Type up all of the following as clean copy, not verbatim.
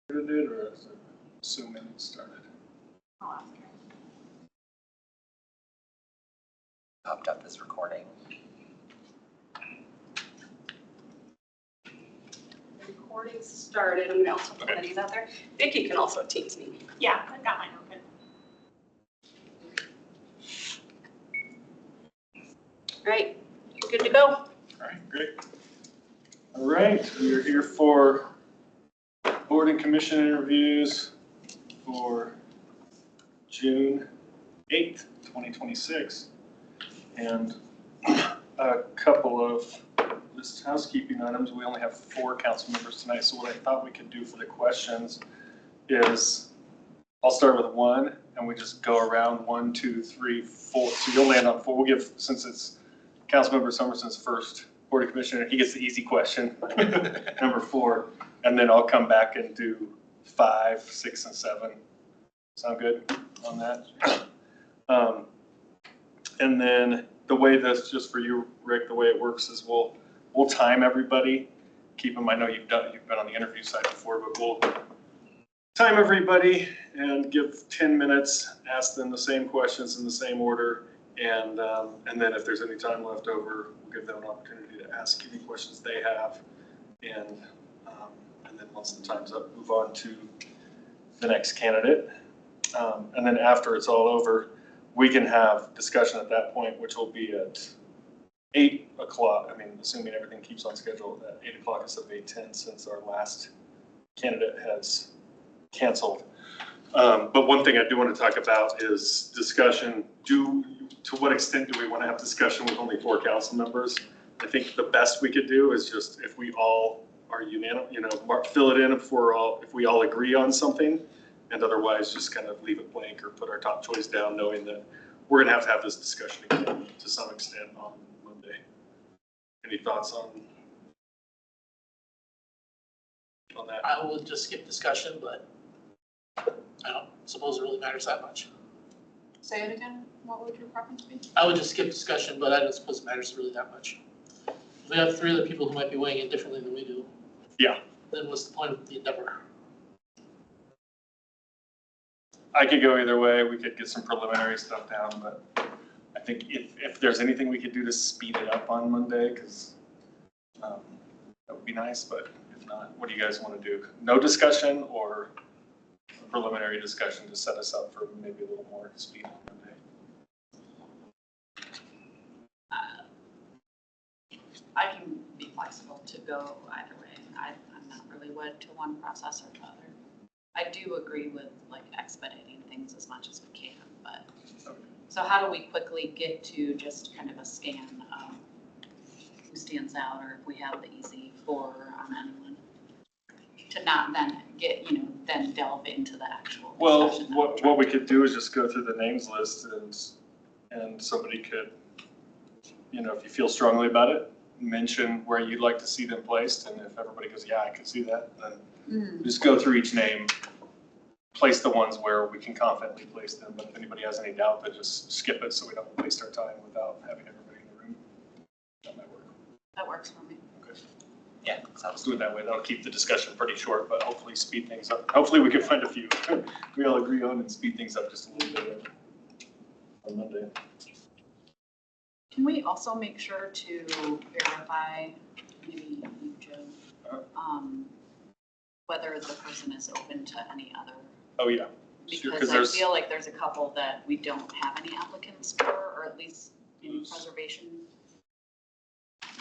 It or is it assuming it started? I'll ask her. Popped up this recording. The recording started. I'm gonna also put these out there. Vicky can also teach me. Yeah, I've got mine open. All right, you're good to go. All right, great. All right, we are here for board and commission interviews for June 8th, 2026. And a couple of just housekeeping items. We only have 4 council members tonight, so what I thought we could do for the questions is I'll start with 1 and we just go around 1, 2, 3, 4. So you'll land on 4. We'll give, since it's Councilmember Summerson's first board of commissioner, he gets the easy question, number 4, and then I'll come back and do 5, 6, and 7. Sound good on that? And then the way this, just for you, Rick, the way it works is we'll time everybody. Keep them, I know you've been on the interview side before, but we'll time everybody and give 10 minutes, ask them the same questions in the same order. And then if there's any time left over, we'll give them an opportunity to ask any questions they have. And then once the time's up, move on to the next candidate. And then after it's all over, we can have discussion at that point, which will be at 8 o'clock. I mean, assuming everything keeps on schedule, at 8 o'clock instead of 8:10, since our last candidate has canceled. But one thing I do want to talk about is discussion. To what extent do we want to have discussion with only 4 council members? I think the best we could do is just, if we all are unanimous, fill it in if we all agree on something, and otherwise just kind of leave it blank or put our top choice down, knowing that we're going to have this discussion again to some extent on Monday. Any thoughts on that? I would just skip discussion, but I don't suppose it really matters that much. Say it again. What would your preference be? I would just skip discussion, but I don't suppose it matters really that much. If we have 3 other people who might be weighing in differently than we do. Yeah. Then what's the point of the endeavor? I could go either way. We could get some preliminary stuff down, but I think if there's anything we could do to speed it up on Monday, because that would be nice, but if not, what do you guys want to do? No discussion or a preliminary discussion to set us up for maybe a little more speed on Monday? I can be flexible to go either way. I'm not really wed to one process or the other. I do agree with like expediting things as much as we can, but so how do we quickly get to just kind of a scan of who stands out, or if we have the easy 4 on anyone, to not then get, then delve into the actual Well, discussion. what we could do is just go through the names list and somebody could, if you feel strongly about it, mention where you'd like to see them placed. And if everybody goes, yeah, I could see that, then just go through each name, place the ones where we can confidently place them. But if anybody has any doubt, then just skip it so we don't waste our time without having everybody in the room. That might work. That works for me. Okay. Yeah, Let's do it that way. That'll keep the discussion pretty short, but hopefully speed things up. Hopefully we can find a few we all agree on and speed things up just a little bit on Monday. Can we also make sure to verify, maybe you, Joe, whether the person is open to any other? Oh, yeah. Sure, Because I feel like there's a couple that we don't have any applicants for, or at least in preservation.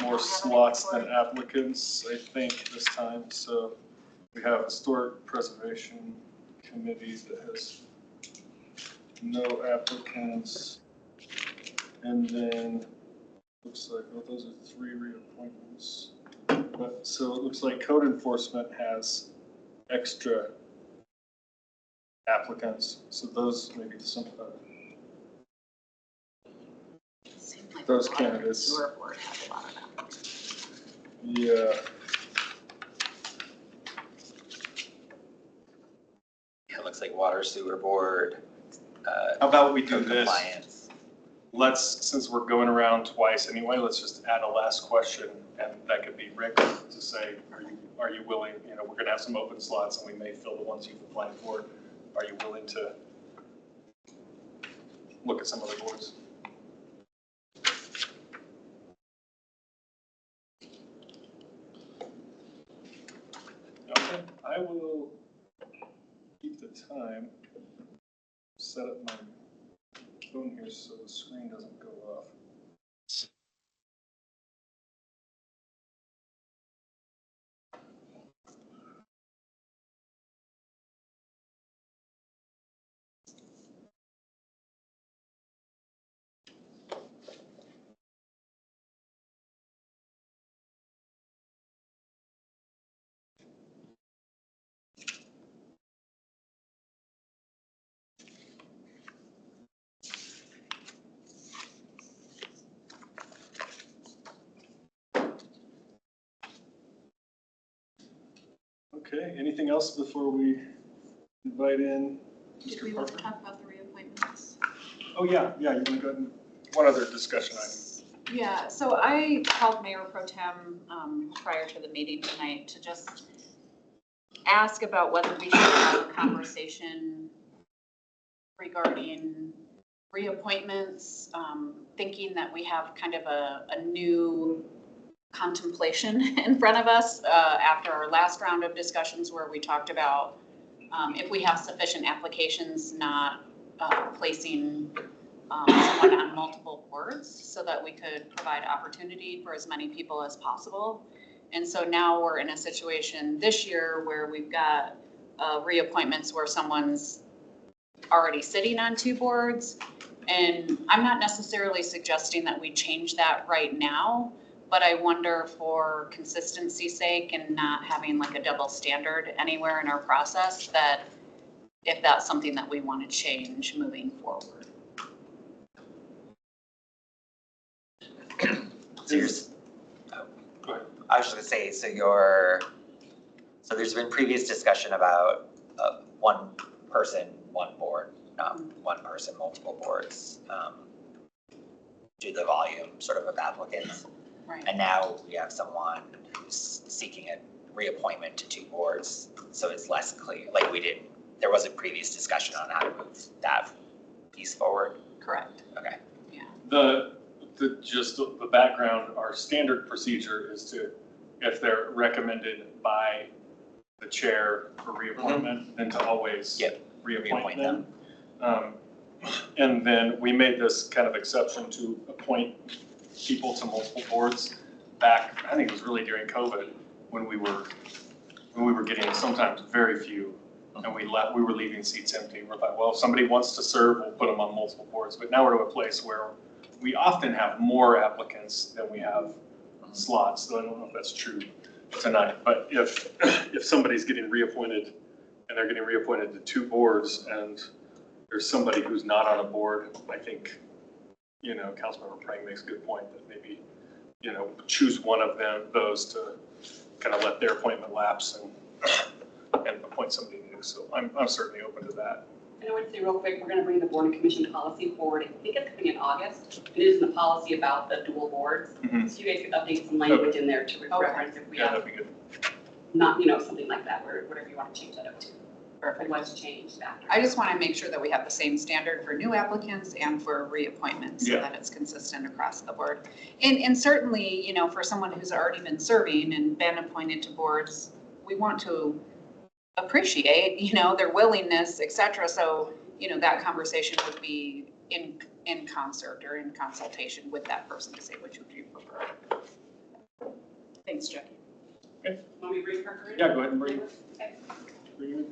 More slots than applicants, I think, this time. So we have Historic Preservation Committee that has no applicants. And then looks like, those are 3 reappointments. But so it looks like Code Enforcement has extra applicants. So those maybe some Seemed like those a lot of candidates. Sewer board has a lot of applicants. Yeah. Yeah, it looks like water sewer board. How about we do code this? compliance. since we're going around twice anyway, let's just add a last question, and that could be Rick to say, are you willing, we're gonna have some open slots and we may fill the ones you've applied for. Are you willing to look at some other boards? Okay, I will keep the time, set up my phone here so the screen doesn't go off. Okay, anything else before we invite in Did Mr. we want to Parker? talk about the reappointments? Oh, yeah, you want to go ahead and, one other discussion item. Yeah, so I called Mayor Pro Tem prior to the meeting tonight to just ask about whether we should have a conversation regarding reappointments, thinking that we have kind of a new contemplation in front of us after our last round of discussions where we talked about if we have sufficient applications, not placing someone on multiple boards so that we could provide opportunity for as many people as possible. And so now we're in a situation this year where we've got reappointments where someone's already sitting on 2 boards. And I'm not necessarily suggesting that we change that right now, but I wonder for consistency's sake and not having like a double standard anywhere in our process, that if that's something that we want to change moving forward. So you're, Go ahead. I was just gonna say, so there's been previous discussion about one person, one board, not one person, multiple boards, due to the volume sort of applicants. Right. And now we have someone who's seeking a reappointment to 2 boards, so it's less clear, like there was a previous discussion on how to move that piece forward. Correct. Okay. The background, our standard procedure is to, if they're recommended by the chair for reappointment, then to always reappoint them. And then we made this kind of exception to appoint people to multiple boards back, I think it was really during COVID, when we were getting sometimes very few, and we were leaving seats empty. We're like, well, if somebody wants to serve, we'll put them on multiple boards. But now we're to a place where we often have more applicants than we have slots, so I don't know if that's true tonight. But if somebody's getting reappointed and they're getting reappointed to 2 boards and there's somebody who's not on a board, I think, Councilmember Prang makes a good point that maybe, choose one of those to kind of let their appointment lapse and appoint somebody new. So I'm certainly open to that. And I would say real quick, we're gonna bring the board and commission policy forward. I think it's coming in August. It is in the policy about the dual boards. Mhm. So you guys could update some language in there to reference if we Yeah, have that'd be good. not, something like that, or whatever you want to change that up to. Perfect. Otherwise change after. I just want to make sure that we have the same standard for new applicants and for reappointments so Yeah. that it's consistent across the board. And certainly, for someone who's already been serving and been appointed to boards, we want to appreciate, their willingness, et cetera. So, that conversation would be in concert or in consultation with that person to say, which would you prefer? Thanks, Jackie. Want me to bring Parker in? Yeah, go ahead and bring Okay. it.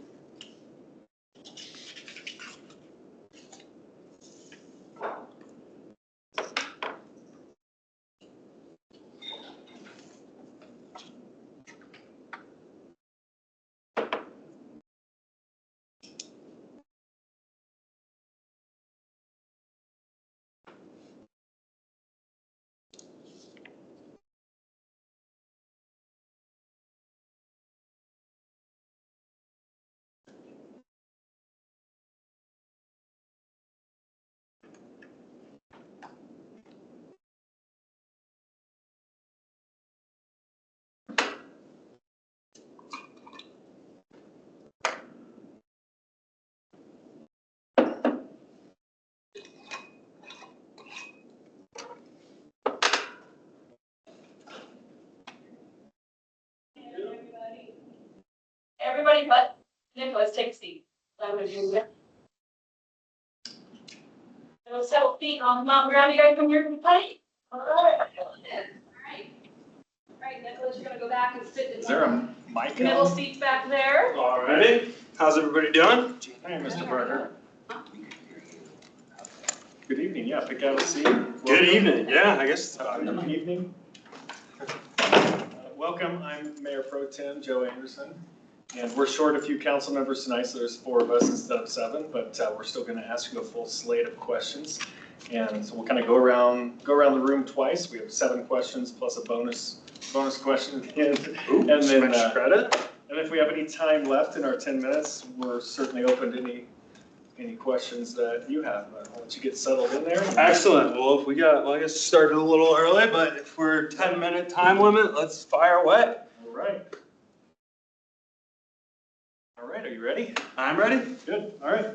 everybody but Nicholas, take a seat. I'm gonna do that. So settle feet on the mountain ground, you guys come here to play. All right. All right, Nicholas, you're gonna go back and sit in Is there one a of mic the middle on? seats back there. Alrighty, how's everybody doing? Hey, Mr. Barker. Good evening, yeah, pick out a seat. Good evening, yeah, I guess. Good evening. Welcome, I'm Mayor Pro Tem Joe Anderson, and we're short a few council members tonight, so there's 4 of us instead of 7, but we're still gonna ask you a full slate of questions. And so we'll kind of go around the room twice. We have 7 questions plus a bonus question at the end. Ooh, And then, much credit. And if we have any time left in our 10 minutes, we're certainly open to any questions that you have. I'll let you get settled in there. Excellent, well, I guess started a little early, but if we're 10-minute time limit, let's fire away. All right. All right, are you ready? I'm ready. Good, all right.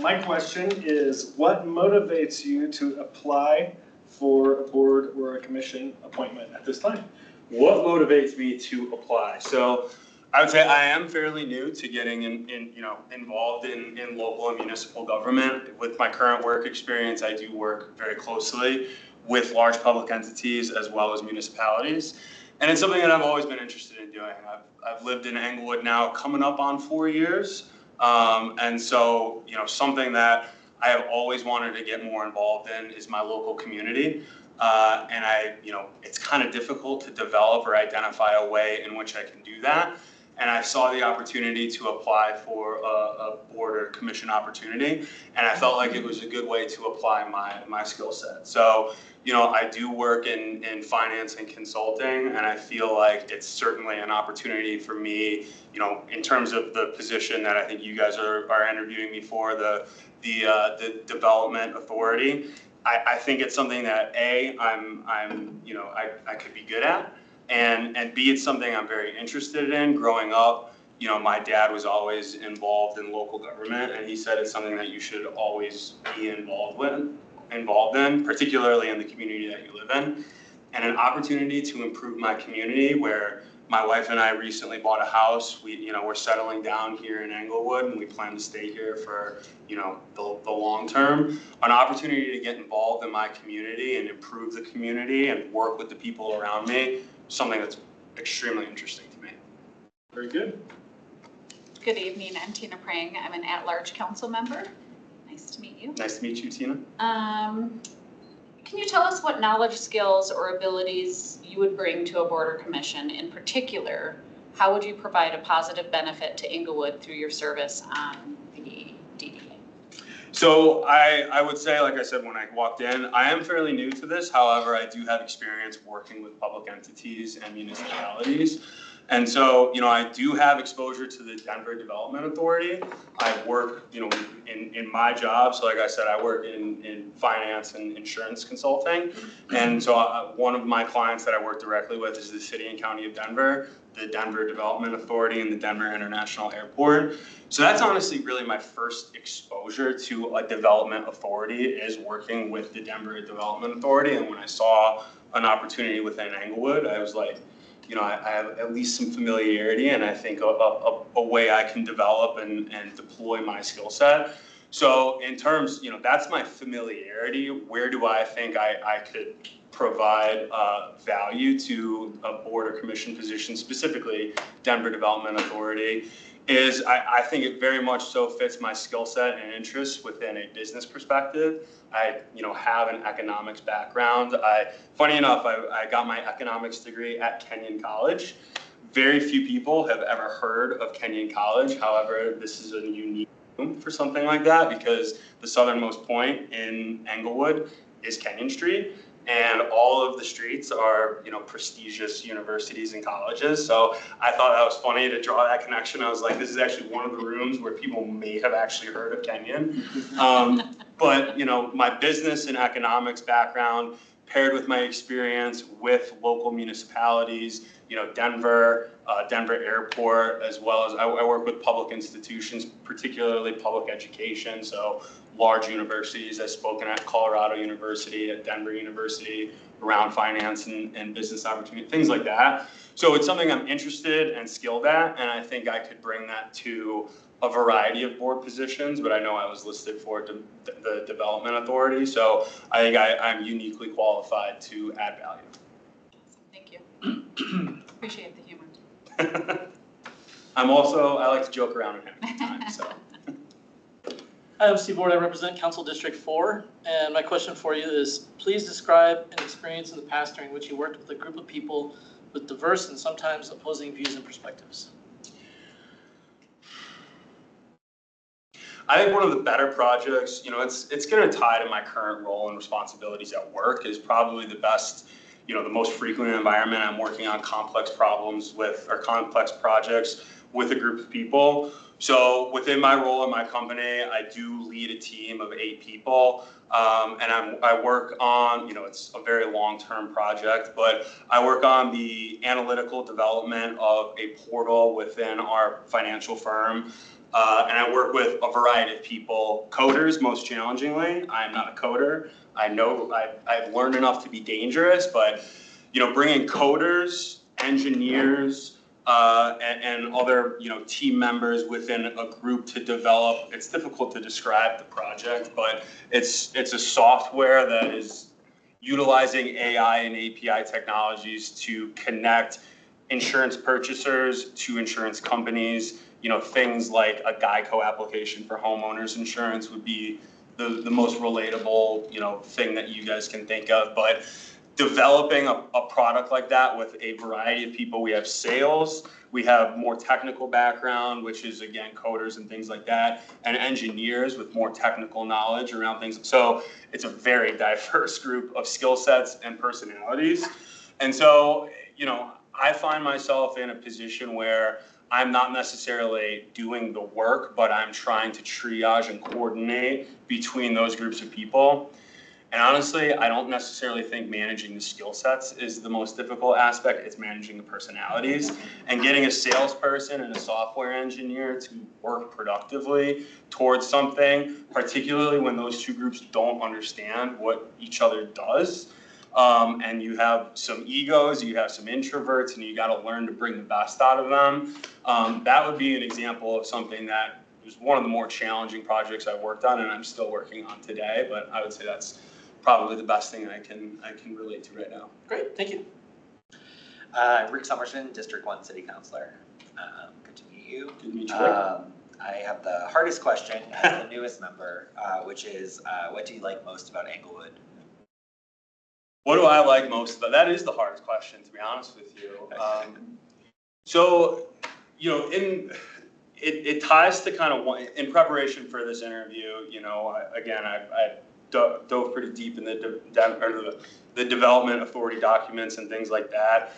My question is, what motivates you to apply for a board or a commission appointment at this time? What motivates me to apply? So I would say I am fairly new to getting involved in local and municipal government. With my current work experience, I do work very closely with large public entities as well as municipalities. And it's something that I've always been interested in doing. I've lived in Englewood now coming up on 4 years. And so, something that I have always wanted to get more involved in is my local community. And it's kind of difficult to develop or identify a way in which I can do that. And I saw the opportunity to apply for a board or commission opportunity. And I felt like it was a good way to apply my skill set. So, I do work in finance and consulting, and I feel like it's certainly an opportunity for me, in terms of the position that I think you guys are interviewing me for, the development authority. I think it's something that I could be good at, and B, it's something I'm very interested in. Growing up, my dad was always involved in local government, and he said it's something that you should always be involved in, particularly in the community that you live in. And an opportunity to improve my community, where my wife and I recently bought a house. We're settling down here in Englewood, and we plan to stay here for, the long term. An opportunity to get involved in my community and improve the community and work with the people around me, something that's extremely interesting to me. Very good. Good evening, I'm Tina Prang. I'm an at-large council member. Nice to meet you. Nice to meet you, Tina. Can you tell us what knowledge, skills, or abilities you would bring to a board or commission? In particular, how would you provide a positive benefit to Englewood through your service on the DDA? So I would say, like I said, when I walked in, I am fairly new to this. However, I do have experience working with public entities and municipalities. And so, I do have exposure to the Denver Development Authority. I work, in my job. So like I said, I work in finance and insurance consulting. And so one of my clients that I work directly with is the City and County of Denver, the Denver Development Authority, and the Denver International Airport. So that's honestly really my first exposure to a development authority, is working with the Denver Development Authority. And when I saw an opportunity within Englewood, I was like, I have at least some familiarity, and I think a way I can develop and deploy my skill set. So in terms, that's my familiarity. Where do I think I could provide value to a board or commission position, specifically Denver Development Authority, is I think it very much so fits my skill set and interests within a business perspective. I have an economics background. Funny enough, I got my economics degree at Kenyon College. Very few people have ever heard of Kenyon College. However, this is a unique room for something like that, because the southernmost point in Englewood is Kenyon Street. And all of the streets are, prestigious universities and colleges. So I thought that was funny to draw that connection. I was like, this is actually one of the rooms where people may have actually heard of Kenyon. But, my business and economics background paired with my experience with local municipalities, Denver, Denver Airport, as well as I work with public institutions, particularly public education. So large universities. I've spoken at Colorado University, at Denver University, around finance and business opportunity, things like that. So it's something I'm interested and skilled at, and I think I could bring that to a variety of board positions, but I know I was listed for the development authority, so I think I'm uniquely qualified to add value. Thank you. Appreciate the humor. I like to joke around and have a good time, so. IMC Board, I represent Council District 4, and my question for you is, please describe an experience in the past during which you worked with a group of people with diverse and sometimes opposing views and perspectives. I think one of the better projects, it's going to tie to my current role and responsibilities at work, is probably the best, the most frequent environment. I'm working on complex problems or complex projects with a group of people. So within my role in my company, I do lead a team of 8 people. And I work on, it's a very long-term project, but I work on the analytical development of a portal within our financial firm. And I work with a variety of people, coders most challengingly. I'm not a coder. I know I've learned enough to be dangerous, but bringing coders, engineers, and other team members within a group to develop. It's difficult to describe the project, but it's a software that is utilizing AI and API technologies to connect insurance purchasers to insurance companies. Things like a Geico application for homeowners insurance would be the most relatable, thing that you guys can think of. But developing a product like that with a variety of people, we have sales, we have more technical background, which is again coders and things like that, and engineers with more technical knowledge around things. So it's a very diverse group of skill sets and personalities. And so, I find myself in a position where I'm not necessarily doing the work, but I'm trying to triage and coordinate between those groups of people. And honestly, I don't necessarily think managing the skill sets is the most difficult aspect. It's managing the personalities and getting a salesperson and a software engineer to work productively towards something, particularly when those two groups don't understand what each other does. And you have some egos, you have some introverts, and you got to learn to bring the best out of them. That would be an example of something that was one of the more challenging projects I've worked on, and I'm still working on today. But I would say that's probably the best thing I can relate to right now. Great, thank you. Rick Summerson, District 1 City Councilor. Good to meet you. Good to meet you. I have the hardest question as the newest member, which is, what do you like most about Englewood? What do I like most about that? Is the hardest question, to be honest with you. So, it ties to kind of in preparation for this interview. I dove pretty deep in the development authority documents and things like that.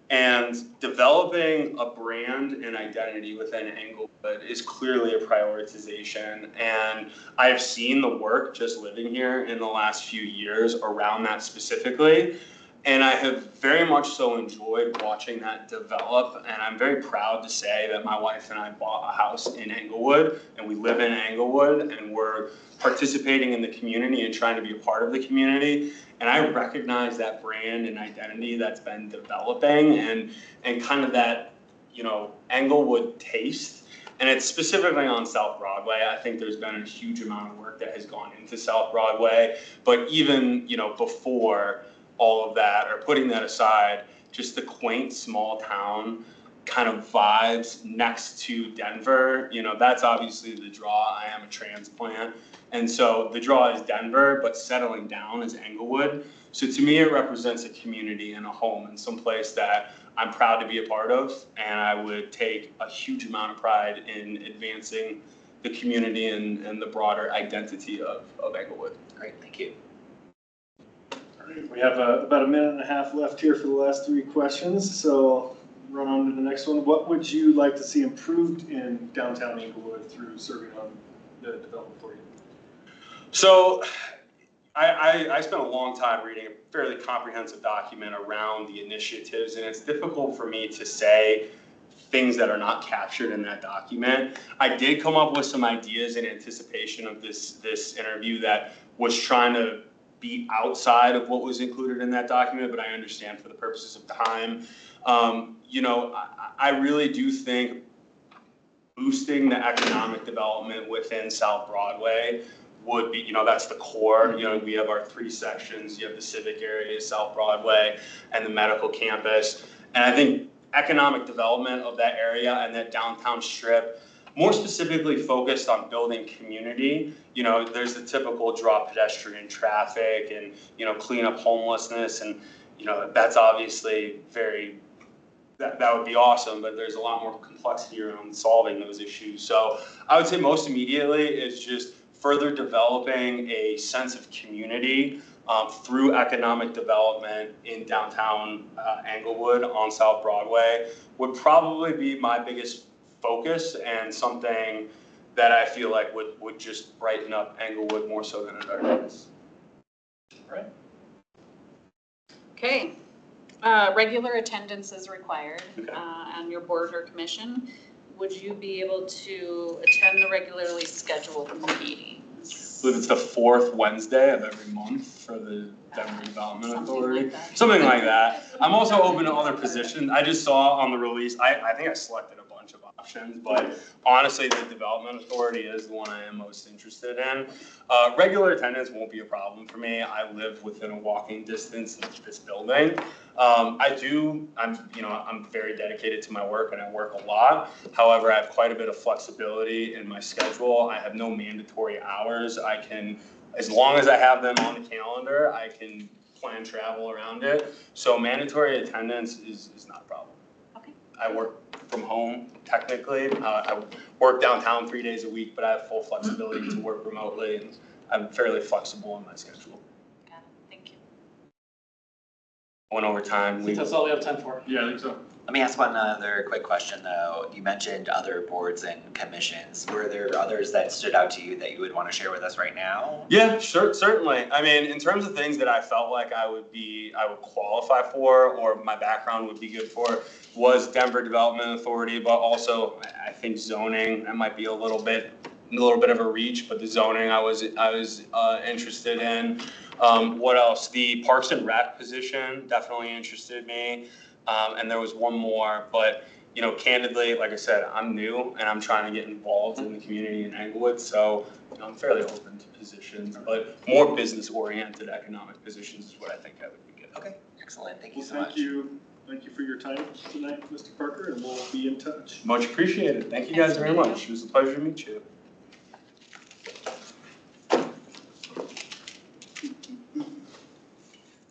And developing a brand and identity within Englewood is clearly a prioritization. And I've seen the work just living here in the last few years around that specifically. And I have very much so enjoyed watching that develop. And I'm very proud to say that my wife and I bought a house in Englewood, and we live in Englewood, and we're participating in the community and trying to be a part of the community. And I recognize that brand and identity that's been developing and kind of that, Englewood taste. And it's specifically on South Broadway. I think there's been a huge amount of work that has gone into South Broadway. But even, before all of that, or putting that aside, just the quaint small town kind of vibes next to Denver, that's obviously the draw. I am a transplant. And so the draw is Denver, but settling down is Englewood. So to me, it represents a community and a home and someplace that I'm proud to be a part of. And I would take a huge amount of pride in advancing the community and the broader identity of Englewood. Great, thank you. All right, we have about a minute and a half left here for the last 3 questions. So run on to the next one. What would you like to see improved in downtown Englewood through serving on the development authority? So I spent a long time reading a fairly comprehensive document around the initiatives, and it's difficult for me to say things that are not captured in that document. I did come up with some ideas in anticipation of this interview that was trying to be outside of what was included in that document, but I understand for the purposes of time. You know, I really do think boosting the economic development within South Broadway would be, you know, that's the core. You know, we have our 3 sections. You have the civic area, South Broadway, and the medical campus. And I think economic development of that area and that downtown strip, more specifically focused on building community. You know, there's the typical draw pedestrian traffic and, you know, clean up homelessness. And, you know, that's obviously very, that would be awesome, but there's a lot more complexity around solving those issues. So I would say most immediately is just further developing a sense of community through economic development in downtown Englewood on South Broadway would probably be my biggest focus and something that I feel like would just brighten up Englewood more so than it already is. Right. Okay, regular attendance is required Okay. on your board or commission. Would you be able to attend the regularly scheduled meetings? I believe it's the 4th Wednesday of every month for the Denver Development Something Authority. like that. Something like that. I'm also open to other positions. I just saw on the release, I think I selected a bunch of options, but honestly, the Development Authority is the one I am most interested in. Regular attendance won't be a problem for me. I live within a walking distance of this building. I'm very dedicated to my work and I work a lot. However, I have quite a bit of flexibility in my schedule. I have no mandatory hours. I can, as long as I have them on the calendar, I can plan travel around it. So mandatory attendance is not a problem. Okay. I work from home technically. I work downtown 3 days a week, but I have full flexibility to work remotely and I'm fairly flexible in my schedule. Got it, thank you. Went over I time. think that's all we have time for. Yeah, I think so. Let me ask one other quick question though. You mentioned other boards and commissions. Were there others that stood out to you that you would want to share with us right now? Yeah, sure, certainly. I mean, in terms of things that I felt like I would qualify for, or my background would be good for, was Denver Development Authority, but also I think zoning. That might be a little bit of a reach, but the zoning I was interested in. What else? The Parks and Rec position definitely interested me. And there was one more, but you know, candidly, like I said, I'm new and I'm trying to get involved in the community in Englewood, so you know, I'm fairly open to positions, but more business-oriented economic positions is what I think I would be good. Okay, excellent. Thank you Well, so much. thank you for your time tonight, Mr. Parker, and we'll be in touch. Much appreciated. Thank you guys very much. It was a pleasure to meet you.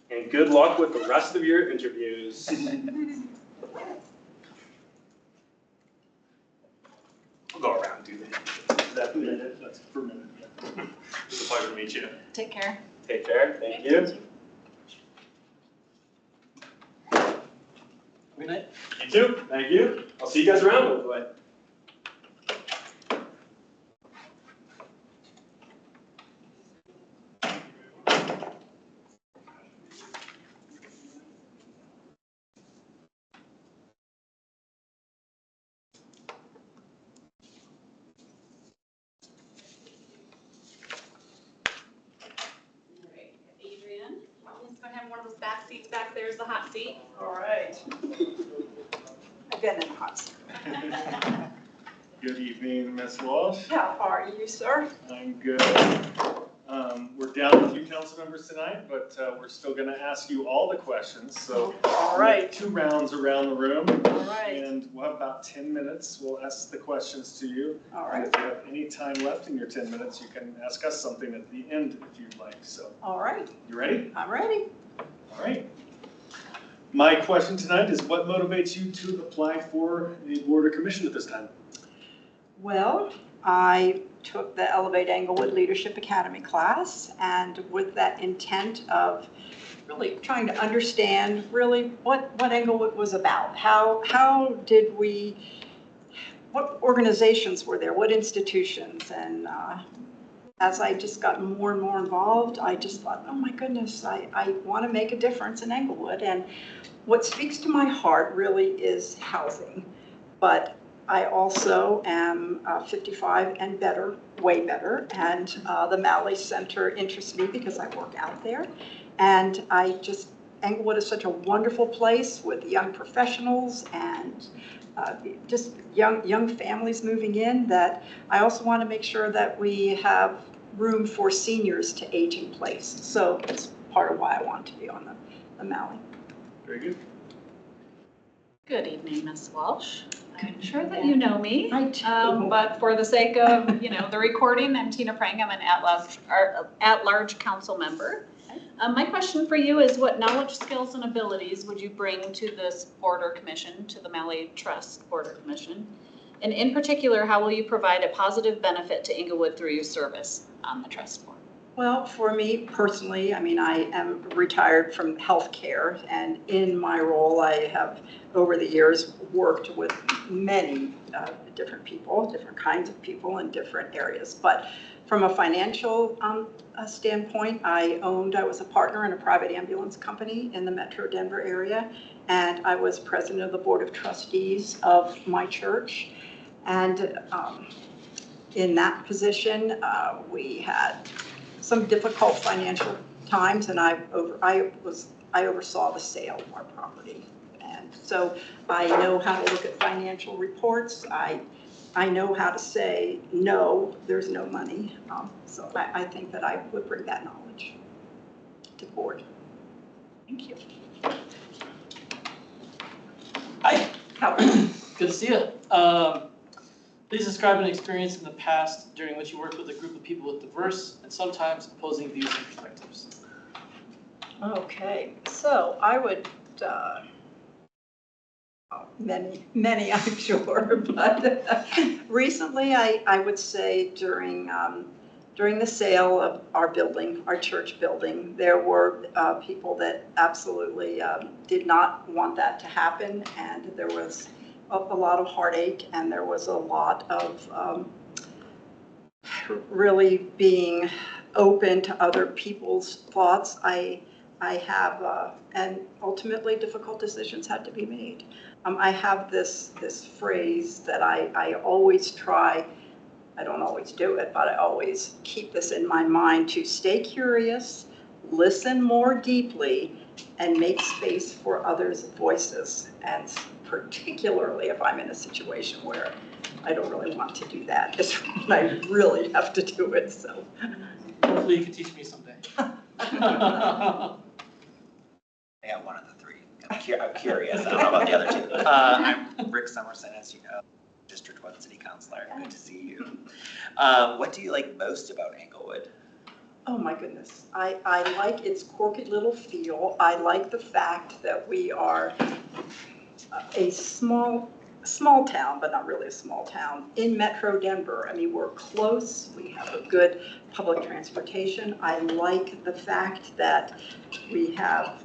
And good luck with the rest of your interviews. We'll go around and do that. That's per minute, yeah. It's a pleasure to meet you. Take care. Take care. Thank you. Good night. You too. Thank you. I'll see you guys around, hopefully. Adrian, let's go have one of those back seats back there is the hot seat. All right. I've been in the hot seat. Good evening, Ms. Walsh. How are you, sir? I'm good. We're down a few council members tonight, but we're still going to ask you all the questions. So All we'll make right. 2 rounds around the room. All right. And we'll have about 10 minutes. We'll ask the questions to you. All And right. if you have any time left in your 10 minutes, you can ask us something at the end if you'd like. So, All right. you ready? I'm ready. All right. My question tonight is, what motivates you to apply for a board or commission at this time? Well, I took the Elevate Englewood Leadership Academy class, and with that intent of really trying to understand really what Englewood was about. How did we, what organizations were there, what institutions? And as I just got more and more involved, I just thought, oh my goodness, I want to make a difference in Englewood. And what speaks to my heart really is housing. But I also am 55 and better, way better, and the Malley Center interests me because I work out there. And Englewood is such a wonderful place with young professionals and just young families moving in, that I also want to make sure that we have room for seniors to age in place. So it's part of why I want to be on the Malley. Very good. Good evening, Ms. Walsh. I'm sure that you know me. I do. But for the sake of, the recording, I'm Tina Prang. I'm an at-large council member. My question for you is, what knowledge, skills, and abilities would you bring to this board or commission, to the Malley Trust Board or Commission? And in particular, how will you provide a positive benefit to Englewood through your service on the trust board? Well, for me personally, I mean, I am retired from healthcare, and in my role, I have over the years worked with many different people, different kinds of people in different areas. But from a financial standpoint, I was a partner in a private ambulance company in the Metro Denver area, and I was president of the board of trustees of my church. And in that position, we had some difficult financial times, and I oversaw the sale of our property. And so I know how to look at financial reports. I know how to say, no, there's no money. So I think that I would bring that knowledge to the board. Thank you. Hi, How good to see you. Please describe an experience in the past during which you worked with a group of people with diverse and sometimes opposing views and perspectives. Okay, so I would, many I'm sure, but recently I would say during the sale of our building, our church building, there were people that absolutely did not want that to happen, and there was a lot of heartache, and there was a lot of really being open to other people's thoughts. I have, and ultimately difficult decisions had to be made. I have this phrase that I always try, I don't always do it, but I always keep this in my mind: to stay curious, listen more deeply, and make space for others' voices. And particularly if I'm in a situation where I don't really want to do that, is when I really have to do it, so. Hopefully you can teach me someday. I got one of the three. I'm curious. I don't know about the other two. I'm Rick Summerson, as you know, District 1 City Councilor. Good to see you. What do you like most about Englewood? Oh my goodness. I like its quirky little feel. I like the fact that we are a small town, but not really a small town, in Metro Denver. I mean, we're close. We have a good public transportation. I like the fact that we have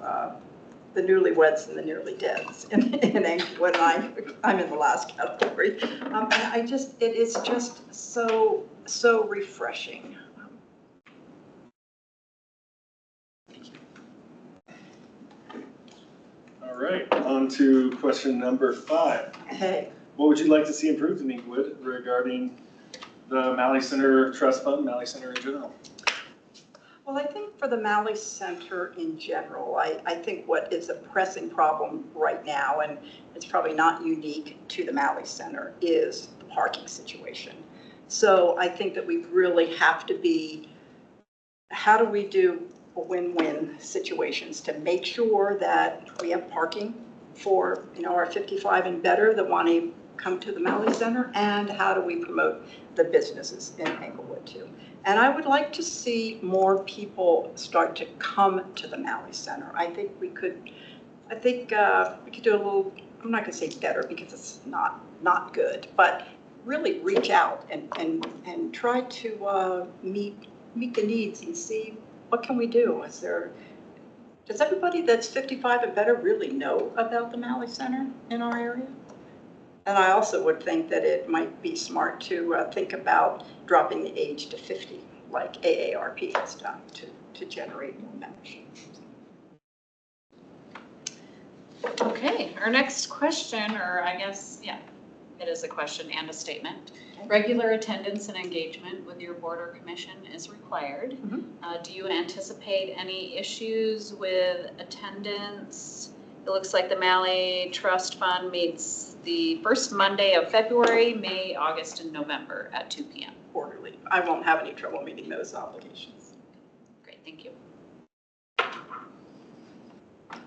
the newlyweds and the nearly deads in Englewood. I'm in the last category. And it is just so refreshing. All right, on to question number 5. Hey. What would you like to see improved in Englewood regarding the Malley Center Trust Fund, Malley Center in general? Well, I think for the Malley Center in general, I think what is a pressing problem right now, and it's probably not unique to the Malley Center, is the parking situation. So I think that we really have to be, how do we do win-win situations to make sure that we have parking for our 55 and better that want to come to the Malley Center, and how do we promote the businesses in Englewood too. And I would like to see more people start to come to the Malley Center. I think we could do a little, I'm not going to say better because it's not good, but really reach out and try to meet the needs and see what can we do. Does everybody that's 55 and better really know about the Malley Center in our area? And I also would think that it might be smart to think about dropping the age to 50, like AARP has done, to generate more membership. Okay, our next question, or I guess, It is a question and a statement. Regular attendance and engagement with your board or commission is required. Mhm. Do you anticipate any issues with attendance? It looks like the Malley Trust Fund meets the first Monday of February, May, August, and November at 2 p.m. Quarterly. I won't have any trouble meeting those obligations. Great, thank you.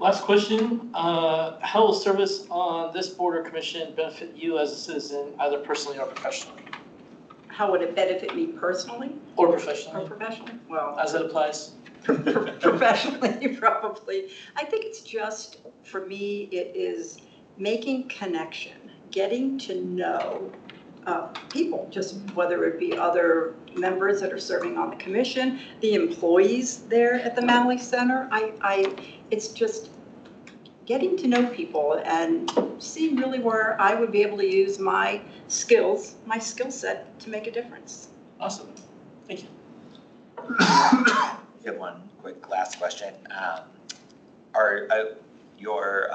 Last question, how will service on this board or commission benefit you as a citizen, either personally or professionally? How would it benefit me personally Or or professionally, professionally? Well, as it applies? professionally, probably. I think it's just, for me, it is making connection, getting to know people, just whether it be other members that are serving on the commission, the employees there at the Malley Center. It's just getting to know people and seeing really where I would be able to use my skills, my skill set to make a difference. Awesome, thank you. We have one quick last question. Your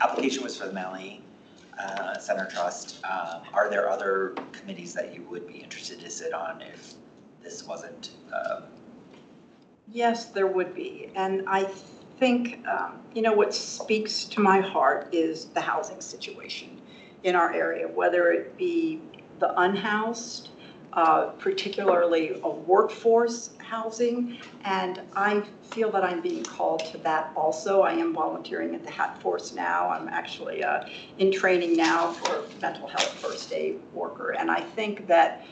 application was for the Malley Center Trust. Are there other committees that you would be interested to sit on if this wasn't? Yes, there would be. And I think, what speaks to my heart is the housing situation in our area, whether it be the unhoused, particularly a workforce housing. And I feel that I'm being called to that also. I am volunteering at the Hat Force now. I'm actually in training now for mental health first aid worker. And I think that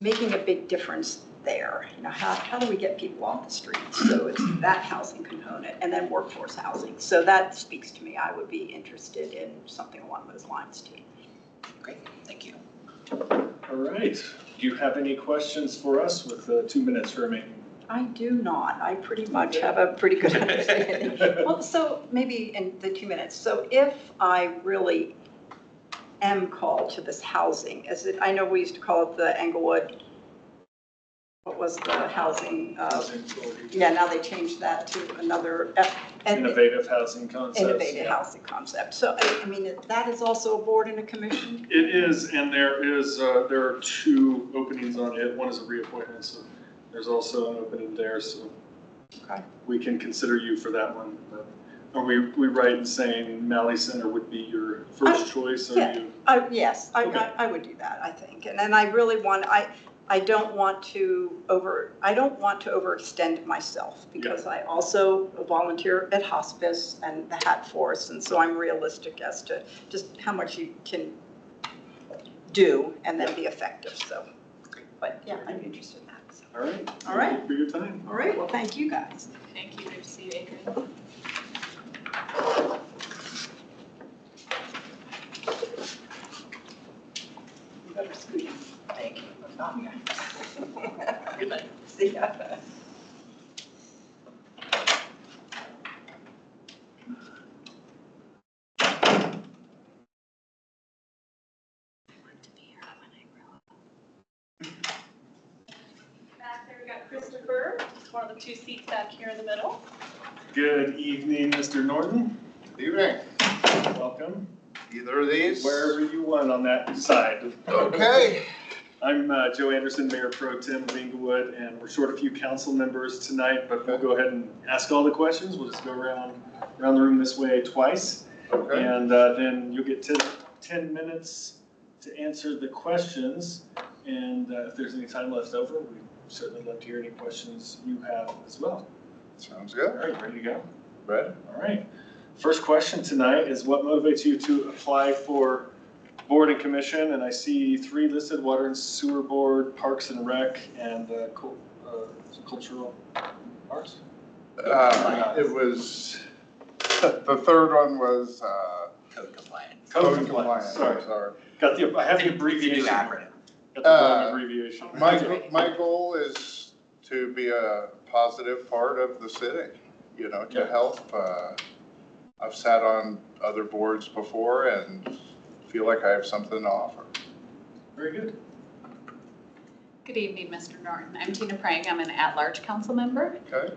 making a big difference there, how do we get people off the streets? So it's that housing component and then workforce housing. So that speaks to me. I would be interested in something along those lines too. Great, thank you. All right. Do you have any questions for us with 2 minutes remaining? I do not. I pretty much have a pretty good understanding. Well, so maybe in the 2 minutes. So if I really am called to this housing, I know we used to call it the Englewood, what was the housing? Yeah, now they changed that to another. Innovative housing concept. Innovative housing concept. So, I mean, that is also a board and a commission? It is, and there are 2 openings on it. One is a reappointment, so there's also an opening there, so Okay. we can consider you for that one. But are we right in saying Malley Center would be your first choice? Or Yeah. Yes, Okay. I would do that, I think. And then I really want, I don't want to overextend myself because I also volunteer at hospice and the Hat Force. And so I'm realistic as to just how much you can do and then be effective. So, but yeah, I'm interested in that. So. All right. All right. Thank you for your time. All right, well, thank you guys. Thank you, good to see you, Adrian. You better squeeze. Thank you. Good night. See ya. Back there, we got Christopher, one of the 2 seats back here in the middle. Good evening, Mr. Norton. Good evening. Welcome. Either of these? Wherever you want on that side. Okay. I'm Joe Anderson, Mayor Pro Tem of Inglewood, and we're short a few council members tonight, but we'll go ahead and ask all the questions. We'll just go around the room this way twice. Okay. And then you'll get 10 minutes to answer the questions. And if there's any time left over, we'd certainly love to hear any questions you have as well. Sounds All good. right, ready to go? Ready? All right. First question tonight is what motivates you to apply for board and commission? And I see 3 listed: Water and Sewer Board, Parks and Rec, and Cultural Arts. It was, the third one was Code compliance. Code code compliance, compliance. sorry. I have the It's a abbreviation. new acronym. Got the wrong abbreviation. My goal is to be a positive part of the city, to help. I've sat on other boards before and feel like I have something to offer. Very good. Good evening, Mr. Norton. I'm Tina Prang. I'm an at-large council member. Okay.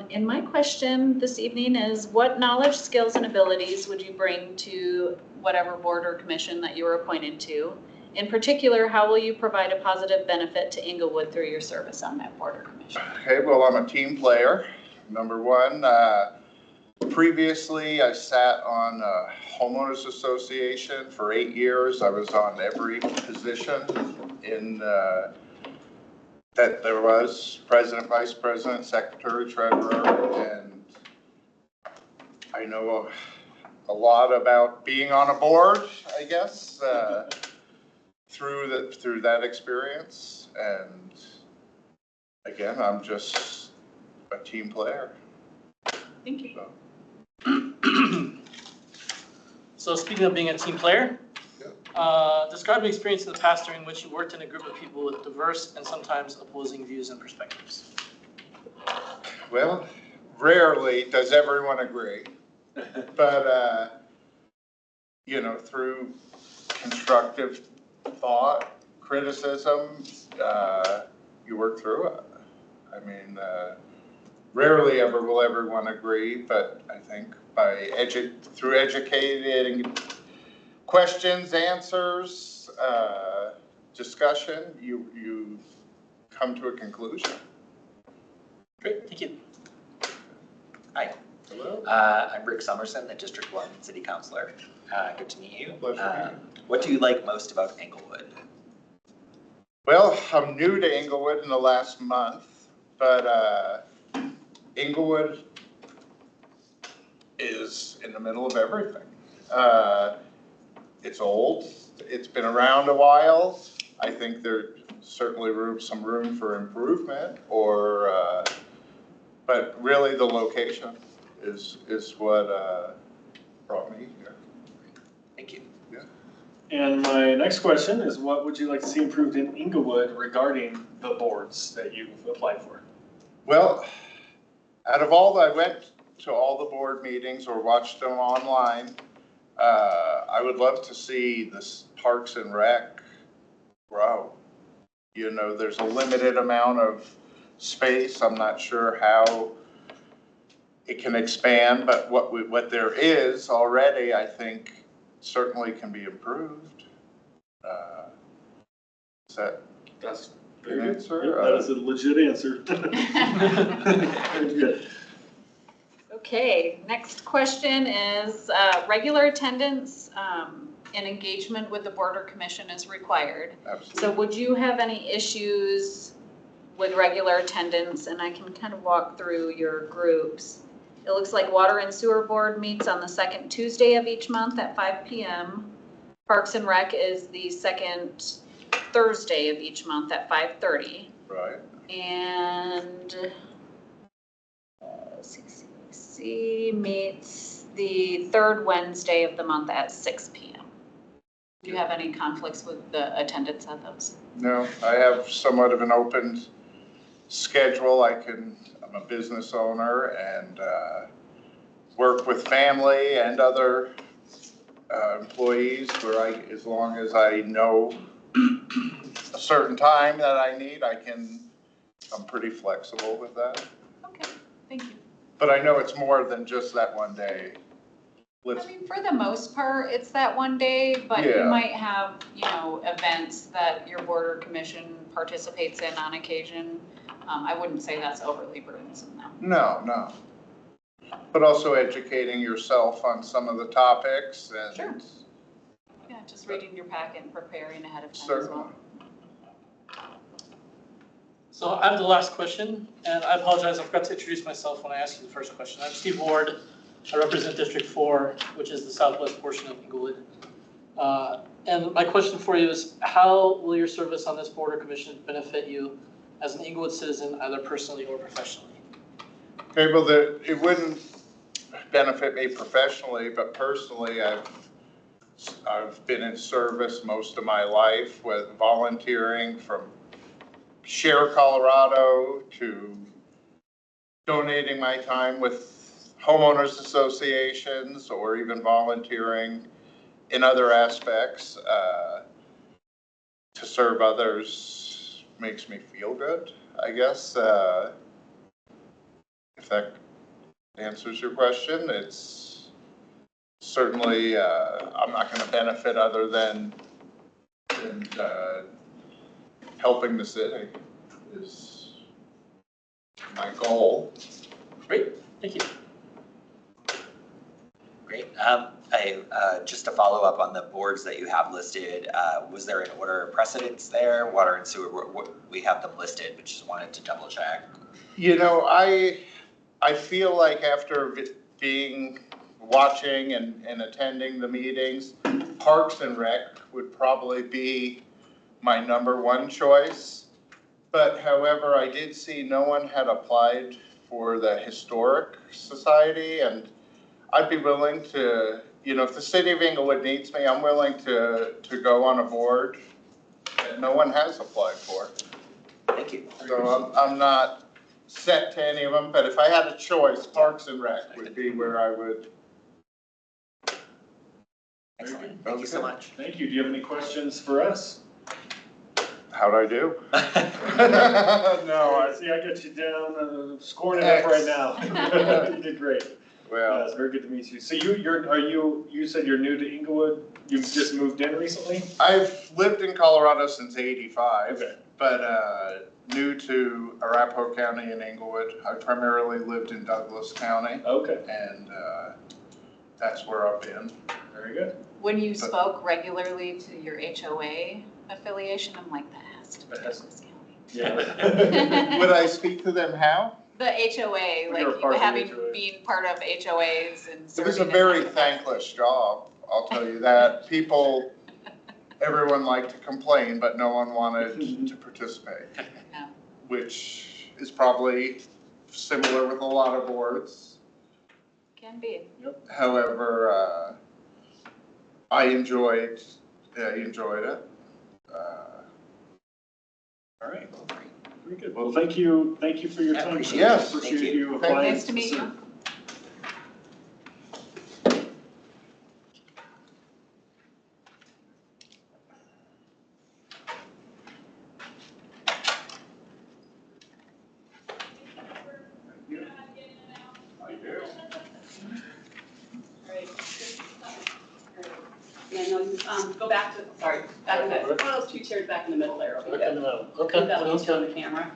And my question this evening is, what knowledge, skills, and abilities would you bring to whatever board or commission that you were appointed to? In particular, how will you provide a positive benefit to Inglewood through your service on that board or commission? Okay, well, I'm a team player, number one. Previously, I sat on a homeowners association for 8 years. I was on every position in that there was: president, vice president, secretary, treasurer, and I know a lot about being on a board, I guess, through that experience. And again, I'm just a team player. Thank you. So. So speaking of being a team player, describe an experience in the past during which you worked in a group of people with diverse and sometimes opposing views and perspectives. Well, rarely does everyone agree, but you know, through constructive thought, criticism, you work through it. I mean, rarely ever will everyone agree, but I think through educating questions, answers, discussion, you come to a conclusion. Great, thank you. Hi. Hello. I'm Rick Summerson, the District 1 City Councilor. Good to meet you. Pleasure to meet you. What do you like most about Inglewood? Well, I'm new to Inglewood in the last month, but Inglewood is in the middle of everything. It's old. It's been around a while. I think there's certainly some room for improvement, but really the location is what brought me here. Thank you. Yeah. And my next question is, what would you like to see improved in Inglewood regarding the boards that you've applied for? Well, I went to all the board meetings or watched them online. I would love to see this Parks and Rec grow. You know, there's a limited amount of space. I'm not sure how it can expand, but what there is already, I think, certainly can be improved. Is that That's an answer? Yep, that is a legit answer. Very good. Okay, next question is, regular attendance and engagement with the board or commission is required. Absolutely. So would you have any issues with regular attendance? And I can kind of walk through your groups. It looks like Water and Sewer Board meets on the second Tuesday of each month at 5 p.m. Parks and Rec is the second Thursday of each month at 5:30. Right. And CCC meets the third Wednesday of the month at 6 p.m. Do you have any conflicts with the attendance at those? No, I have somewhat of an open schedule. I'm a business owner and work with family and other employees as long as I know a certain time that I need, I'm pretty flexible with that. Okay, thank you. But I know it's more than just that one day. I mean, for the most part, it's that one day, but you Yeah. might have, events that your board or commission participates in on occasion. I wouldn't say that's overly burdensome though. No. But also educating yourself on some of the topics and. Sure. Yeah, just reading your packet and preparing ahead of time as Certainly. well. So I have the last question, and I apologize, I forgot to introduce myself when I asked you the first question. I'm Steve Ward. I represent District 4, which is the southwest portion of Inglewood. And my question for you is, how will your service on this board or commission benefit you as an Inglewood citizen, either personally or professionally? Okay, well, it wouldn't benefit me professionally, but personally, I've been in service most of my life with volunteering from Share Colorado to donating my time with homeowners associations or even volunteering in other aspects to serve others makes me feel good, I guess. If that answers your question, it's certainly, I'm not going to benefit other than helping the city is my goal. Great, thank you. Great. Just to follow up on the boards that you have listed, was there an order of precedence there? Water and sewer, we have them listed, but just wanted to double check. You know, I feel like after watching and attending the meetings, Parks and Rec would probably be my number one choice. But however, I did see no one had applied for the Historic Society, and I'd be willing to, if the city of Inglewood needs me, I'm willing to go on a board that no one has applied for. Thank you. So I'm not set to any of them, but if I had a choice, Parks and Rec would be where I would. Excellent. Thank you so much. Thank you. Do you have any questions for us? How'd I do? No, I see. I got you down, scoring it up right now. You did great. Well, It's very good to meet you. So you said you're new to Inglewood? You've just moved in recently? I've lived in Colorado since '85, Okay. but new to Arapahoe County and Inglewood. I primarily lived in Douglas County, Okay, and that's where I've been. very good. When you spoke regularly to your HOA affiliation, I'm like, that has to be Douglas County. Yeah. Would I speak to them how? The HOA, When you were like part of the having HOA. been part of HOAs and It was a serving in very that thankless job, I'll tell you that. Everyone liked to complain, but no one wanted to participate, No. which is probably similar with a lot of boards. Can be. However, I enjoyed it. All right. Very good. Well, thank you for your Yeah, time. appreciate it. Yes. Appreciate Thank you. you applying. Nice to meet you. I do. Great. And then go back to, back in that, one of those two chairs back in the middle there. Okay, no, okay, That'll sounds be on good. the camera.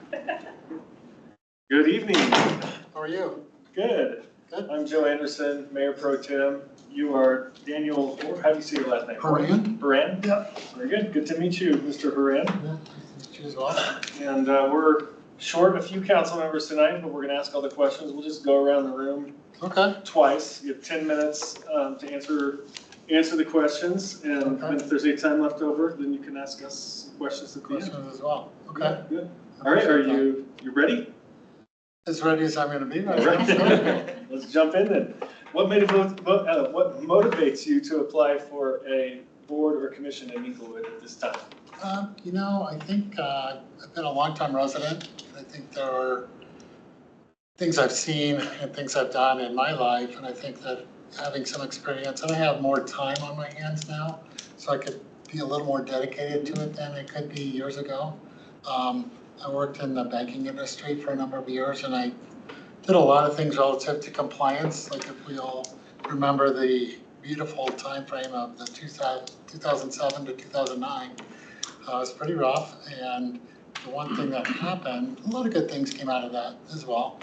Good evening. How are you? Good. Good. I'm Joe Anderson, Mayor Pro Tem. You are Daniel, or how do you say your last name? Haran. Haran? Yep. Very good. Good to meet you, Mr. Haran. Yeah, nice to meet you as well. And we're short a few council members tonight, but we're going to ask all the questions. We'll just go around the room Okay. twice. You have 10 minutes to answer the questions. And Okay. if there's any time left over, then you can ask us some questions at the end. Questions as well. Okay. Yeah, good. All right, are you ready? As ready as I'm gonna be All right now. right. Let's jump in then. What motivates you to apply for a board or commission in Inglewood at this time? I think I've been a longtime resident. I think there are things I've seen and things I've done in my life, and I think that having some experience, and I have more time on my hands now, so I could be a little more dedicated to it than I could be years ago. I worked in the banking industry for a number of years, and I did a lot of things relative to compliance, like if we all remember the beautiful time frame of the 2007 to 2009. It was pretty rough, and the one thing that happened, a lot of good things came out of that as well.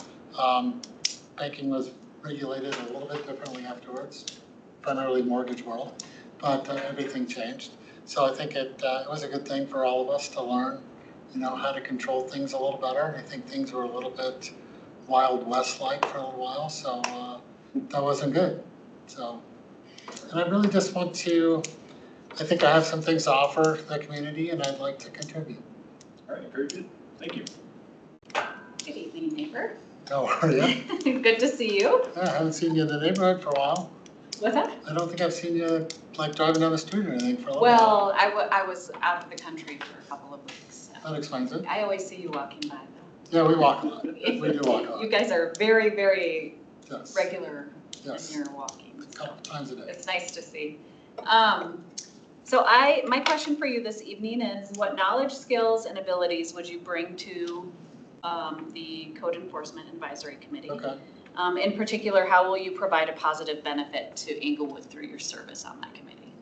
Banking was regulated a little bit differently afterwards, primarily mortgage world, but everything changed. So I think it was a good thing for all of us to learn, how to control things a little better. I think things were a little bit Wild West-like for a little while, so that wasn't good. So, and I really just want to, I think I have some things to offer the community, and I'd like to contribute. All right, very good. Thank you. Good evening, neighbor. How are you? Good to see you. Yeah, I haven't seen you in the neighborhood for a while. What's that? I don't think I've seen you like driving down the street or anything for a little while. Well, I was out of the country for a couple of weeks. So. That explains it. I always see you walking by though. Yeah, we walk a lot. We do walk a lot. You guys are very, very regular Yes. in your walking. A couple times a day. It's nice to see. So my question for you this evening is, what knowledge, skills, and abilities would you bring to the Code Enforcement Advisory Committee? Okay. In particular, how will you provide a positive benefit to Englewood through your service on that committee?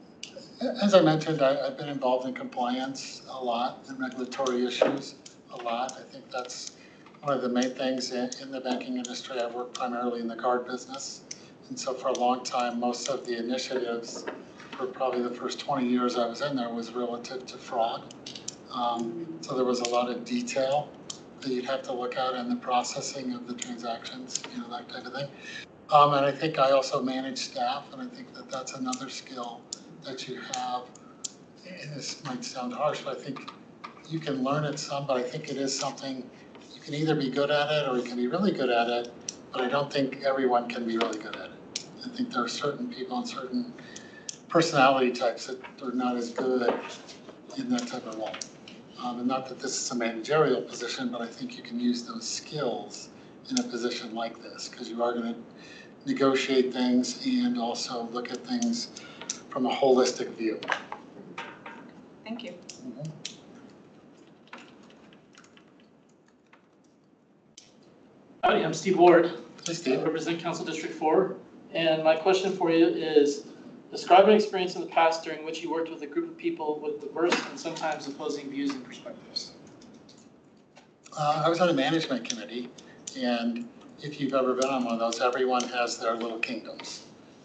As I mentioned, I've been involved in compliance a lot and regulatory issues a lot. I think that's one of the main things in the banking industry. I work primarily in the card business. And so for a long time, most of the initiatives for probably the first 20 years I was in there was relative to fraud. So there was a lot of detail that you'd have to look at in the processing of the transactions, that type of thing. And I think I also manage staff, and I think that that's another skill that you have. And this might sound harsh, but I think you can learn it some, but I think it is something, you can either be good at it or you can be really good at it, but I don't think everyone can be really good at it. I think there are certain people and certain personality types that are not as good in that type of role. And not that this is a managerial position, but I think you can use those skills in a position like this, because you are going to negotiate things and also look at things from a holistic view. Thank you. Mm-hmm. Howdy, I'm Steve Ward. Hey, I Steve. represent Council District 4. And my question for you is, describe an experience in the past during which you worked with a group of people with diverse and sometimes opposing views and perspectives. I was on a management committee, and if you've ever been on one of those, everyone has their little kingdoms,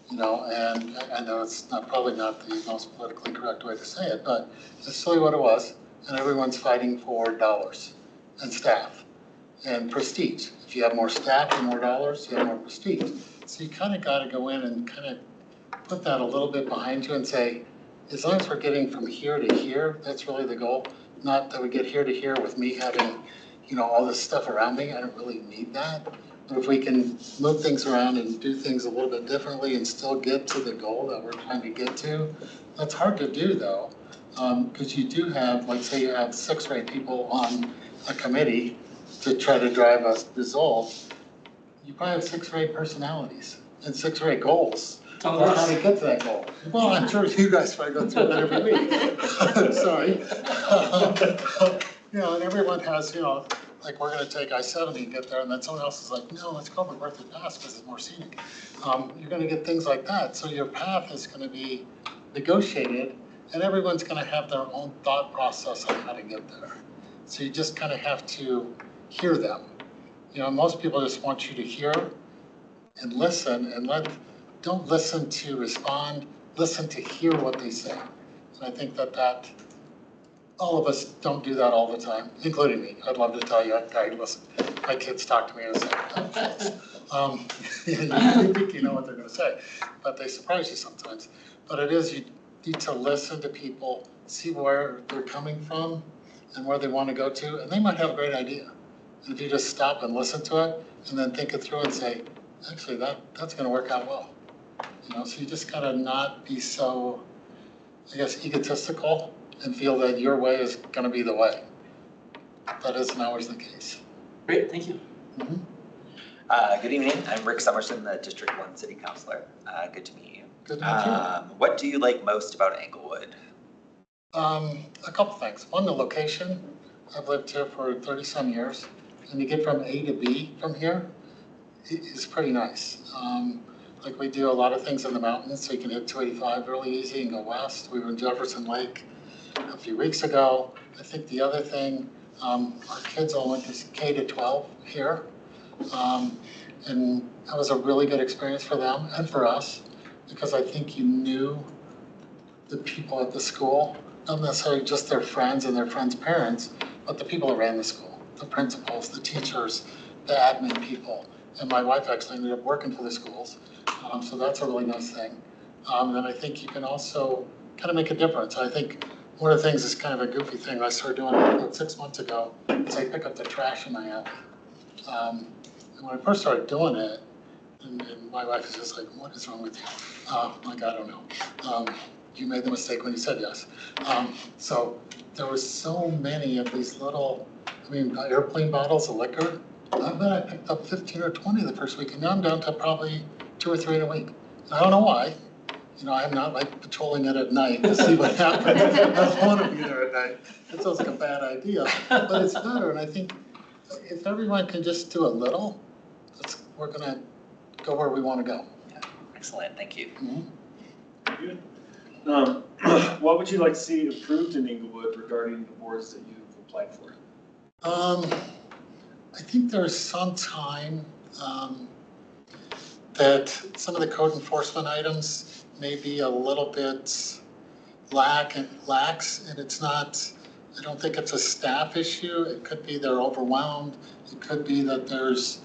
and I know it's probably not the most politically correct way to say it, but it's really what it was, and everyone's fighting for dollars and staff and prestige. If you have more staff and more dollars, you have more prestige. So you kind of got to go in and kind of put that a little bit behind you and say, as long as we're getting from here to here, that's really the goal. Not that we get here to here with me having, all this stuff around me. I don't really need that. But if we can move things around and do things a little bit differently and still get to the goal that we're trying to get to, that's hard to do though. Because you do have, like say you have 6 or 8 people on a committee to try to drive a result. You probably have 6 or 8 personalities and 6 or 8 goals. Tell Or us. how to get to that goal. Well, I'm sure you guys probably go through that every week. Sorry. And everyone has, like we're gonna take I-70 and get there, and then someone else is like, no, let's go McGurthy Pass because it's more scenic. You're gonna get things like that. So your path is gonna be negotiated, and everyone's gonna have their own thought process on how to get there. So you just kind of have to hear them. Most people just want you to hear and listen and don't listen to respond, listen to hear what they say. And I think that all of us don't do that all the time, including me. I'd love to tell you, listen, my kids talk to me and say, you think you know what they're gonna say, but they surprise you sometimes. But it is, you need to listen to people, see where they're coming from and where they wanna go to, and they might have a great idea. And if you just stop and listen to it and then think it through and say, actually that's gonna work out well. So you just gotta not be so, I guess, egotistical and feel that your way is gonna be the way. That isn't always the case. Great, thank you. Mm-hmm. Good evening, I'm Rick Summerson, the District 1 City Councilor. Good to meet you. Good to meet you. What do you like most about Englewood? A couple things. One, the location. I've lived here for 30-some years, and to get from A to B from here is pretty nice. Like we do a lot of things in the mountains, so you can hit 285 really easy and go west. We were in Jefferson Lake a few weeks ago. I think the other thing, our kids all went to K to 12 here. And that was a really good experience for them and for us, because I think you knew the people at the school, not necessarily just their friends and their friends' parents, but the people that ran the school, the principals, the teachers, the admin people. And my wife actually ended up working for the schools. So that's a really nice thing. And then I think you can also kind of make a difference. I think one of the things is kind of a goofy thing I started doing about 6 months ago is I pick up the trash in my alley. And when I first started doing it, and my wife is just like, what is wrong with you? I'm like, I don't know. You made the mistake when you said yes. So there was so many of these little, airplane bottles of liquor. I bet I picked up 15 or 20 the first week, and now I'm down to probably 2 or 3 in a week. And I don't know why, I'm not like patrolling it at night to see what happens. I don't want to be there at night. It sounds like a bad idea, but it's better. And I think if everyone can just do a little, we're gonna go where we want to go. Excellent, thank you. Good. What would you like to see improved in Inglewood regarding the boards that you've applied for? I think there's some time that some of the code enforcement items may be a little bit lax, and it's not, I don't think it's a staff issue. It could be they're overwhelmed. It could be that there's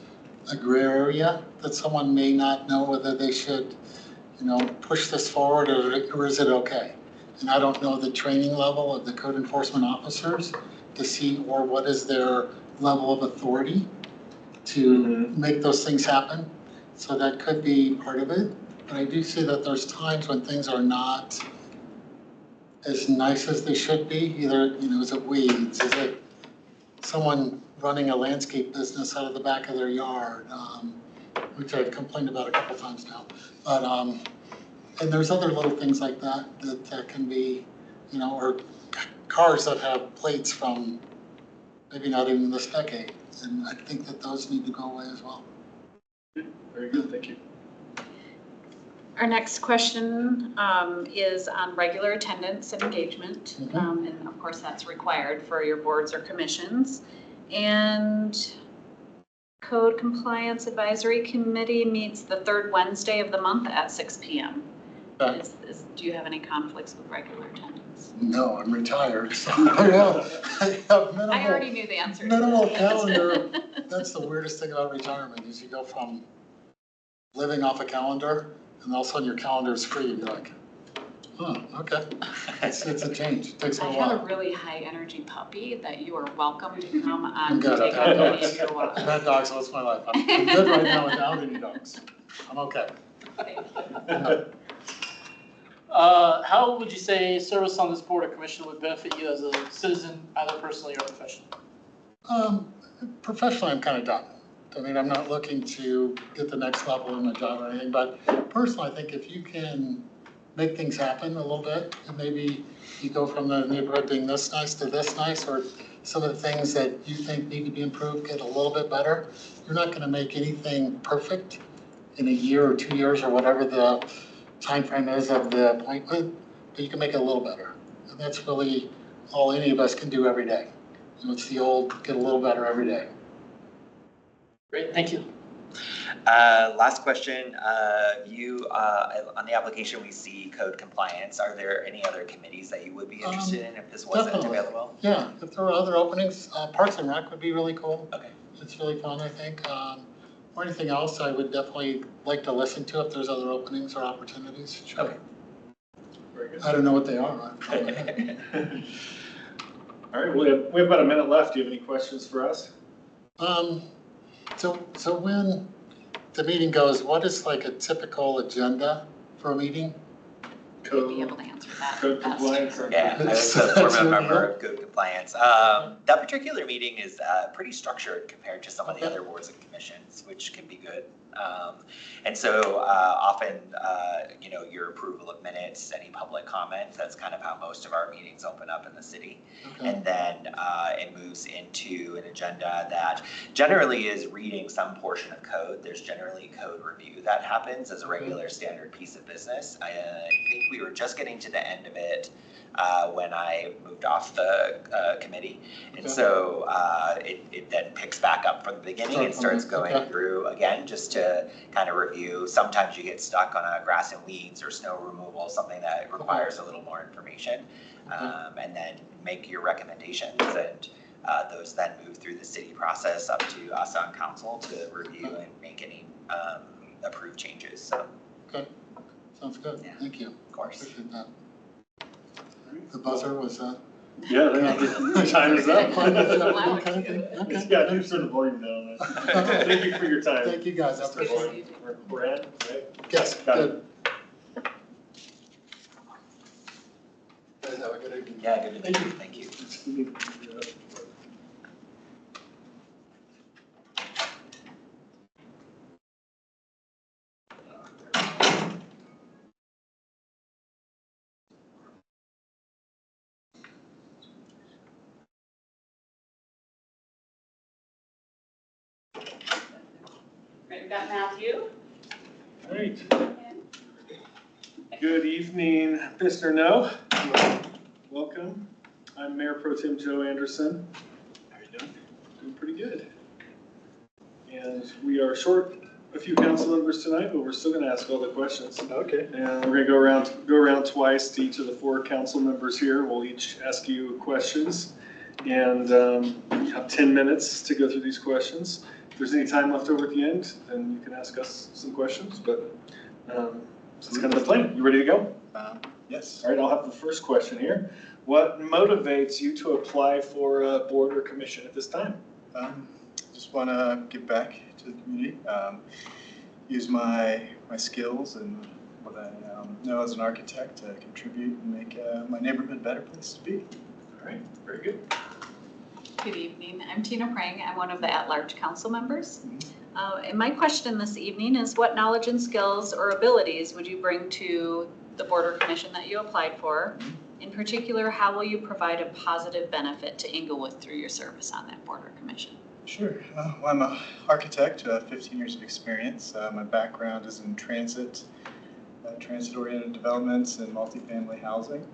a gray area that someone may not know whether they should, push this forward or is it okay? And I don't know the training level of the code enforcement officers to see, or what is their level of authority to make those things happen. So that could be part of it. But I do see that there's times when things are not as nice as they should be. Either, is it weeds? Is it someone running a landscape business out of the back of their yard? Which I've complained about a couple times now. But, and there's other little things like that can be, or cars that have plates from maybe not even this decade. And I think that those need to go away as well. Very good, thank you. Our next question is on regular attendance and engagement. And of course, that's required for your boards or commissions. And Code Compliance Advisory Committee meets the third Wednesday of the month at 6 p.m. Do you have any conflicts with regular attendance? No, I'm retired, so I have minimal. I already knew the answer. Minimal calendar. That's the weirdest thing about retirement is you go from living off a calendar and all of a sudden your calendar is free and you're like, oh, okay. It's a change. It takes a I while. have a really high energy puppy that you are welcome to come on I'm to good. take I've on had any of dogs. your walks. I've had dogs most of my life. I'm good right now without any dogs. I'm okay. How would you say service on this board or commission would benefit you as a citizen, either personally or professionally? Professionally, I'm kind of done. I mean, I'm not looking to get the next level in my job or anything, but personally, I think if you can make things happen a little bit, and maybe you go from the neighborhood being this nice to this nice, or some of the things that you think need to be improved get a little bit better, you're not going to make anything perfect in a year or 2 years or whatever the time frame is of the appointment, but you can make it a little better. And that's really all any of us can do every day. It's the old, get a little better every day. Great, thank you. Last question, on the application, we see code compliance. Are there any other committees that you would be interested in if this wasn't Definitely. available? Yeah, if there were other openings, Parks and Rec would be really cool. Okay. It's really fun, I think. Or anything else, I would definitely like to listen to if there's other openings or opportunities. Sure. Okay. Very good. I don't know what they are. All right, we have about a minute left. Do you have any questions for us? So when the meeting goes, what is like a typical agenda for a meeting? You'd be able to answer that Code best. compliance. Yeah, I was a former member of Code Compliance. That particular meeting is pretty structured compared to some of the other boards and commissions, which can be good. And so often, your approval of minutes, any public comments, that's kind of how most of our meetings open up in the city. Okay. And then it moves into an agenda that generally is reading some portion of code. There's generally code review that happens as a regular standard piece of business. I think we were just getting to the end of it when I moved off the committee. And so it then picks back up from the beginning and starts going through again, just to kind of review. Sometimes you get stuck on a grass and weeds or snow removal, something that requires a little more information, and then make your recommendations. And those then move through the city process up to us on council to review and make any approved changes. So. Okay, sounds good. Yeah. Thank you. Of course. Appreciate that. The buzzer was Yeah, the time is up. Wow. kind of thing. Okay. Yeah, do turn the volume down. Thank you for your time. Thank you guys. I Mr. appreciate it. Brad, right? Yes, Got it. good. Guys have a good evening. Yeah, good to meet you. Thank you. We've got Matthew. All right. Good evening, Mr. No. Welcome. I'm Mayor Pro Tem Joe Anderson. How are you doing? Doing pretty good. And we are short a few council members tonight, but we're still going to ask all the questions. Okay. And we're going to go around twice to each of the 4 council members here. We'll each ask you questions. And you have 10 minutes to go through these questions. If there's any time left over at the end, then you can ask us some questions. But so that's kind of the plan. You ready to go? Yes. All right, I'll have the first question here. What motivates you to apply for a board or commission at this time? Just want to give back to the community, use my skills and what I know as an architect to contribute and make my neighborhood a better place to be. All right, very good. Good evening, I'm Tina Prang, I'm one of the at-large council members. And my question this evening is what knowledge and skills or abilities would you bring to the board or commission that you applied for? In particular, how will you provide a positive benefit to Inglewood through your service on that board or commission? Sure. Well, I'm an architect, 15 years of experience. My background is in transit-oriented developments and multifamily housing.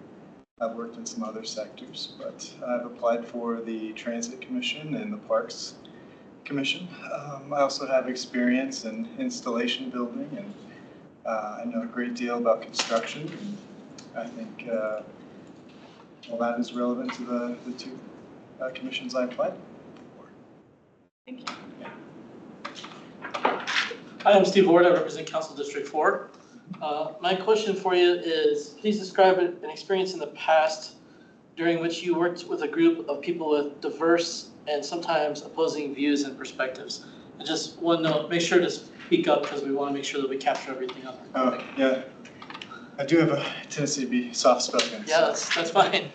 I've worked in some other sectors, but I've applied for the Transit Commission and the Parks Commission. I also have experience in installation building, and I know a great deal about construction. And I think all that is relevant to the 2 commissions I applied for. Thank you. Hi, I'm Steve Ward. I represent Council District 4. My question for you is, please describe an experience in the past during which you worked with a group of people with diverse and sometimes opposing views and perspectives. And just one note, make sure to speak up because we want to make sure that we capture everything on our recording. Yeah. I do have a tendency to be soft-spoken. Yeah, that's fine.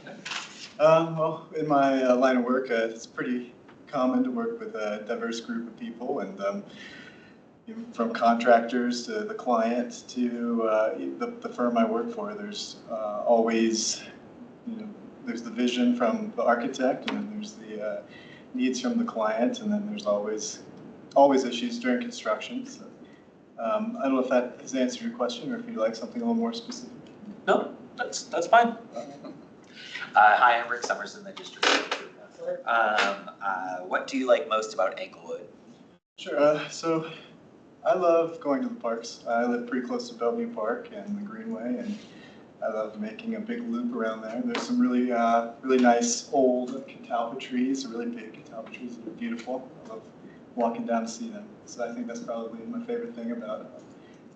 Well, in my line of work, it's pretty common to work with a diverse group of people, and from contractors to the client to the firm I work for, there's always, there's the vision from the architect, and then there's the needs from the client, and then there's always issues during construction. So, I don't know if that has answered your question, or if you'd like something a little more specific. No, that's fine. Hi, I'm Rick Summers in the District Councilor. What do you like most about Englewood? Sure. So I love going to the parks. I live pretty close to Bellevue Park and the Greenway, and I love making a big loop around there. There's some really nice old catalpa trees, really big catalpa trees that are beautiful. I love walking down to see them. So I think that's probably my favorite thing about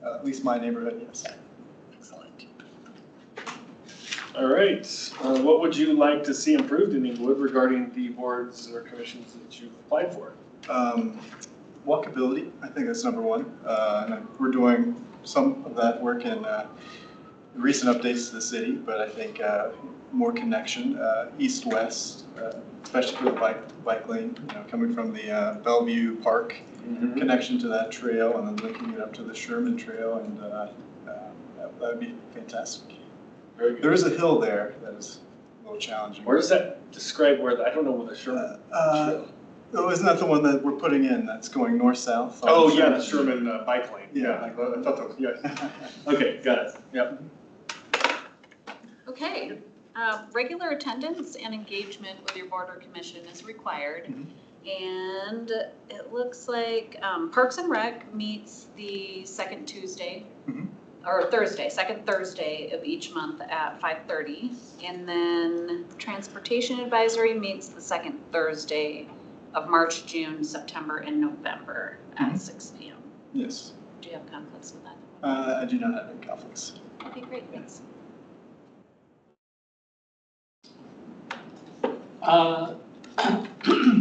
at least my neighborhood, yes. Excellent. All right. What would you like to see improved in Inglewood regarding the boards or commissions that you've applied for? Walkability, I think that's number one. And we're doing some of that work in recent updates to the city, but I think more connection, east-west, especially for the bike lane, coming from the Bellevue Park connection to that trail and then linking it up to the Sherman Trail, and that would be fantastic. Very good. There is a hill there that is a little challenging. Where does that describe where, I don't know where the Sherman Trail. Oh, isn't that the one that we're putting in that's going north-south? Oh, yeah, the Sherman bike lane. Yeah. I thought that was, yeah. Okay, got it. Yep. Okay, regular attendance and engagement with your board or commission is required. And it looks like Parks and Rec meets the second Tuesday, or Thursday, second Thursday of each month at 5:30. And then Transportation Advisory meets the second Thursday of March, June, September, and November at 6 p.m. Yes. Do you have conflicts with that? I do not have any conflicts. Okay, great, thanks.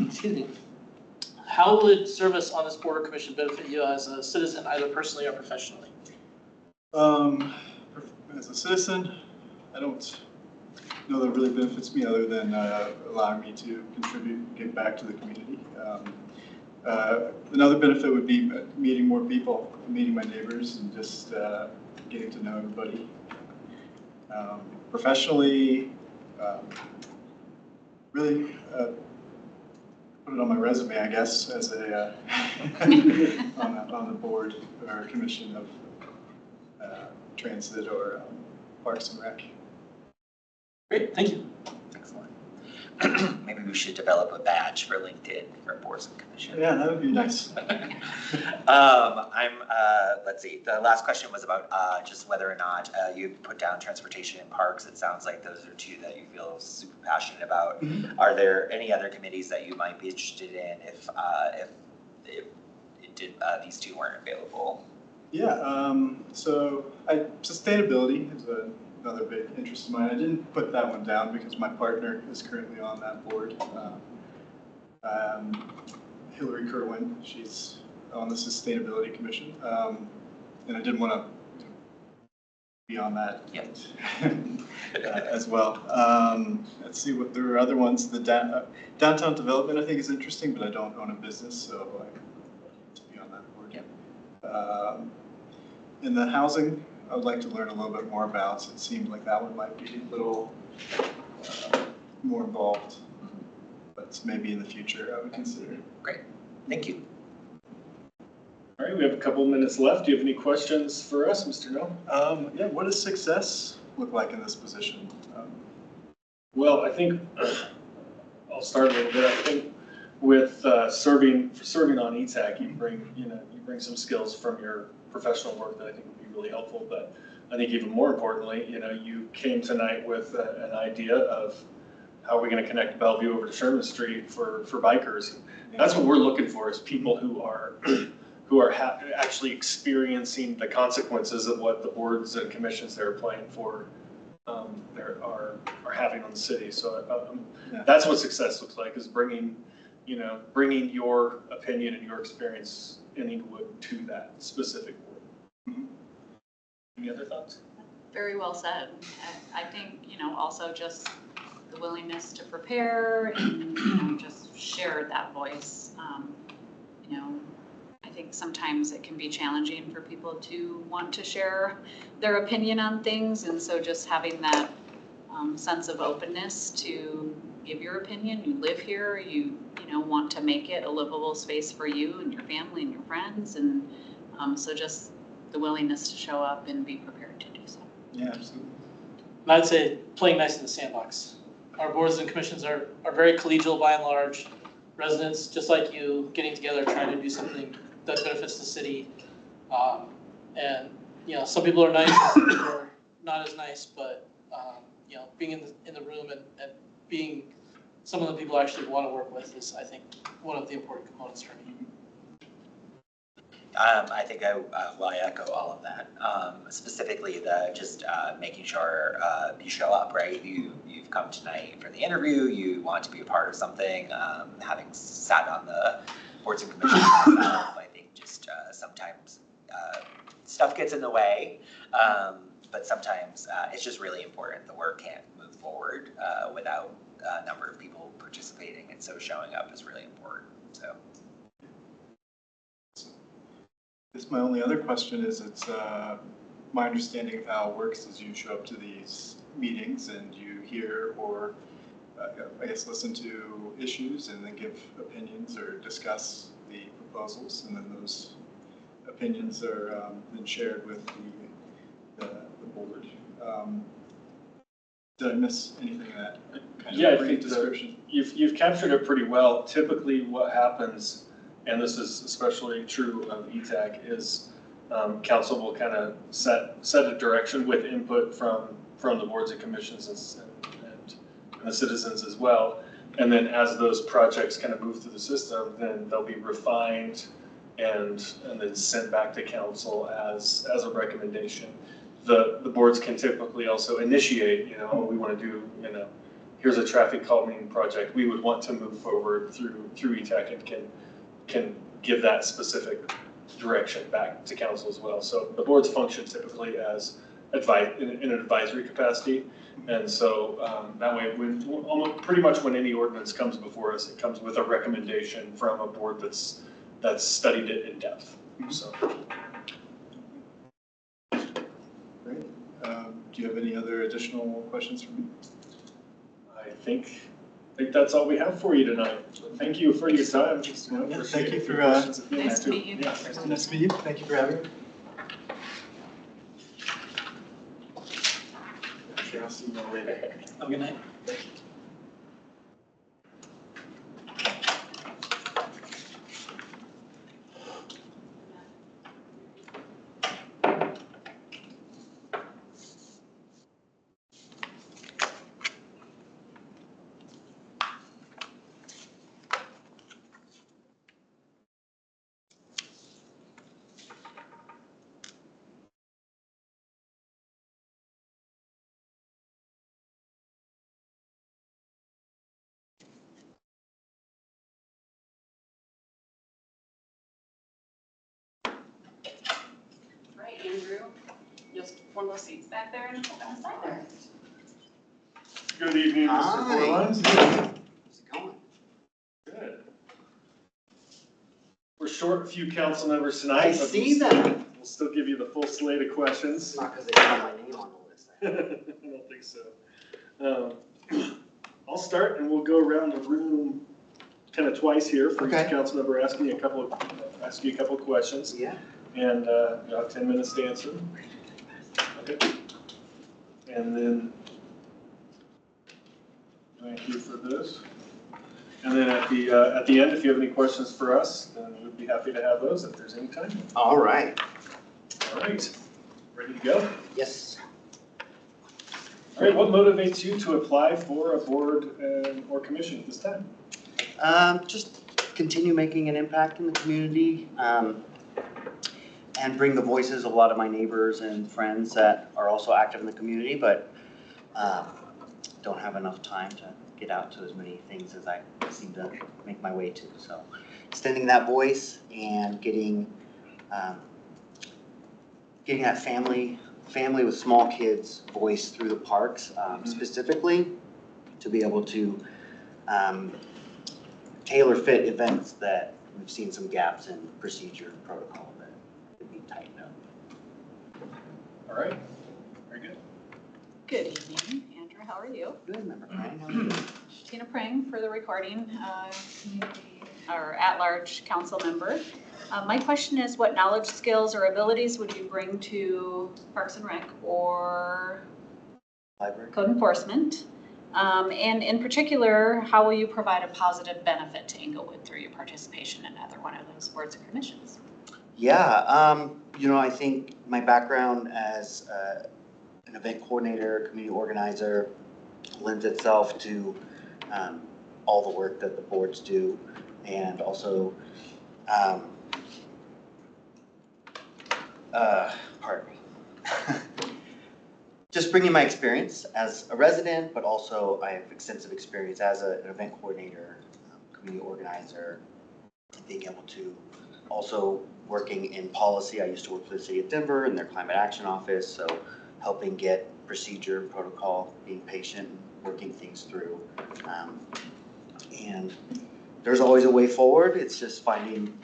Excuse me. How would service on this board or commission benefit you as a citizen, either personally or professionally? As a citizen, I don't know that it really benefits me other than allowing me to contribute, give back to the community. Another benefit would be meeting more people, meeting my neighbors, and just getting to know everybody. Professionally, really put it on my resume, I guess, as a, on the board or commission of transit or Parks and Rec. Great, thank you. Excellent. Maybe we should develop a badge for LinkedIn for boards and commissions. Yeah, that would be nice. Let's see, the last question was about just whether or not you put down transportation and parks. It sounds like those are two that you feel super passionate about. Mm-hmm. Are there any other committees that you might be interested in if these two weren't available? Yeah, so sustainability is another big interest of mine. I didn't put that one down because my partner is currently on that board. Hillary Kerwin, she's on the Sustainability Commission, and I didn't want to be on that as well. Let's see what there are other ones. The downtown development I think is interesting, but I don't own a business, so I need to be on that board. Yep. In the housing, I would like to learn a little bit more about. So it seemed like that one might be a little more involved, but maybe in the future I would consider. Great, thank you. All right, we have a couple minutes left. Do you have any questions for us, Mr. No? Yeah, what does success look like in this position? Well, I think I'll start a little bit. I think with serving on ETAC, you bring some skills from your professional work that I think would be really helpful. But I think even more importantly, you came tonight with an idea of how are we going to connect Bellevue over to Sherman Street for bikers. That's what we're looking for, is people who are actually experiencing the consequences of what the boards and commissions they're applying for are having on the city. So that's what success looks like, is bringing your opinion and your experience in Inglewood to that specific board. Mm-hmm. Any other thoughts? Very well said. I think, also just the willingness to prepare and, just share that voice. I think sometimes it can be challenging for people to want to share their opinion on things. And so just having that sense of openness to give your opinion. You live here, you want to make it a livable space for you and your family and your friends. And so just the willingness to show up and be prepared to do so. Yeah, absolutely. And I'd say playing nice in the sandbox. Our boards and commissions are very collegial by and large. Residents, just like you, getting together, trying to do something that benefits the city. And, some people are nice, some people are not as nice, but, being in the room and being some of the people I actually want to work with is, I think, one of the important components for me. I think I echo all of that. Specifically just making sure you show up, right? You've come tonight for the interview, you want to be a part of something. Having sat on the boards and commissions myself, I think just sometimes stuff gets in the way, but sometimes it's just really important. The work can't move forward without a number of people participating, and so showing up is really important. So. I guess my only other question is, it's my understanding of how it works is you show up to these meetings and you hear or I guess listen to issues and then give opinions or discuss the proposals, and then those opinions are then shared with the board. Did I miss anything in that kind of brief description? You've captured it pretty well. Typically what happens, and this is especially true of ETAC, is council will kind of set a direction with input from the boards and commissions and the citizens as well. And then as those projects kind of move through the system, then they'll be refined and then sent back to council as a recommendation. The boards can typically also initiate, we want to do, here's a traffic calming project we would want to move forward through ETAC, and can give that specific direction back to council as well. So the boards function typically as in an advisory capacity. And so that way, pretty much when any ordinance comes before us, it comes with a recommendation from a board that's studied it in depth. So. Great. Do you have any other additional questions for me? I think think that's all we have for you tonight. Thank you for your time. Just, Yeah, appreciate thank you it. for, Questions at the end, Nice to too. meet you. Yeah, Nice to meet you. Thank you for having me. Sure, I'll see you all later. Have a good night. Right, Andrew, just one of those seats back there and on the side there. Good evening, Mr. Hi. Borland. How's it going? Good. We're short a few council members tonight. I but see we'll- that. We'll still give you the full slate of questions. It's not because they got my name on the list. I don't think so. I'll start and we'll go around the room kind of twice here for Okay. each council member asking you a couple of questions. Yeah. And you'll have 10 minutes to answer them. Okay. And then thank you for this. And then at the end, if you have any questions for us, then we'd be happy to have those if there's any time. All right. All right. Ready to go? Yes. All right. What motivates you to apply for a board or commission at this time? Just continue making an impact in the community, and bring the voices of a lot of my neighbors and friends that are also active in the community, but don't have enough time to get out to as many things as I seem to make my way to. So extending that voice and getting that family with small kids voice through the parks, specifically to be able to tailor fit events that we've seen some gaps in procedure and protocol that could be tightened up. All right. Very good. Good evening, Andrew, how are you? Good, Member Prang, how are you? Tina Prang for the recording, community, or at-large council member. My question is, what knowledge, skills, or abilities would you bring to Parks and Rec or Library? code enforcement? And in particular, how will you provide a positive benefit to Inglewood through your participation in either one of those boards or commissions? Yeah, I think my background as an event coordinator, community organizer, lends itself to all the work that the boards do, and also, pardon me. Just bringing my experience as a resident, but also I have extensive experience as an event coordinator, community organizer, being able to also working in policy. I used to work for the city of Denver in their climate action office, so helping get procedure and protocol, being patient, working things through. And there's always a way forward. It's just finding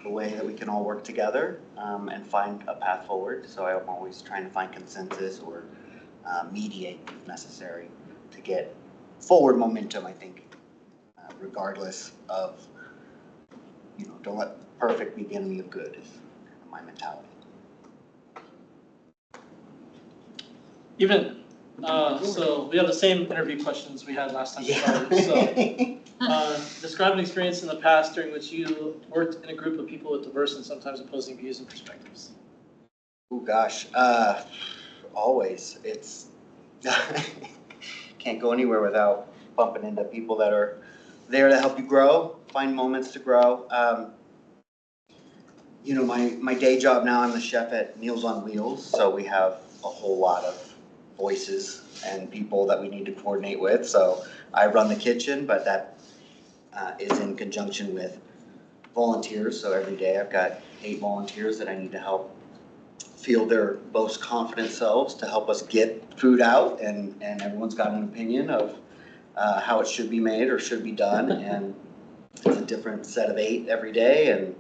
the way that we can all work together and find a path forward. So I'm always trying to find consensus or mediate if necessary to get forward momentum, I think, regardless of, don't let perfect be the enemy of good is kind of my mentality. So we have the same interview questions we had last time we started. So describe an experience in the past during which you worked in a group of people with diverse and sometimes opposing views and perspectives. Oh gosh, always. It's can't go anywhere without bumping into people that are there to help you grow, find moments to grow. My day job now, I'm the chef at Meals on Wheels, so we have a whole lot of voices and people that we need to coordinate with. So I run the kitchen, but that is in conjunction with volunteers. So every day I've got 8 volunteers that I need to help feel their most confident selves to help us get food out, and everyone's got an opinion of how it should be made or should be done, and it's a different set of 8 every day and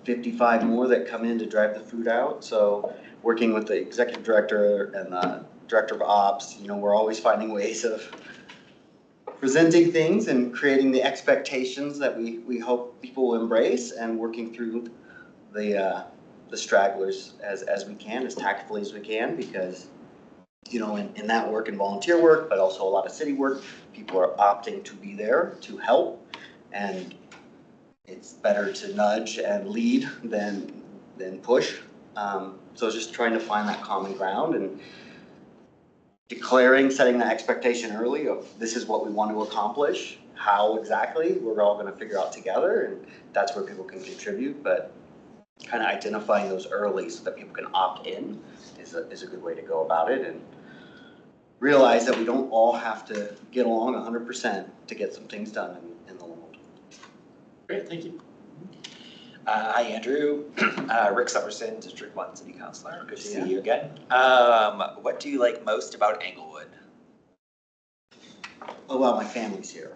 55 more that come in to drive the food out. So working with the executive director and the director of ops, we're always finding ways of presenting things and creating the expectations that we hope people will embrace, and working through the stragglers as we can, as tactfully as we can, because, you know, in that work and volunteer work, but also a lot of city work, people are opting to be there to help, and it's better to nudge and lead than push. So just trying to find that common ground and setting that expectation early of this is what we want to accomplish. How exactly, we're all going to figure out together, and that's where people can contribute. But kind of identifying those early so that people can opt in is a good way to go about it, and realize that we don't all have to get along 100% to get some things done in the world. Great, thank you. Hi, Andrew. Rick Summerson, District 1 City Councilor. Good to see you again. What do you like most about Englewood? Oh, well, my family's here.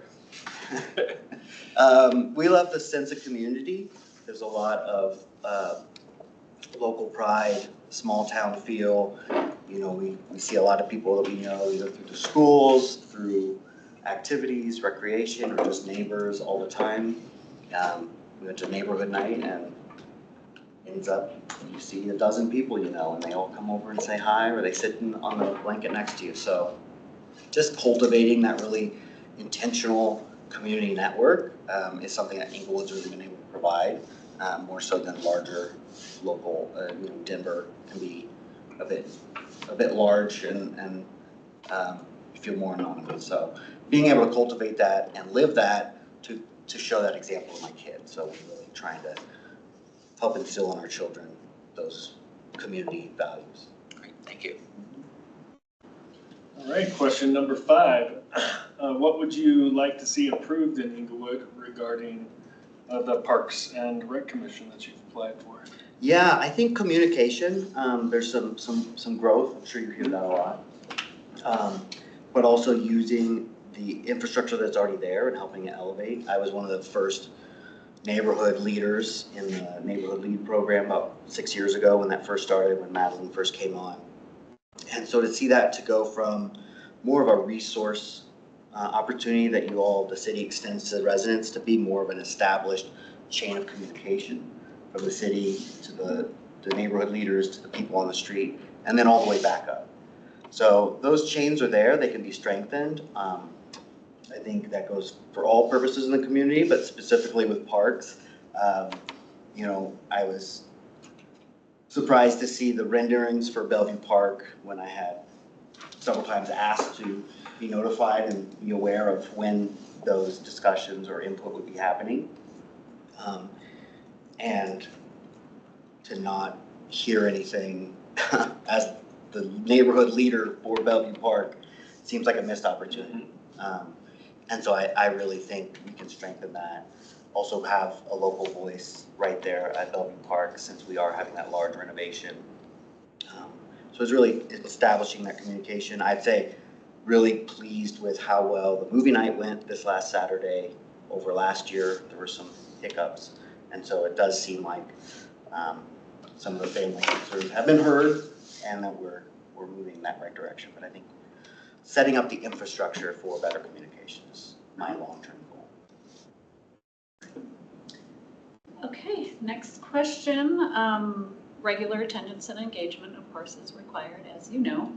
We love the sense of community. There's a lot of local pride, small town feel. You know, we see a lot of people that we know either through the schools, through activities, recreation, or just neighbors all the time. We went to neighborhood night, and ends up you see a dozen people you know, and they all come over and say hi, or they sit on the blanket next to you. So just cultivating that really intentional community network is something that Englewood's really been able to provide, more so than larger local. You know, Denver can be a bit large and feel more anonymous. So being able to cultivate that and live that to show that example to my kids. So we're really trying to help instill in our children those community values. Great, thank you. All right, question number 5. What would you like to see approved in Englewood regarding the Parks and Rec Commission that you've applied for? Yeah, I think communication, there's some growth. I'm sure you hear that a lot. But also using the infrastructure that's already there and helping it elevate. I was one of the first neighborhood leaders in the Neighborhood Lead program about 6 years ago when that first started, when Madeline first came on. And so to see that to go from more of a resource opportunity that the city extends to the residents, to be more of an established chain of communication from the city to the neighborhood leaders to the people on the street, and then all the way back up. So those chains are there, they can be strengthened. I think that goes for all purposes in the community, but specifically with parks. You know, I was surprised to see the renderings for Bellevue Park when I had several times asked to be notified and be aware of when those discussions or input would be happening. And to not hear anything as the neighborhood leader for Bellevue Park seems like a missed opportunity. And so I really think we can strengthen that. Also have a local voice right there at Bellevue Park, since we are having that large renovation. So it's really establishing that communication. I'd say really pleased with how well the movie night went this last Saturday. Over last year, there were some hiccups. And so it does seem like some of the family concerns have been heard, and that we're moving in that right direction. But I think setting up the infrastructure for better communication is my long-term goal. Okay, next question. Regular attendance and engagement, of course, is required, as you know.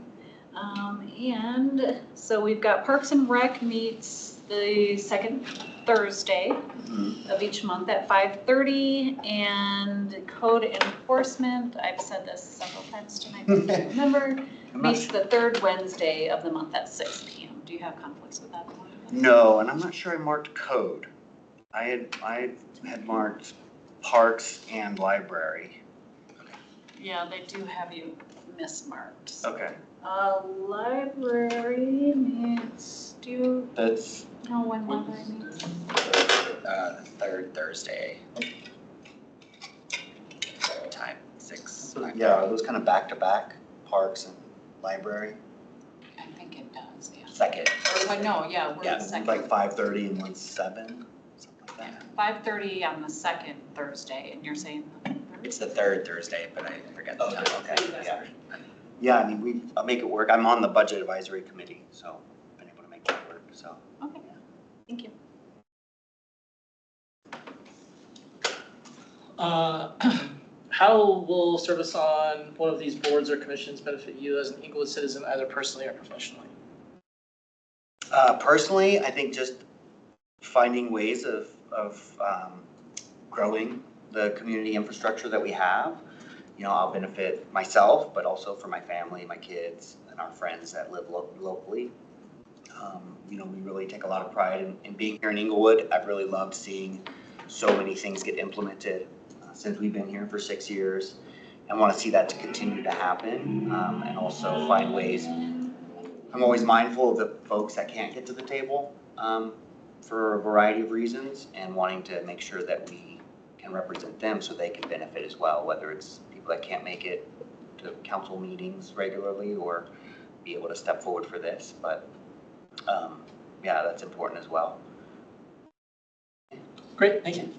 And so we've got Parks and Rec meets the second Thursday of each month at 5:30, and code enforcement, I've said this several times tonight, I can't remember, meets the third Wednesday of the month at 6 p.m. Do you have conflicts with that one? No, and I'm not sure I marked code. I had marked parks and library. Yeah, they do have you mismarked. Okay. Library meets, do you That's know when library meets? The third Thursday. Time 6. yeah, are those kind of back-to-back, parks and library? I think it does, yeah. Second. Or, well, no, yeah, we're Yeah, the second. Like 5:30 and 7, something like that. 5:30 on the second Thursday, and you're saying the third? It's the third Thursday, but I forget the time. Okay, yeah. Yeah, I mean, I'll make it work. I'm on the budget advisory committee, so I've been able to make that work, so. Okay. Yeah. How will service on one of these boards or commissions benefit you as an Inglewood citizen, either personally or professionally? Personally, I think just finding ways of growing the community infrastructure that we have. I'll benefit myself, but also for my family, my kids, and our friends that live locally. We really take a lot of pride in being here in Inglewood. I've really loved seeing so many things get implemented since we've been here for 6 years, and want to see that to continue to happen, and also find ways. I'm always mindful of the folks that can't get to the table for a variety of reasons, and wanting to make sure that we can represent them so they can benefit as well, whether it's people that can't make it to council meetings regularly or be able to step forward for this. But yeah, that's important as well. Great, thank you.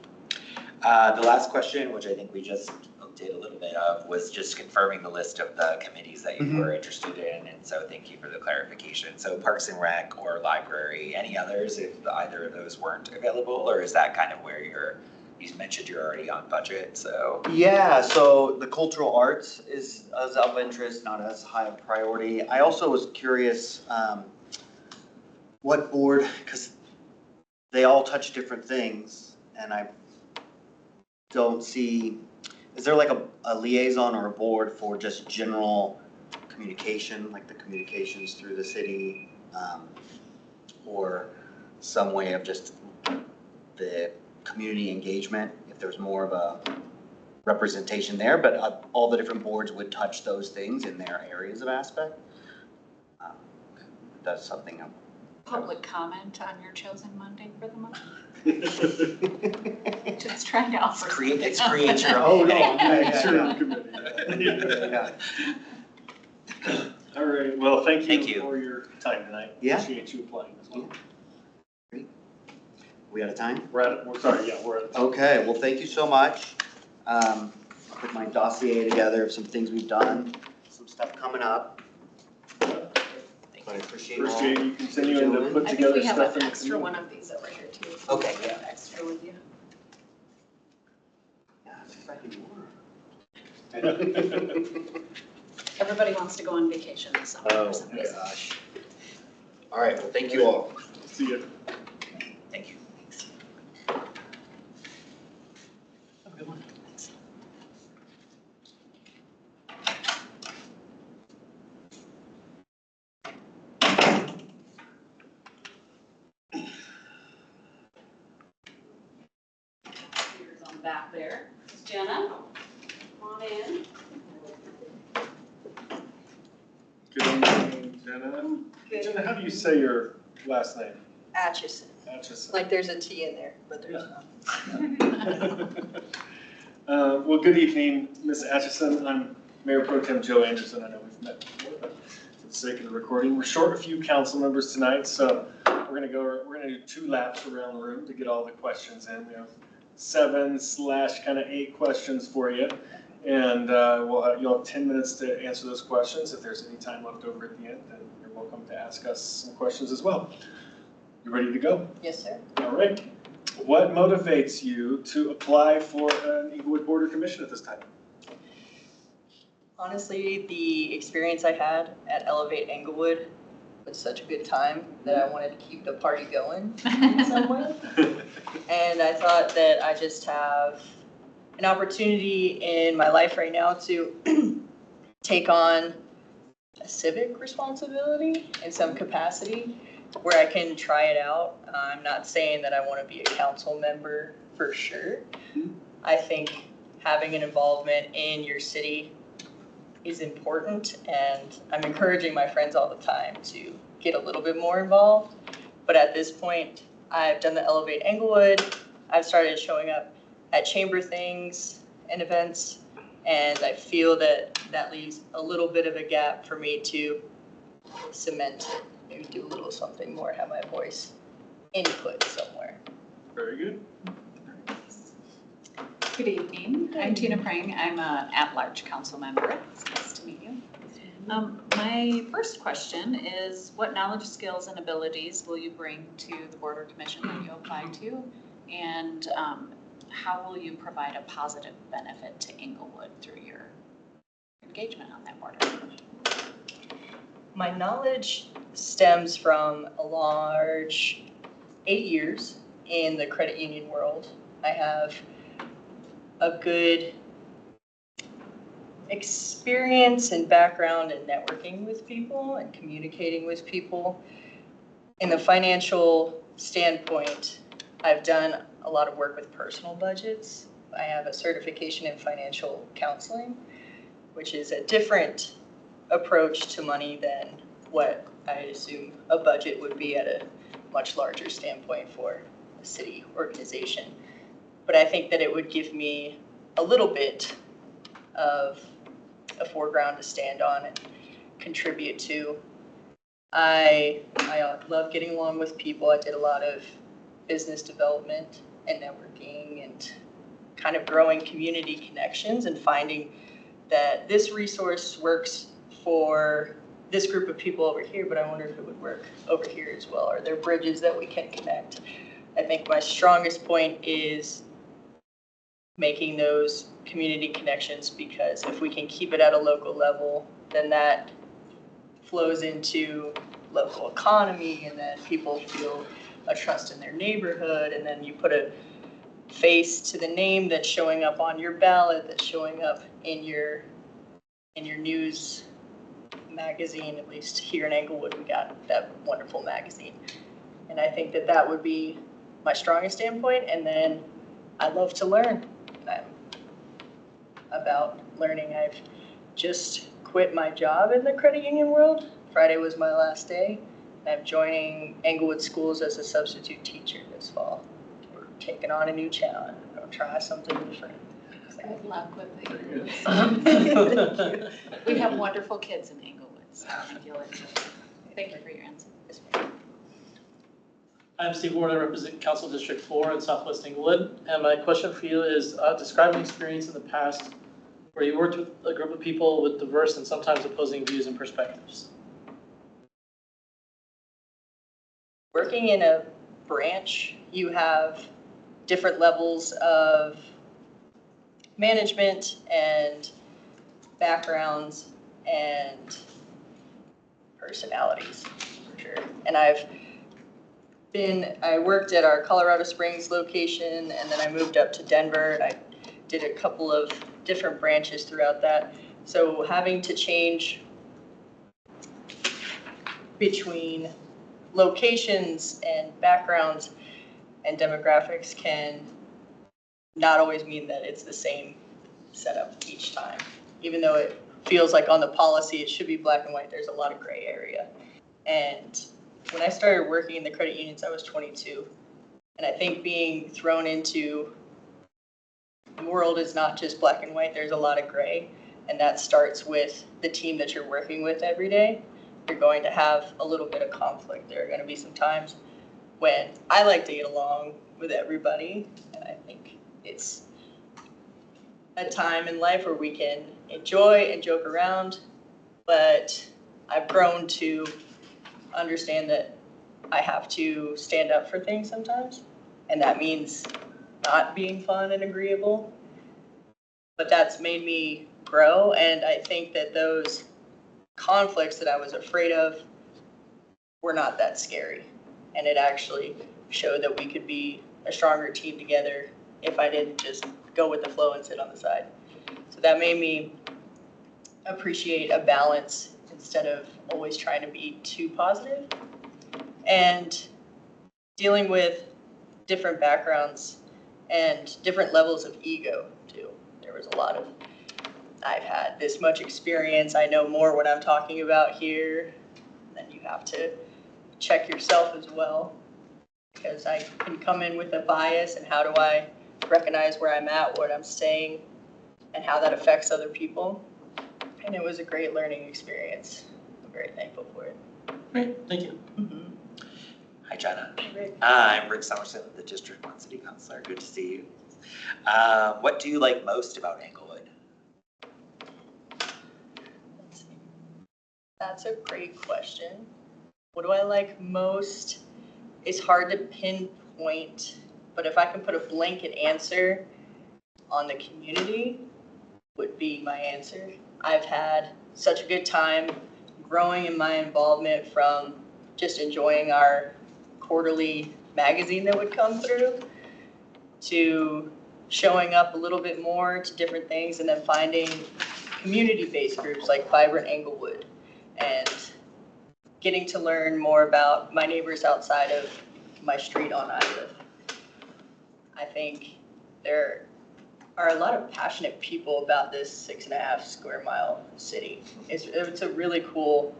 The last question, which I think we just did a little bit of, was just confirming the list of the committees that you were interested in, and so thank you for the clarification. So Parks and Rec or Library, any others if either of those weren't available, or is that kind of where you mentioned you're already on budget, so? Yeah, so the cultural arts is of interest, not as high a priority. I also was curious what board, because they all touch different things, and I don't see, is there like a liaison or a board for just general communication, like the communications through the city, or some way of just the community engagement, if there's more of a representation there, but all the different boards would touch those things in their areas of aspect. That's something I'm. Public comment on your chosen Monday for the month? Just trying to offer. It's create your Oh, own. no, Yeah. sure, committee. Yeah. All right, well, thank Thank you you. for your time tonight. Yeah. Appreciate you applying as well. We out of time? We're at a time. Okay, well, thank you so much. Put my dossier together of some things we've done, some stuff coming up. But I appreciate all. Appreciate you continuing to put I think together we have stuff an in the extra community. one of these over here too. Okay, We have extra with you. Yeah, it's exciting. Everybody wants to go on vacation this summer Oh, for some reason. gosh. All right, well, thank you all. See you. Thank you. Have a good one. Here's on back there. This is Jenna. Come on in. Good evening, Jenna. Jenna, how do you say your last name? Atchison. Atchison. Like there's a T in there, but there's not. Well, good evening, Ms. Atchison. I'm Mayor Pro Tem Joe Anderson. I know we've met before, but for the sake of the recording, we're short a few council members tonight, so we're gonna do 2 laps around the room to get all the questions in. We have 7/8 questions for you, and you'll have 10 minutes to answer those questions. If there's any time left over at the end, then you're welcome to ask us some questions as well. You ready to go? Yes, sir. All right. What motivates you to apply for an Inglewood Board or Commission at this time? Honestly, the experience I had at Elevate Englewood was such a good time that I wanted to keep the party going in some way. And I thought that I just have an opportunity in my life right now to take on a civic responsibility in some capacity where I can try it out. I'm not saying that I want to be a council member for sure. I think having an involvement in your city is important, and I'm encouraging my friends all the time to get a little bit more involved. But at this point, I've done the Elevate Englewood. I've started showing up at chamber things and events, and I feel that that leaves a little bit of a gap for me to cement it, maybe do a little something more, have my voice input somewhere. Very good. Good evening. I'm Tina Prang. I'm an at-large council member. It's nice to meet you. My first question is, what knowledge, skills, and abilities will you bring to the board or commission that you apply to? And how will you provide a positive benefit to Englewood through your engagement on that board? My knowledge stems from a large 8 years in the credit union world. I have a good experience and background in networking with people and communicating with people. In the financial standpoint, I've done a lot of work with personal budgets. I have a certification in financial counseling, which is a different approach to money than what I assume a budget would be at a much larger standpoint for a city organization. But I think that it would give me a little bit of a foreground to stand on and contribute to. I love getting along with people. I did a lot of business development and networking and kind of growing community connections and finding that this resource works for this group of people over here, but I wonder if it would work over here as well. Are there bridges that we can connect? I think my strongest point is making those community connections, because if we can keep it at a local level, then that flows into local economy, and then people feel a trust in their neighborhood, and then you put a face to the name that's showing up on your ballot, that's showing up in your news magazine. At least here in Englewood, we got that wonderful magazine. And I think that that would be my strongest standpoint. And then I love to learn. I'm about learning. I've just quit my job in the credit union world. Friday was my last day. I'm joining Englewood Schools as a substitute teacher this fall. We're taking on a new challenge. I'm gonna try something different. Good luck with it. We have wonderful kids in Englewood, so I think you'll enjoy it. Thank you for your answer. I'm Steve Ward, I represent Council District 4 in Southwest Englewood, and my question for you is describe an experience in the past where you worked with a group of people with diverse and sometimes opposing views and perspectives. Working in a branch, you have different levels of management and backgrounds and personalities, for sure. And I worked at our Colorado Springs location, and then I moved up to Denver, and I did a couple of different branches throughout that. So having to change between locations and backgrounds and demographics can not always mean that it's the same setup each time. Even though it feels like on the policy it should be black and white, there's a lot of gray area. And when I started working in the credit unions, I was 22. And I think being thrown into the world is not just black and white, there's a lot of gray. And that starts with the team that you're working with every day. You're going to have a little bit of conflict. There are going to be some times when I like to get along with everybody. And I think it's a time in life where we can enjoy and joke around. But I've grown to understand that I have to stand up for things sometimes, and that means not being fun and agreeable, but that's made me grow. And I think that those conflicts that I was afraid of were not that scary, and it actually showed that we could be a stronger team together if I didn't just go with the flow and sit on the side. So that made me appreciate a balance instead of always trying to be too positive. And dealing with different backgrounds and different levels of ego too. There was a lot of, I've had this much experience, I know more what I'm talking about here. Then you have to check yourself as well, because I can come in with a bias, and how do I recognize where I'm at, what I'm saying, and how that affects other people. And it was a great learning experience. I'm very thankful for it. Great, thank you. Mm-hmm. Hi, Jenna. Hey, Rick. I'm Rick Somerset, the District 1 City Councilor. Good to see you. What do you like most about Englewood? Let's see. That's a great question. What do I like most? It's hard to pinpoint but if I can put a blanket answer on the community, would be my answer. I've had such a good time growing in my involvement from just enjoying our quarterly magazine that would come through to showing up a little bit more to different things and then finding community-based groups like Vibrant Englewood and getting to learn more about my neighbors outside of my street on I live. I think there are a lot of passionate people about this 6.5 square mile city. It's a really cool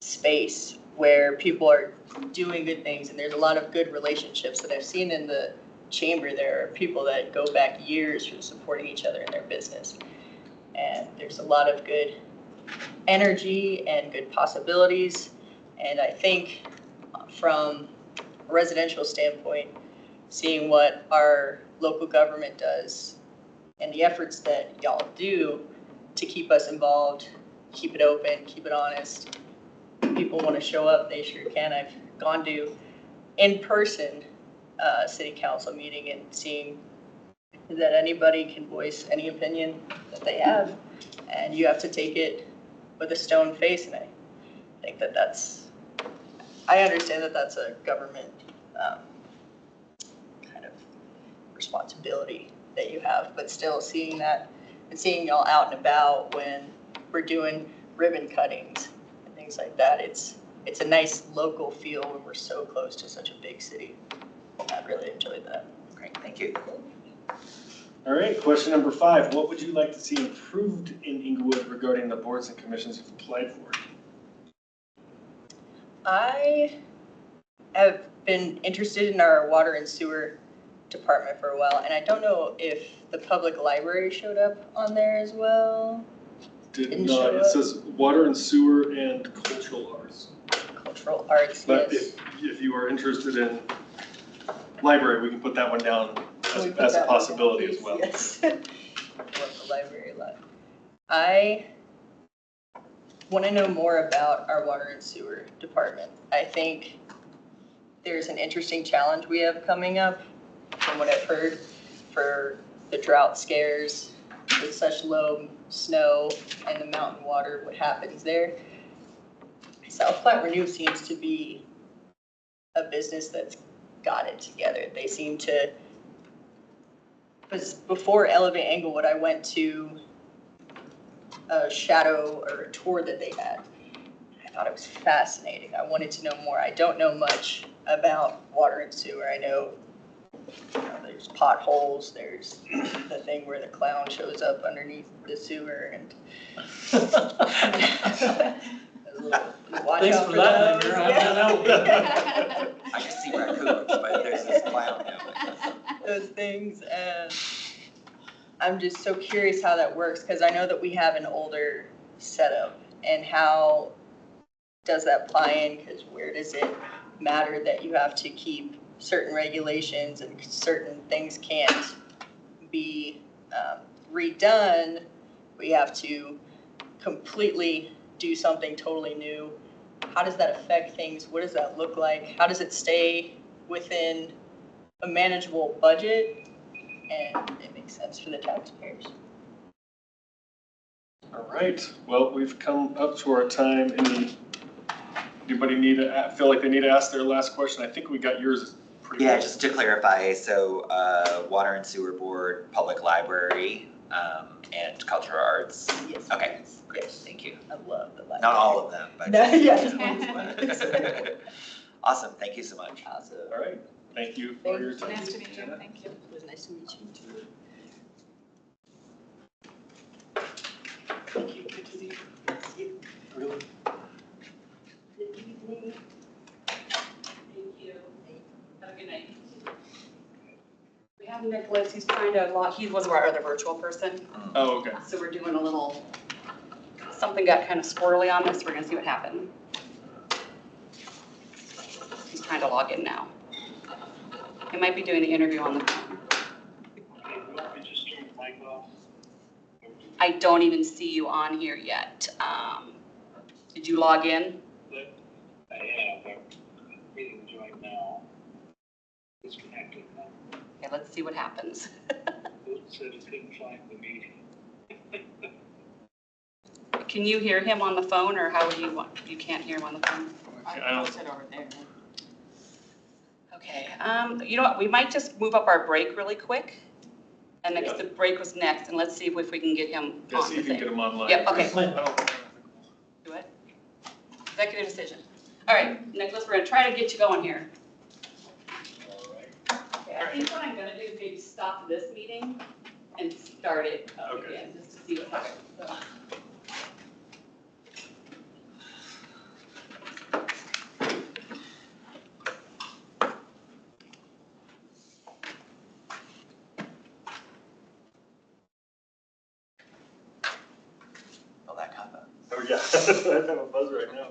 space where people are doing good things and there's a lot of good relationships that I've seen in the chamber. There are people that go back years from supporting each other in their business. And there's a lot of good energy and good possibilities. And I think from a residential standpoint, seeing what our local government does and the efforts that y'all do to keep us involved, keep it open, keep it honest. People want to show up, they sure can. I've gone to in-person city council meeting and seeing that anybody can voice any opinion that they have, and you have to take it with a stone face. And I think that I understand that that's a government kind of responsibility that you have, but still seeing that and seeing y'all out and about when we're doing ribbon cuttings and things like that, it's a nice local feel when we're so close to such a big city. I really enjoyed that. Great, thank you. All right, question number 5. What would you like to see improved in Inglewood regarding the boards and commissions you've applied for? I have been interested in our water and sewer department for a while, and I don't know if the public library showed up on there as well. Did not. It says water and sewer and cultural arts. Cultural arts, But yes. if you are interested in library, we can put that one down Can we put as a that one possibility down, as well. please? Yes. I love the library a lot. I want to know more about our water and sewer department. I think there's an interesting challenge we have coming up from what I've heard for the drought scares with such low snow and the mountain water, what happens there. South Platte Renew seems to be a business that's got it together. They seem to, because before Elevate Englewood, I went to a shadow or a tour that they had. I thought it was fascinating. I wanted to know more. I don't know much about water and sewer. I know, there's potholes, there's the thing where the clown shows up underneath the sewer and watch Thanks out for for that, those. Edgar. I don't know. I just see raccoons, but there's this clown now. Those things, and I'm just so curious how that works, because I know that we have an older setup, and how does that apply in, because where does it matter that you have to keep certain regulations and certain things can't be redone, we have to completely do something totally new. How does that affect things? What does that look like? How does it stay within a manageable budget and it makes sense for the taxpayers? All right, well, we've come up to our time. Anybody feel like they need to ask their last question? I think we got yours pretty Yeah, well. just to clarify, so Water and Sewer Board, Public Library, and Cultural Arts. Yes. Okay, great, Yes. thank you. I love the library. Not all of them, but. No, yeah. Awesome, thank you so much. Awesome. All right, thank you for your time. Nice to meet you, Jenna. thank you. It was nice to meet you too. Thank you. Good to see you. Really? Good evening. Thank you. Have a good night. We have Nicholas, he's trying to log, he was our other virtual person, Oh, okay. so we're doing a little, something got kind of squirrely on this, we're gonna see what happened. He's trying to log in now. He might be doing the interview on the phone. I don't even see you on here yet. Did you log in? I have, I'm reading join now. Disconnected now. Okay, let's see what happens. Can you hear him on the phone, or how would you want, you can't hear him on the phone? I don't. Sit over there. Okay, you know what, we might just move up our break really quick. And next, Yeah. the break was next, and let's see if we can get him Yeah, on see the if you can thing. get them online. Yep, okay. I Do it. Executive decision. All right, Nicholas, we're gonna try to get you going here. Okay, I think what I'm gonna do is maybe stop this meeting and start it up Okay. again, just to see what happens. So. Oh, that combo. Oh, yeah, I have a buzz right now.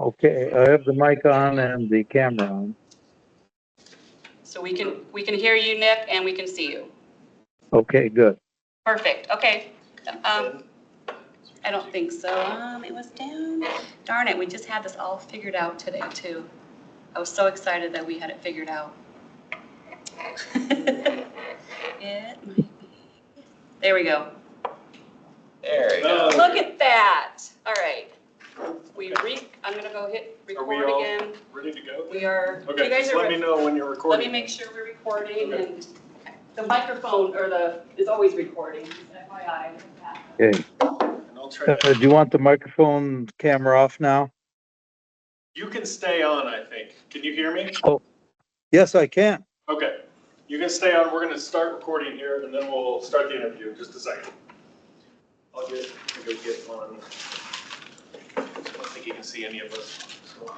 Okay, I have the mic on and the camera on. So we can hear you, Nick, and we can see you. Okay, good. Perfect, okay. I don't think so. It was down. Darn it, we just had this all figured out today, too. I was so excited that we had it figured out. It might be. There we go. There you go. Look at that. All right. I'm gonna go hit Are we record all again. ready to go? We are. Okay, you guys just are let me know when you're Let recording. me make sure we're recording, Okay. and the microphone is always recording, just FYI. Okay. And I'll try Do you want the microphone camera off now? You can stay on, I think. Can you hear me? Oh, yes, I can. Okay. You can stay on. We're going to start recording here, and then we'll start the interview in just a second. I'll go get on. I don't think you can see any of us. So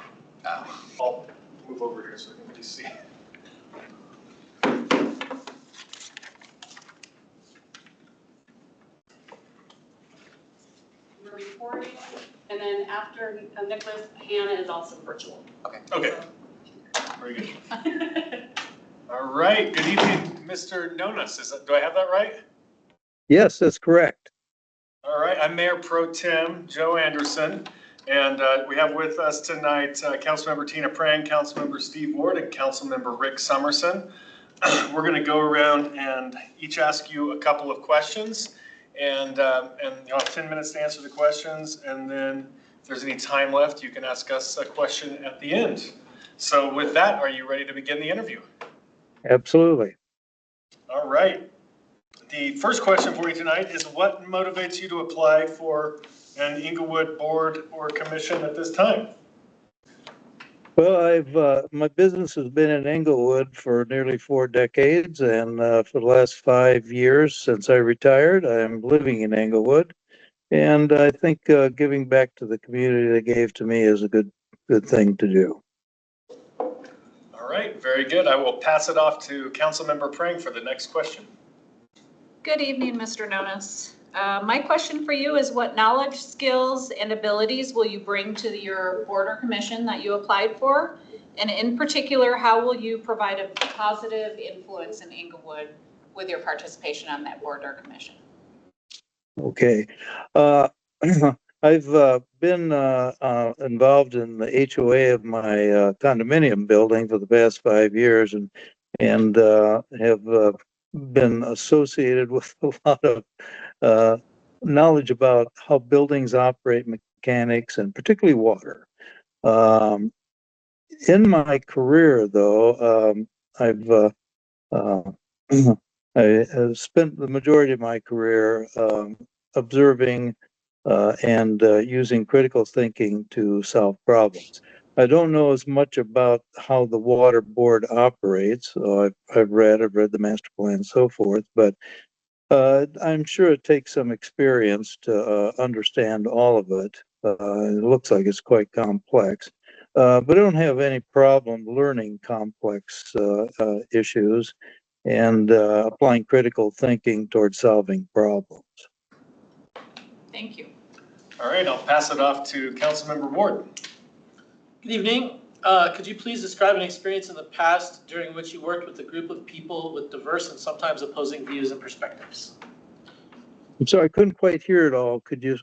I'll move over here so I can really see. We're recording, and then after Nicholas, Hannah is also virtual. Okay. Very good. All right. Good evening, Mr. Nonas. Do I have that right? Yes, that's correct. All right. I'm Mayor Pro Tem Joe Anderson, and we have with us tonight Councilmember Tina Prang, Councilmember Steve Ward, and Councilmember Rick Summerson. We're going to go around and each ask you a couple of questions, and you'll have 10 minutes to answer the questions, and then if there's any time left, you can ask us a question at the end. So with that, are you ready to begin the interview? Absolutely. All right. The first question for you tonight is, what motivates you to apply for an Inglewood board or commission at this time? Well, my business has been in Inglewood for nearly 4 decades, and for the last 5 years since I retired, I'm living in Inglewood, and I think giving back to the community they gave to me is a good thing to do. All right, very good. I will pass it off to Councilmember Prang for the next question. Good evening, Mr. Nonas. My question for you is, what knowledge, skills, and abilities will you bring to your board or commission that you applied for? And in particular, how will you provide a positive influence in Inglewood with your participation on that board or commission? Okay. I've been involved in the HOA of my condominium building for the past 5 years, and have been associated with a lot of knowledge about how buildings operate, mechanics, and particularly water. In my career, though, I've I have spent the majority of my career observing and using critical thinking to solve problems. I don't know as much about how the water board operates. I've read the master plan and so forth, but I'm sure it takes some experience to understand all of it. It looks like it's quite complex, but I don't have any problem learning complex issues and applying critical thinking towards solving problems. Thank you. All right, I'll pass it off to Councilmember Ward. Good evening. Could you please describe an experience in the past during which you worked with a group of people with diverse and sometimes opposing views and perspectives? I'm sorry, I couldn't quite hear it all. Could you?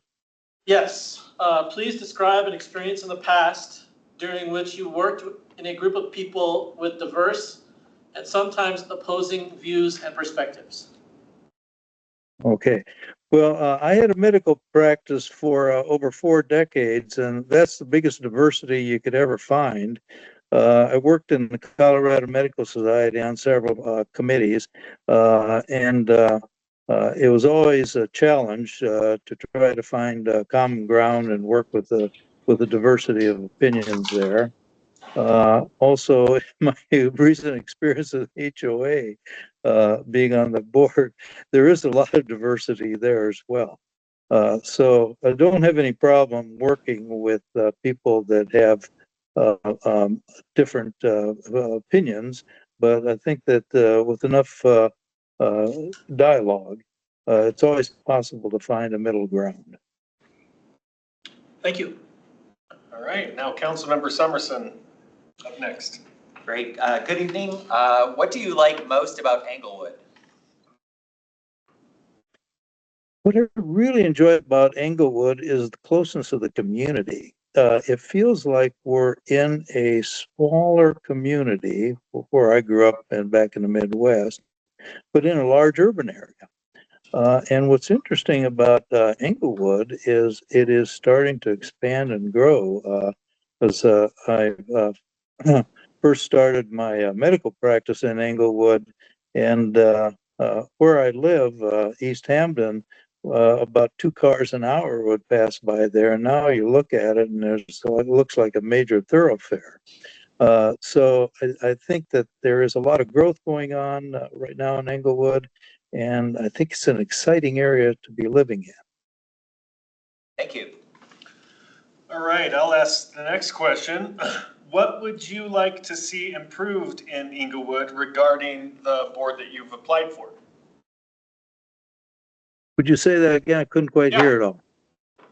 Yes. Please describe an experience in the past during which you worked in a group of people with diverse and sometimes opposing views and perspectives. Okay. Well, I had a medical practice for over 4 decades, and that's the biggest diversity you could ever find. I worked in the Colorado Medical Society on several committees, and it was always a challenge to try to find common ground and work with the diversity of opinions there. Also, my recent experience with HOA, being on the board, there is a lot of diversity there as well. So I don't have any problem working with people that have different opinions, but I think that with enough dialogue, it's always possible to find a middle ground. Thank you. All right, now Councilmember Summerson up next. Great. Good evening. What do you like most about Englewood? What I really enjoy about Englewood is the closeness of the community. It feels like we're in a smaller community where I grew up and back in the Midwest, but in a large urban area. And what's interesting about Englewood is it is starting to expand and grow. As I first started my medical practice in Englewood, and where I live, East Hampton, about 2 cars an hour would pass by there. And now you look at it, and it looks like a major thoroughfare. So I think that there is a lot of growth going on right now in Englewood, and I think it's an exciting area to be living in. Thank you. All right, I'll ask the next question. What would you like to see improved in Englewood regarding the board that you've applied for? Would you say that again? I couldn't quite hear it all.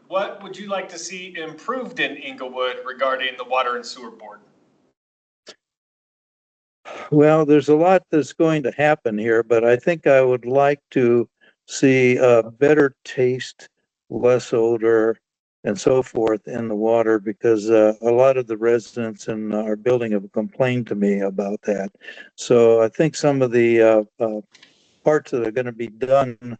What would you like to see improved in Englewood regarding the water and sewer board? Well, there's a lot that's going to happen here, but I think I would like to see better taste, less odor, and so forth in the water, because a lot of the residents in our building have complained to me about that. So I think some of the parts that are going to be done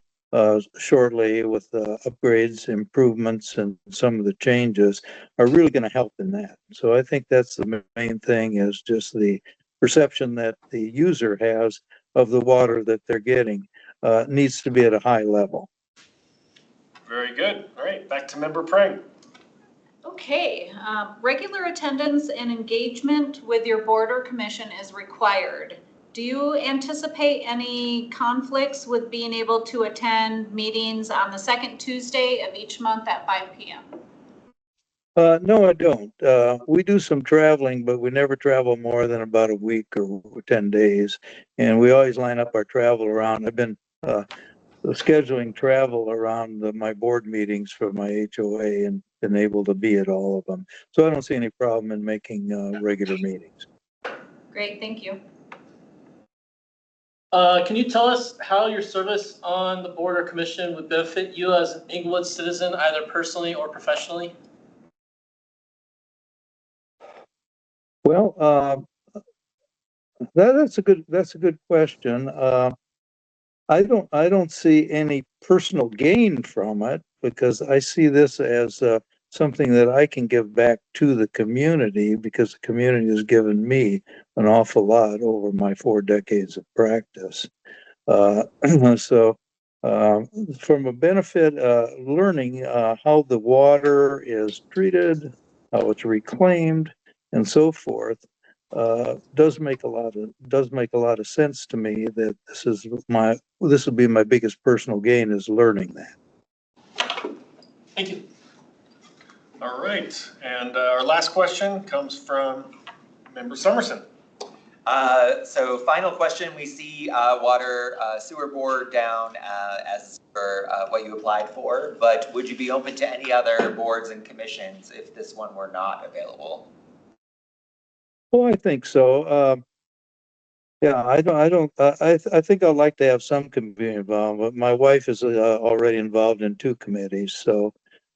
shortly with upgrades, improvements, and some of the changes are really going to help in that. So I think that's the main thing, is just the perception that the user has of the water that they're getting needs to be at a high level. Very good. All right, back to Member Prang. Okay, regular attendance and engagement with your board or commission is required. Do you anticipate any conflicts with being able to attend meetings on the second Tuesday of each month at 5 p.m.? No, I don't. We do some traveling, but we never travel more than about a week or 10 days. And we always line up our travel around. I've been scheduling travel around my board meetings for my HOA and been able to be at all of them. So I don't see any problem in making regular meetings. Great, thank you. Can you tell us how your service on the board or commission would benefit you as an Englewood citizen, either personally or professionally? Well, that's a good question. I don't see any personal gain from it because I see this as something that I can give back to the community because the community has given me an awful lot over my 4 decades of practice. Uh, so, from a benefit, learning how the water is treated, how it's reclaimed, and so forth, does make a lot of sense to me. That this will be my biggest personal gain is learning that. Thank you. All right, and our last question comes from Member Summerson. So final question, we see water sewer board down as for what you applied for, but would you be open to any other boards and commissions if this one were not available? Oh, I think so. Yeah, I think I'd like to have some community involvement. My wife is already involved in 2 committees, so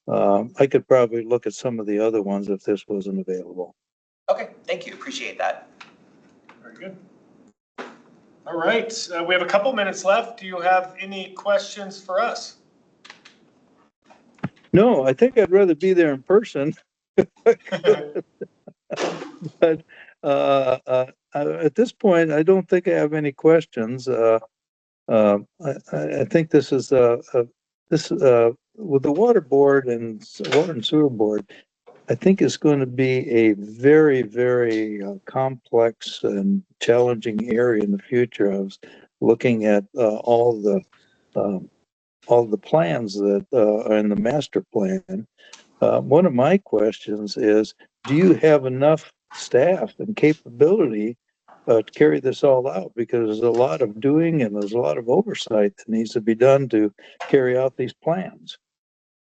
I could probably look at some of the other ones if this wasn't available. Okay, thank you, appreciate that. Very good. All right, we have a couple minutes left. Do you have any questions for us? No, I think I'd rather be there in person. But at this point, I don't think I have any questions. I think this is with the water board and water and sewer board. I think it's going to be a very, very complex and challenging area in the future. I was looking at all the plans that are in the master plan. One of my questions is, do you have enough staff and capability to carry this all out? Because there's a lot of doing and there's a lot of oversight that needs to be done to carry out these plans.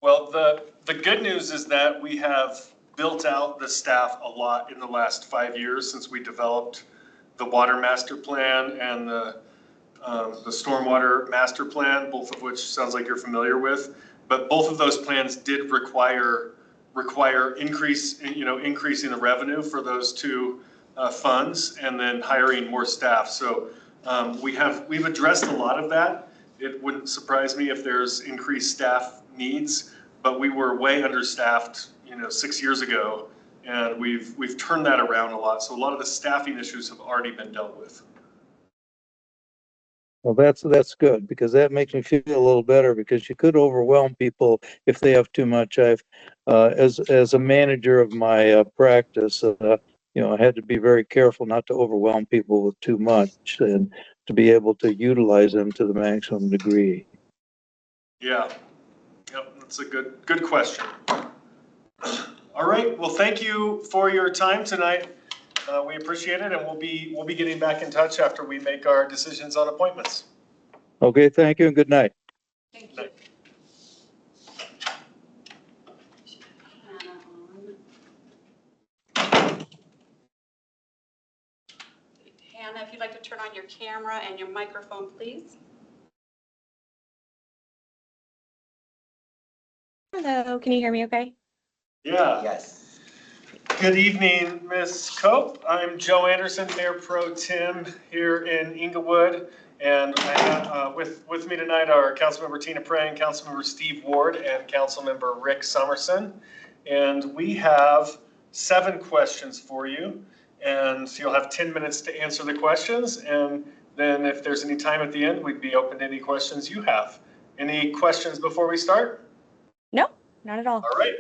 Well, the good news is that we have built out the staff a lot in the last 5 years since we developed the water master plan and the stormwater master plan, both of which sounds like you're familiar with. But both of those plans did require increasing the revenue for those 2 funds and then hiring more staff. So we've addressed a lot of that. It wouldn't surprise me if there's increased staff needs, but we were way understaffed, 6 years ago, and we've turned that around a lot. So a lot of the staffing issues have already been dealt with. Well, that's good because that makes me feel a little better because you could overwhelm people if they have too much. I've, as a manager of my practice, I had to be very careful not to overwhelm people with too much and to be able to utilize them to the maximum degree. Yeah, yep, that's a good question. All right, well, thank you for your time tonight. We appreciate it, and we'll be getting back in touch after we make our decisions on appointments. Okay, thank you and good night. Thank you. Hannah, if you'd like to turn on your camera and your microphone, please. Hello, can you hear me okay? Yeah. Yes. Good evening, Ms. Cope. I'm Joe Anderson, Mayor Pro Tem here in Inglewood. And I have, with me tonight are Councilmember Tina Prang, Councilmember Steve Ward, and Councilmember Rick Summerson. And we have 7 questions for you. And so you'll have 10 minutes to answer the questions. And then if there's any time at the end, we'd be open to any questions you have. Any questions before we start? No, not at all. All right.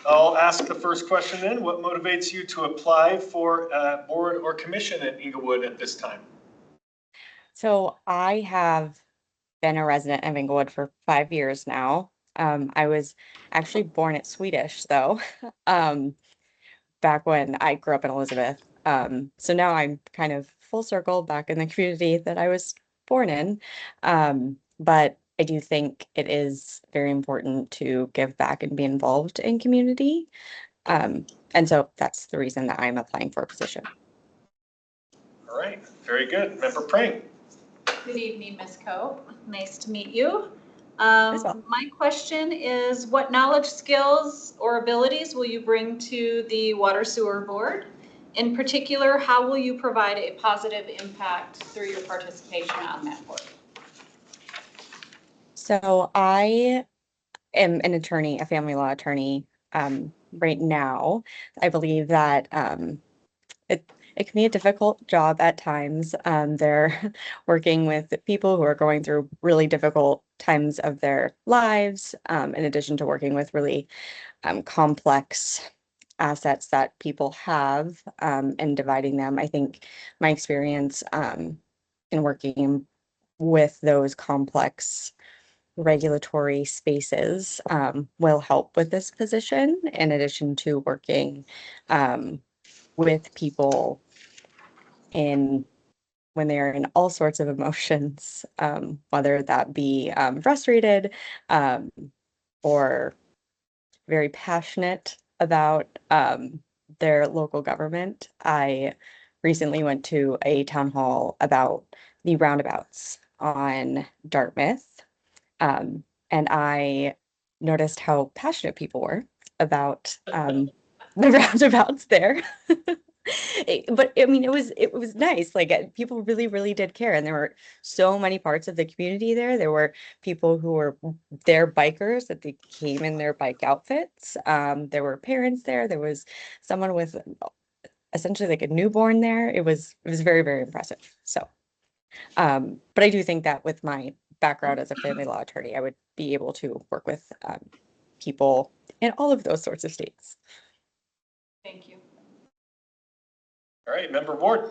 I'll ask the first question then. What motivates you to apply for a board or commission at Inglewood at this time? So I have been a resident of Inglewood for 5 years now. I was actually born at Swedish though, back when I grew up in Elizabeth. So now I'm kind of full circle back in the community that I was born in. But I do think it is very important to give back and be involved in community. And so that's the reason that I'm applying for a position. All right, very good. Member Prang. Good evening, Ms. Cope. Nice to meet you. well. My question is, what knowledge, skills, or abilities will you bring to the Water Sewer Board? In particular, how will you provide a positive impact through your participation on that board? So I am an attorney, a family law attorney, right now. I believe that it can be a difficult job at times. They're working with people who are going through really difficult times of their lives, in addition to working with really complex assets that people have, and dividing them. I think my experience in working with those complex regulatory spaces will help with this position, in addition to working with people in when they're in all sorts of emotions, whether that be frustrated or very passionate about their local government. I recently went to a town hall about the roundabouts on Dartmouth, and I noticed how passionate people were about the roundabouts there. But I mean, it was nice. Like people really, really did care, and there were so many parts of the community there. There were people who were their bikers that they came in their bike outfits. There were parents there. There was someone with essentially like a newborn there. It was very, very impressive. So, but I do think that with my background as a family law attorney, I would be able to work with people in all of those sorts of states. Thank you. All right, member Ward.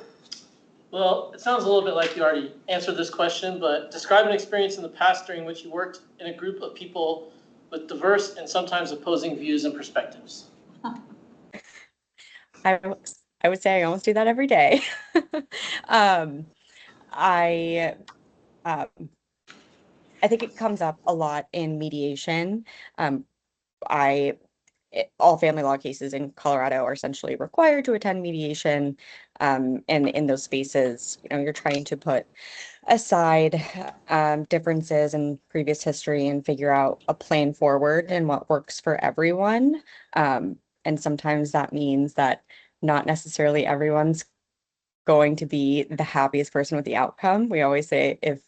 Well, it sounds a little bit like you already answered this question, but describe an experience in the past during which you worked in a group of people with diverse and sometimes opposing views and perspectives. I would say I almost do that every day. Um, I um, I think it comes up a lot in mediation. Um, I all family law cases in Colorado are essentially required to attend mediation. And in those spaces, you're trying to put aside differences in previous history and figure out a plan forward and what works for everyone. And sometimes that means that not necessarily everyone's going to be the happiest person with the outcome. We always say if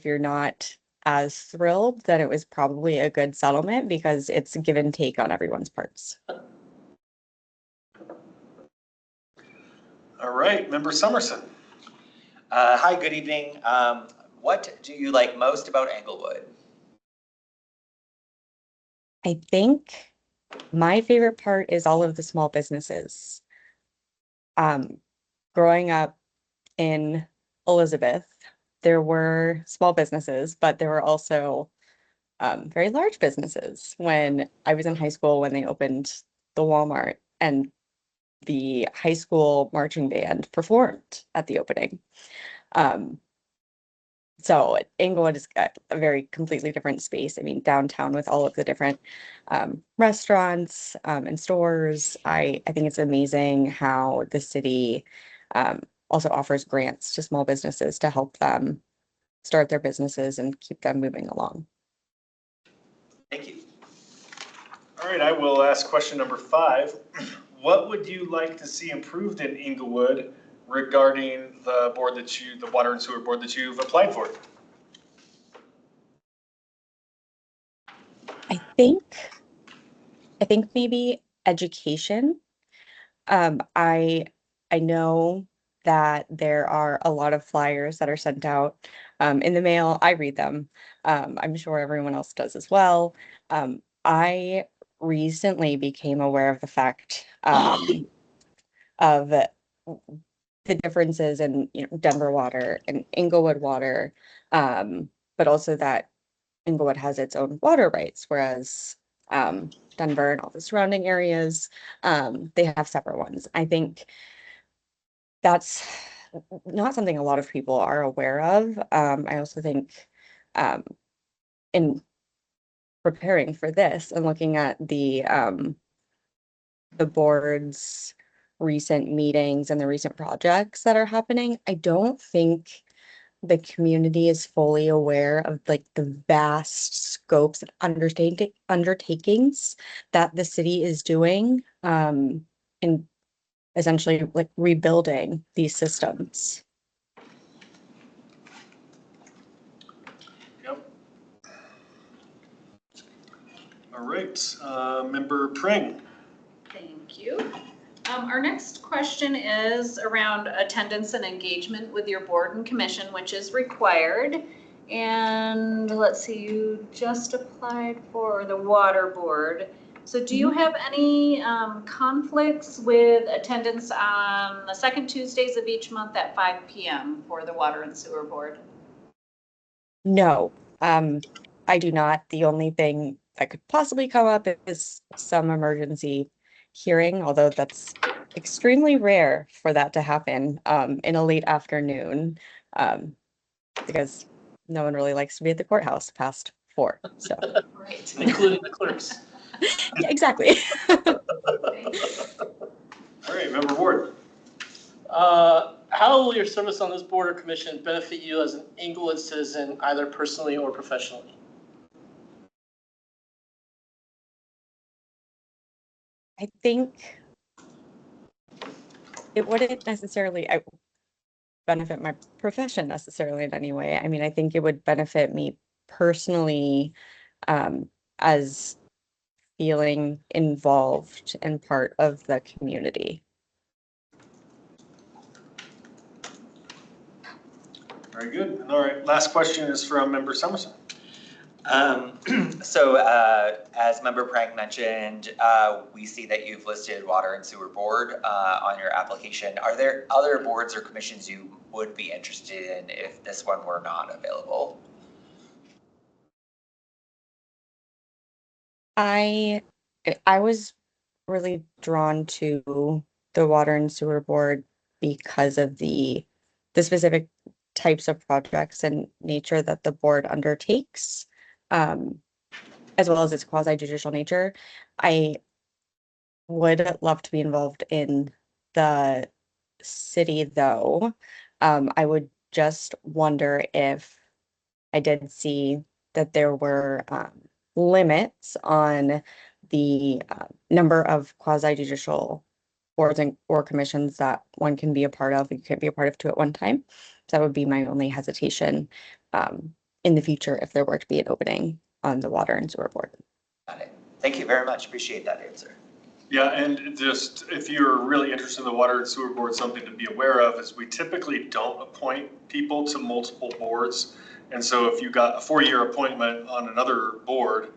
you're not as thrilled, then it was probably a good settlement because it's give and take on everyone's parts. All right, member Summerson. Hi, good evening. What do you like most about Englewood? I think my favorite part is all of the small businesses. Growing up in Elizabeth, there were small businesses, but there were also very large businesses. When I was in high school, when they opened the Walmart, and the high school marching band performed at the opening. So Englewood is a very completely different space. I mean, downtown with all of the different restaurants and stores. I think it's amazing how the city also offers grants to small businesses to help them start their businesses and keep them moving along. Thank you. All right, I will ask question number 5. What would you like to see improved in Englewood regarding the water and sewer board that you've applied for? I think maybe education. I know that there are a lot of flyers that are sent out in the mail. I read them. I'm sure everyone else does as well. I recently became aware of the fact of the differences in Denver water and Englewood water, but also that Englewood has its own water rights, whereas Denver and all the surrounding areas, they have separate ones. I think that's not something a lot of people are aware of. I also think in preparing for this and looking at the board's recent meetings and the recent projects that are happening, I don't think the community is fully aware of like the vast scopes and undertakings that the city is doing in essentially like rebuilding these systems. Yep. All right, Member Pring. Thank you. Our next question is around attendance and engagement with your board and commission, which is required. And let's see, you just applied for the water board. So do you have any conflicts with attendance on the second Tuesdays of each month at 5 p.m. for the water and sewer board? No, I do not. The only thing that could possibly come up is some emergency hearing, although that's extremely rare for that to happen in a late afternoon, because no one really likes to be at the courthouse past 4. So, Right. Including the clerks. yeah, exactly. All right, Member Ward. How will your service on this board or commission benefit you as an Englewood citizen, either personally or professionally? I think it wouldn't necessarily benefit my profession necessarily in any way. I mean, I think it would benefit me personally as feeling involved and part of the community. Very good. All right, last question is from Member Summerson. So as Member Prank mentioned, we see that you've listed Water and Sewer Board on your application. Are there other boards or commissions you would be interested in if this one were not available? I was really drawn to the Water and Sewer Board because of the specific types of projects and nature that the board undertakes, as well as its quasi-judicial nature. I would love to be involved in the city, though. I would just wonder if I did see that there were limits on the number of quasi-judicial boards or commissions that one can be a part of. You can't be a part of 2 at one time. So that would be my only hesitation in the future if there were to be an opening on the Water and Sewer Board. Got it. Thank you very much. Appreciate that answer. Yeah, and just if you're really interested in the Water and Sewer Board, something to be aware of is we typically don't appoint people to multiple boards. And so if you got a 4-year appointment on another board,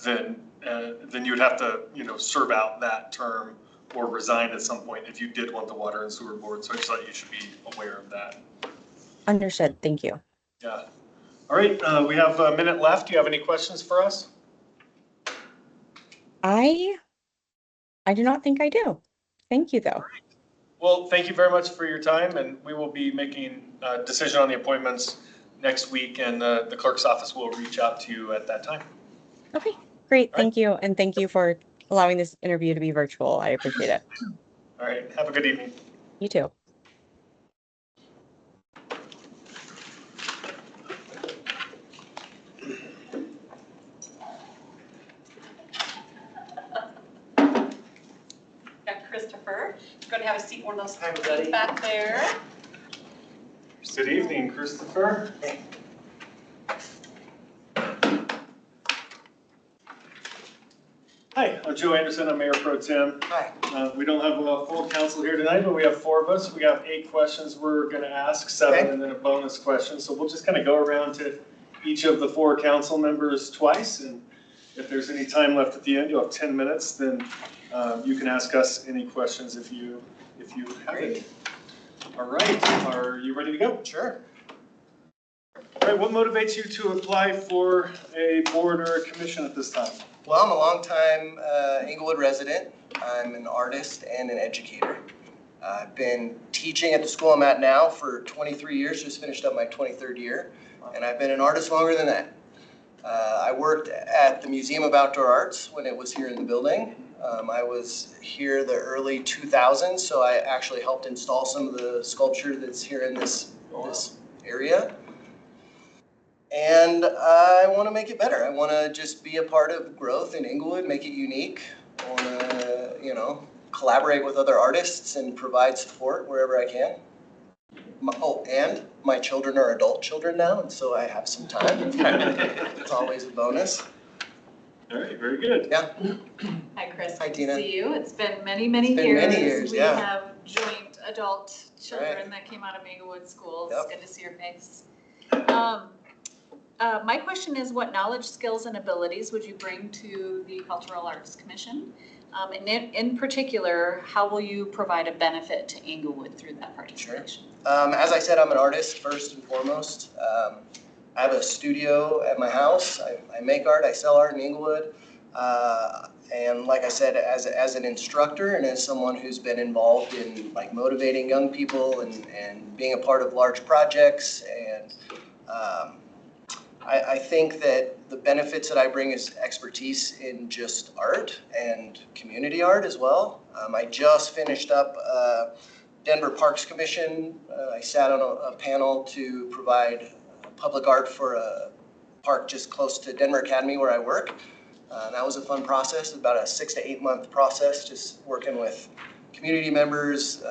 then you'd have to, serve out that term or resign at some point if you did want the Water and Sewer Board. So I just thought you should be aware of that. Understood. Thank you. Yeah. All right, we have a minute left. Do you have any questions for us? I do not think I do. Thank you, though. Well, thank you very much for your time, and we will be making a decision on the appointments next week, and the clerk's office will reach out to you at that time. Okay, great. Thank you. And thank you for allowing this interview to be virtual. I appreciate it. All right, have a good evening. You too. Got Christopher. Going to have a seat in one of those back there. Good evening, Christopher. Hi, I'm Joe Anderson. I'm Mayor Pro Tem. Hi. We don't have a full council here tonight, but we have 4 of us. We have 8 questions we're going to ask, 7 and then a bonus question. So we'll just kind of go around to each of the 4 council members twice. And if there's any time left at the end, you'll have 10 minutes. Then you can ask us any questions if you have any. All right, are you ready to go? Sure. All right, what motivates you to apply for a board or a commission at this time? Well, I'm a longtime Englewood resident. I'm an artist and an educator. I've been teaching at the school I'm at now for 23 years, just finished up my 23rd year, and I've been an artist longer than that. I worked at the Museum of Outdoor Arts when it was here in the building. I was here the early 2000s, so I actually helped install some of the sculpture that's here in this area. And I want to make it better. I want to just be a part of growth in Englewood, make it unique. I want to, collaborate with other artists and provide support wherever I can. And my children are adult children now, and so I have some time. It's always a bonus. All right, very good. Yeah. Hi, Chris. Hi, Good Tina. to see you. It's been many, many It's been years. many years, We yeah. have joint adult children Right. that came out of Englewood schools. Yep. Good to see your face. My question is, what knowledge, skills, and abilities would you bring to the Cultural Arts Commission? And in particular, how will you provide a benefit to Englewood through that participation? As I said, I'm an artist first and foremost. I have a studio at my house. I make art, I sell art in Englewood. And like I said, as an instructor and as someone who's been involved in like motivating young people and being a part of large projects, and I think that the benefits that I bring is expertise in just art and community art as well. I just finished up Denver Parks Commission. I sat on a panel to provide public art for a park just close to Denver Academy where I work. That was a fun process, about a 6 to 8 month process, just working with community members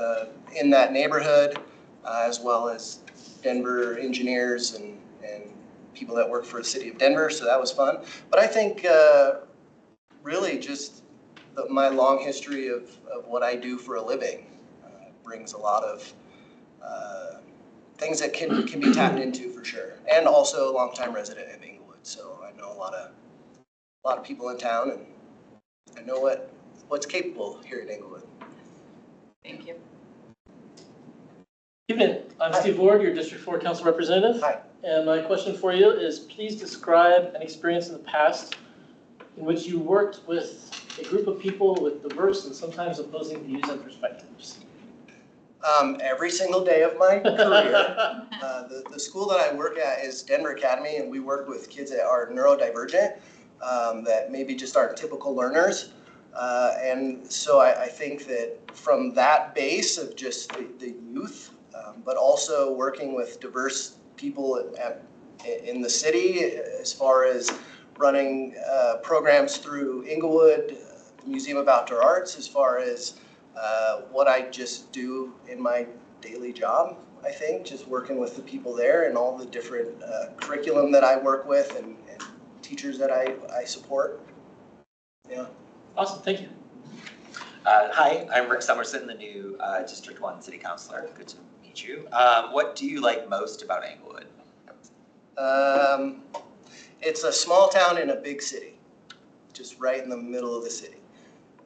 in that neighborhood, as well as Denver engineers and people that work for the city of Denver, so that was fun. But I think really just my long history of what I do for a living brings a lot of things that can be tapped into for sure. And also a longtime resident of Englewood, so I know a lot of people in town, and I know what's capable here in Englewood. Thank you. Evening, I'm Steve Ward, your District 4 Council Representative. Hi. And my question for you is, please describe an experience in the past in which you worked with a group of people with diverse and sometimes opposing views and perspectives. Every single day of my career. The school that I work at is Denver Academy, and we work with kids that are neurodivergent, that maybe just aren't typical learners. And so I think that from that base of just the youth, but also working with diverse people in the city, as far as running programs through Englewood, Museum of Outdoor Arts, as far as what I just do in my daily job, I think, just working with the people there and all the different curriculum that I work with and teachers that I support. Yeah. Awesome, thank you. Hi, I'm Rick Summerson, the new District 1 City Councilor. Good to meet you. What do you like most about Englewood? It's a small town in a big city, just right in the middle of the city.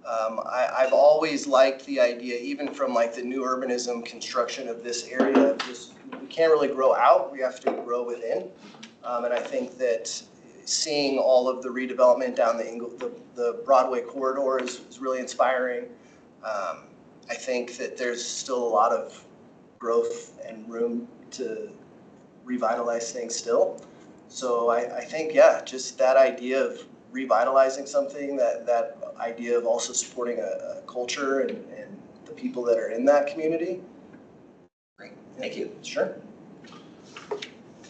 I've always liked the idea, even from like the new urbanism construction of this area, just we can't really grow out, we have to grow within. And I think that seeing all of the redevelopment down the Broadway corridor is really inspiring. I think that there's still a lot of growth and room to revitalize things still. So I think, yeah, just that idea of revitalizing something, that idea of also supporting a culture and the people that are in that community. Great, thank you. Sure.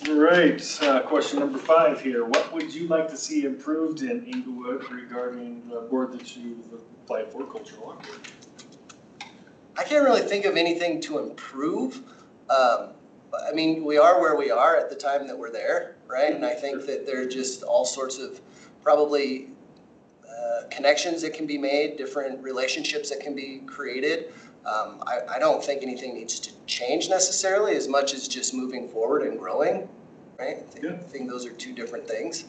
All right, question number 5 here. What would you like to see improved in Englewood regarding the board that you've applied for, cultural art? I can't really think of anything to improve. I mean, we are where we are at the time that we're there, right? And I think that there are just all sorts of probably connections that can be made, different relationships that can be created. I don't think anything needs to change necessarily, as much as just moving forward and growing, right? I think those are two different things.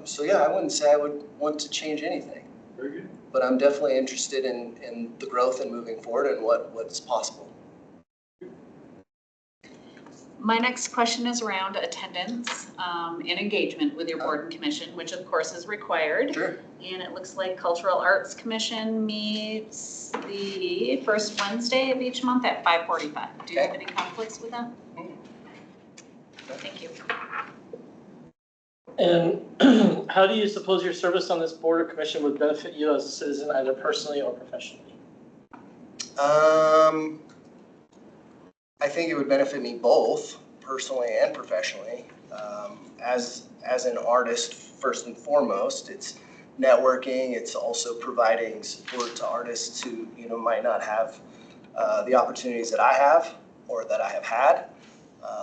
So yeah, I wouldn't say I would want to change anything. Very good. But I'm definitely interested in the growth and moving forward and what's possible. My next question is around attendance and engagement with your board and commission, which of course is required. Sure. And it looks like Cultural Arts Commission meets the first Wednesday of each month at 5:45. Do you have any conflicts with that? Thank you. And how do you suppose your service on this board or commission would benefit you as a citizen, either personally or professionally? I think it would benefit me both, personally and professionally. As an artist, first and foremost, it's networking. It's also providing support to artists who might not have the opportunities that I have or that I have had.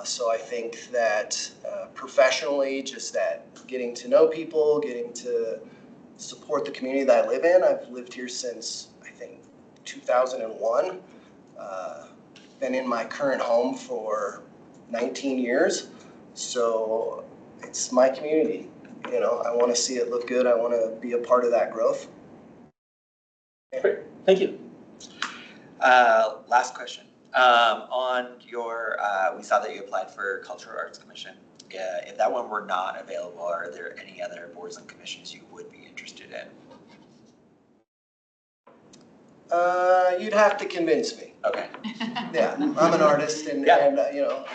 So I think that professionally, just that getting to know people, getting to support the community that I live in. I've lived here since, I think, 2001. Been in my current home for 19 years. So it's my community. You know, I want to see it look good. I want to be a part of that growth. Great, thank you. Last question. On your, we saw that you applied for Cultural Arts Commission. If that one were not available, are there any other boards and commissions you would be interested in? You'd have to convince me. Okay. Yeah, I'm an artist and you know,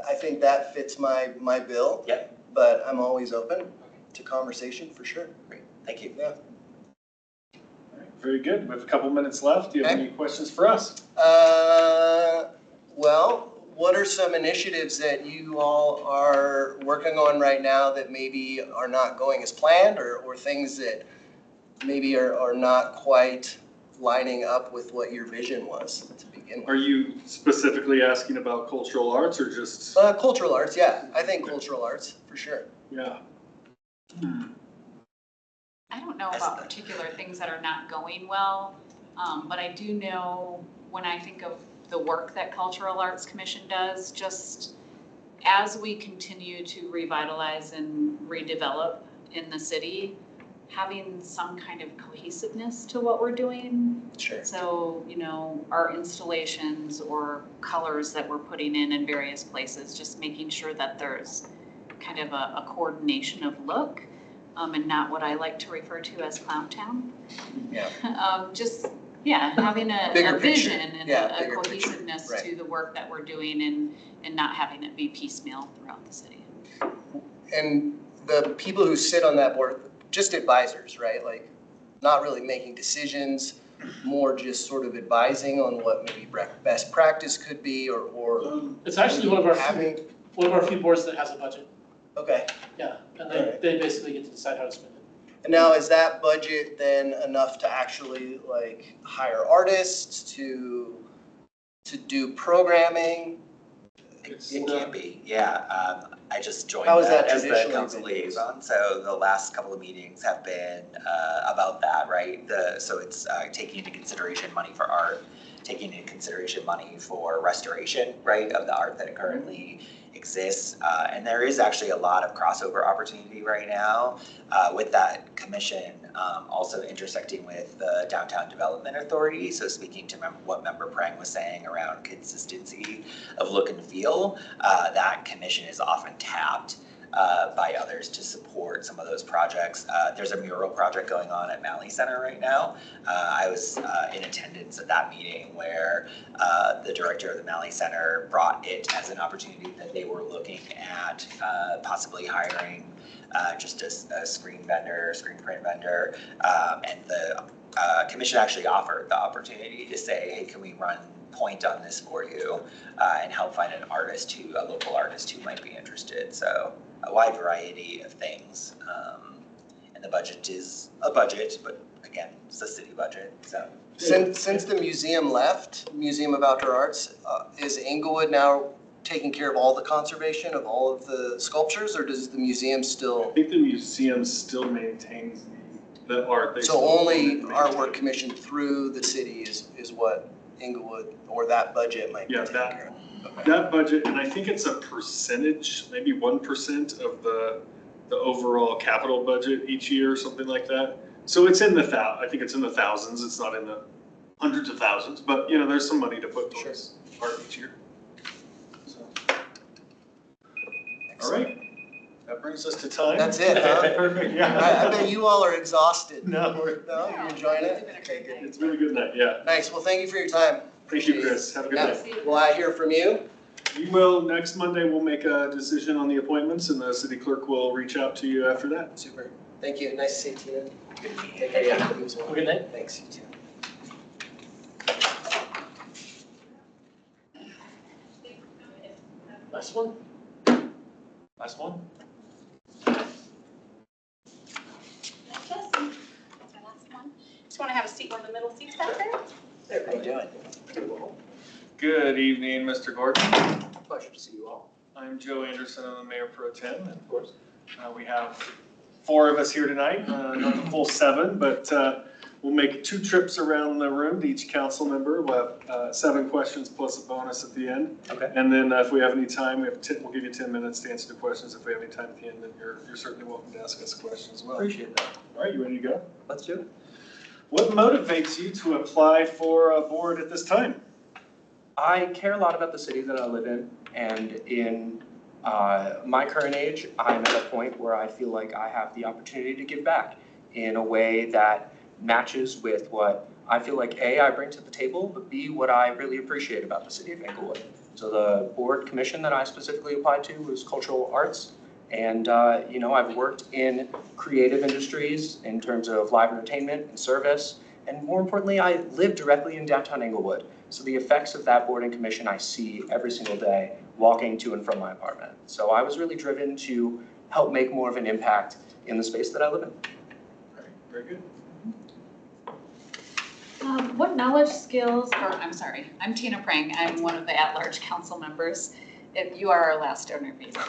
I think that fits my bill. Yeah. But I'm always open to conversation for sure. Great, thank you. Yeah. All right, very good. We have a couple minutes left. Do you have any questions for us? Well, what are some initiatives that you all are working on right now that maybe are not going as planned, or things that maybe are not quite lining up with what your vision was to begin with? Are you specifically asking about cultural arts or just? Cultural arts, yeah. I think cultural arts, for sure. Yeah. I don't know about particular things that are not going well, but I do know when I think of the work that Cultural Arts Commission does, just as we continue to revitalize and redevelop in the city, having some kind of cohesiveness to what we're doing. Sure. So, you know, our installations or colors that we're putting in various places, just making sure that there's kind of a coordination of look, and not what I like to refer to as Clown Town. Yeah. Having a Bigger vision picture. and Yeah, a bigger picture. cohesiveness Right. to the work that we're doing and not having it be piecemeal throughout the city. And the people who sit on that board, just advisors, right? Like, not really making decisions, more just sort of advising on what maybe best practice could be, or It's actually one of our having. few boards that has a budget. Okay. Yeah, and Alright. they basically get to decide how to spend it. And now, is that budget then enough to actually like hire artists to do programming? It can be, yeah. I just joined How has that as the traditionally council been liaison, so the last couple of meetings have been about that, right? So it's taking into consideration money for art, taking into consideration money for restoration, right, of the art that currently exists. And there is actually a lot of crossover opportunity right now with that commission, also intersecting with the Downtown Development Authority. So speaking to what Member Prang was saying around consistency of look and feel, that commission is often tapped by others to support some of those projects. There's a mural project going on at Malley Center right now. I was in attendance at that meeting where the director of the Malley Center brought it as an opportunity that they were looking at possibly hiring just a screen print vendor, and the commission actually offered the opportunity to say, hey, can we run point on this for you and help find a local artist who might be interested. So a wide variety of things. And the budget is a budget, but again, it's the city budget, so. Since the museum left, Museum of Outdoor Arts, is Inglewood now taking care of all the conservation of all of the sculptures, or does the museum I still? think the museum still maintains the art. They So still only maintain. artwork commissioned through the city is what Inglewood, or that budget might be Yeah, taking care of. That budget, and I think it's a percentage, maybe 1% of the overall capital budget each year or something like that. So it's in I think it's in the thousands. It's not in the hundreds of thousands, but you know, there's some money to put towards art each year. So. All right, that brings us to time. That's it, huh? Perfect, yeah. I bet you all are exhausted. No, you're enjoying it? Okay, good. It's been a good night, yeah. Nice, well, thank you for your time. Thank you, Chris. Have a good Yeah. night. Will I hear from you? You will, next Monday, we'll make a decision on the appointments and the city clerk will reach out to you after that. Super. Thank you. Nice to see you, Tina. Good meeting. Take care. Yeah, you as well. Good night. Thanks, you too. Last one? Last one? That's my last one. Just want to have a seat, one of the middle seats back there. How you doing? Good evening, Mr. Gordon. Pleasure to see you all. I'm Joe Anderson, I'm the Mayor Pro Tem, and of course, we have 4 of us here tonight, not the full 7, but we'll make 2 trips around the room to each council member. We'll have 7 questions plus a bonus at the end. Okay. And then if we have any time, we'll give you 10 minutes to answer the questions. If we have any time at the end, then you're certainly welcome to ask us a question as well. Appreciate that. All right, you ready to go? Let's do it. What motivates you to apply for a board at this time? I care a lot about the city that I live in, and in my current age, I'm at a point where I feel like I have the opportunity to give back in a way that matches with what I feel like A, I bring to the table, but B, what I really appreciate about the city of Englewood. So the board commission that I specifically applied to was cultural arts. And, you know, I've worked in creative industries in terms of live entertainment and service. And more importantly, I live directly in downtown Englewood. So the effects of that board and commission I see every single day walking to and from my apartment. So I was really driven to help make more of an impact in the space that I live in. Right, very good. What knowledge, skills, or I'm sorry, I'm Tina Prang. I'm one of the at-large council members. If you are our last interview, so.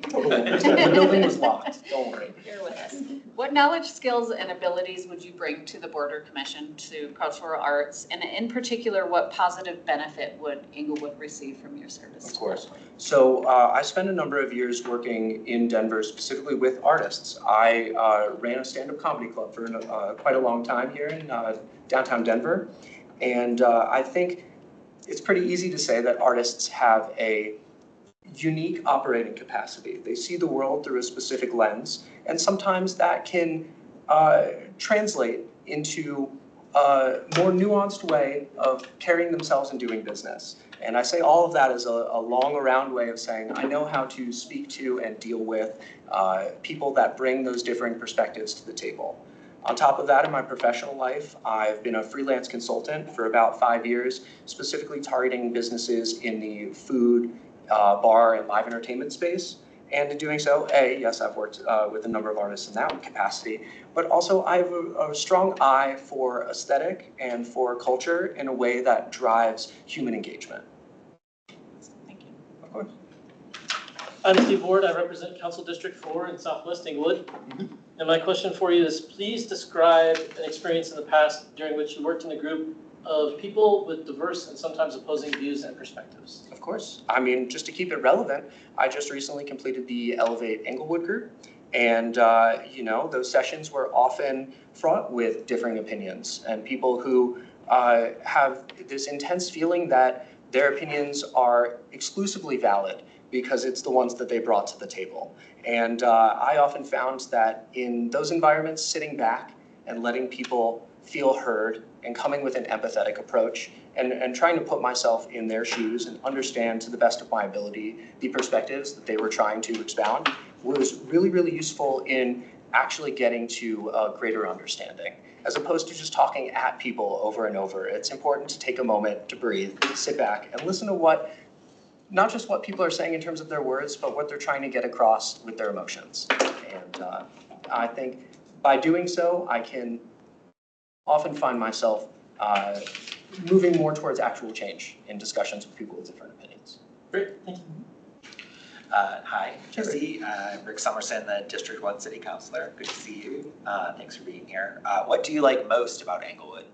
The building was locked, don't worry. You're with us. What knowledge, skills, and abilities would you bring to the board or commission to cultural arts? And in particular, what positive benefit would Englewood receive from your service? Of course. So I spent a number of years working in Denver, specifically with artists. I ran a stand-up comedy club for quite a long time here in downtown Denver. And I think it's pretty easy to say that artists have a unique operating capacity. They see the world through a specific lens, and sometimes that can translate into a more nuanced way of carrying themselves and doing business. And I say all of that as a long around way of saying I know how to speak to and deal with people that bring those differing perspectives to the table. On top of that, in my professional life, I've been a freelance consultant for about 5 years, specifically targeting businesses in the food, bar, and live entertainment space. And in doing so, yes, I've worked with a number of artists in that capacity, but also I have a strong eye for aesthetic and for culture in a way that drives human engagement. Thank you. Of course. I'm Steve Ward. I represent Council District 4 in Southwest Englewood. And my question for you is, please describe an experience in the past during which you worked in a group of people with diverse and sometimes opposing views and perspectives. Of course. I mean, just to keep it relevant, I just recently completed the Elevate Englewood group. And, you know, those sessions were often fraught with differing opinions and people who have this intense feeling that their opinions are exclusively valid because it's the ones that they brought to the table. And I often found that in those environments, sitting back and letting people feel heard and coming with an empathetic approach and trying to put myself in their shoes and understand to the best of my ability the perspectives that they were trying to expound was really, really useful in actually getting to a greater understanding. As opposed to just talking at people over and over, it's important to take a moment to breathe, sit back, and listen to what, not just what people are saying in terms of their words, but what they're trying to get across with their emotions. And I think by doing so, I can often find myself moving more towards actual change in discussions with people with different opinions. Great, thank you. Hi, Jesse. I'm Rick Somerson, the District 1 City Councilor. Good to see you. Thanks for being here. What do you like most about Englewood?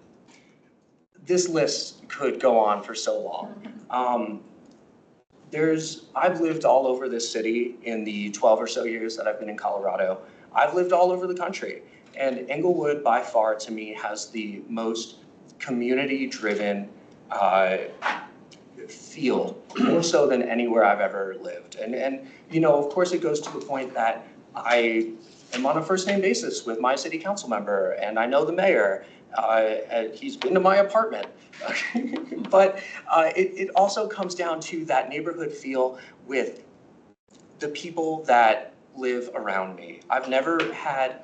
This list could go on for so long. I've lived all over this city in the 12 or so years that I've been in Colorado. I've lived all over the country. And Englewood, by far, to me, has the most community-driven feel, more so than anywhere I've ever lived. And you know, of course, it goes to the point that I am on a first-name basis with my city council member, and I know the mayor. And he's been to my apartment. But it also comes down to that neighborhood feel with the people that live around me. I've never had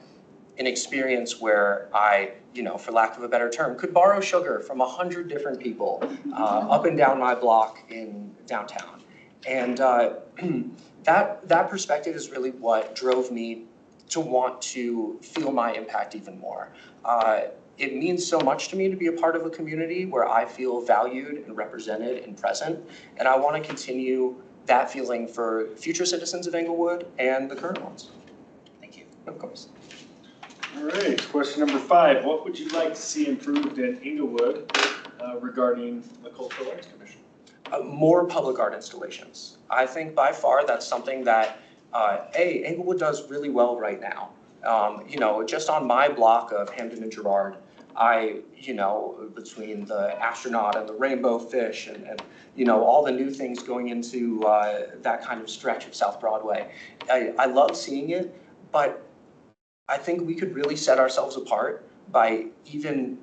an experience where I, you know, for lack of a better term, could borrow sugar from 100 different people up and down my block in downtown. And that perspective is really what drove me to want to feel my impact even more. It means so much to me to be a part of a community where I feel valued and represented and present, and I want to continue that feeling for future citizens of Englewood and the current ones. Thank you. Of course. All right, question number 5. What would you like to see improved in Inglewood regarding the Cultural Arts Commission? More public art installations. I think by far that's something that, Inglewood does really well right now. Just on my block of Hampton and Girard, between the astronaut and the rainbow fish and all the new things going into that kind of stretch of South Broadway, I love seeing it, but I think we could really set ourselves apart by even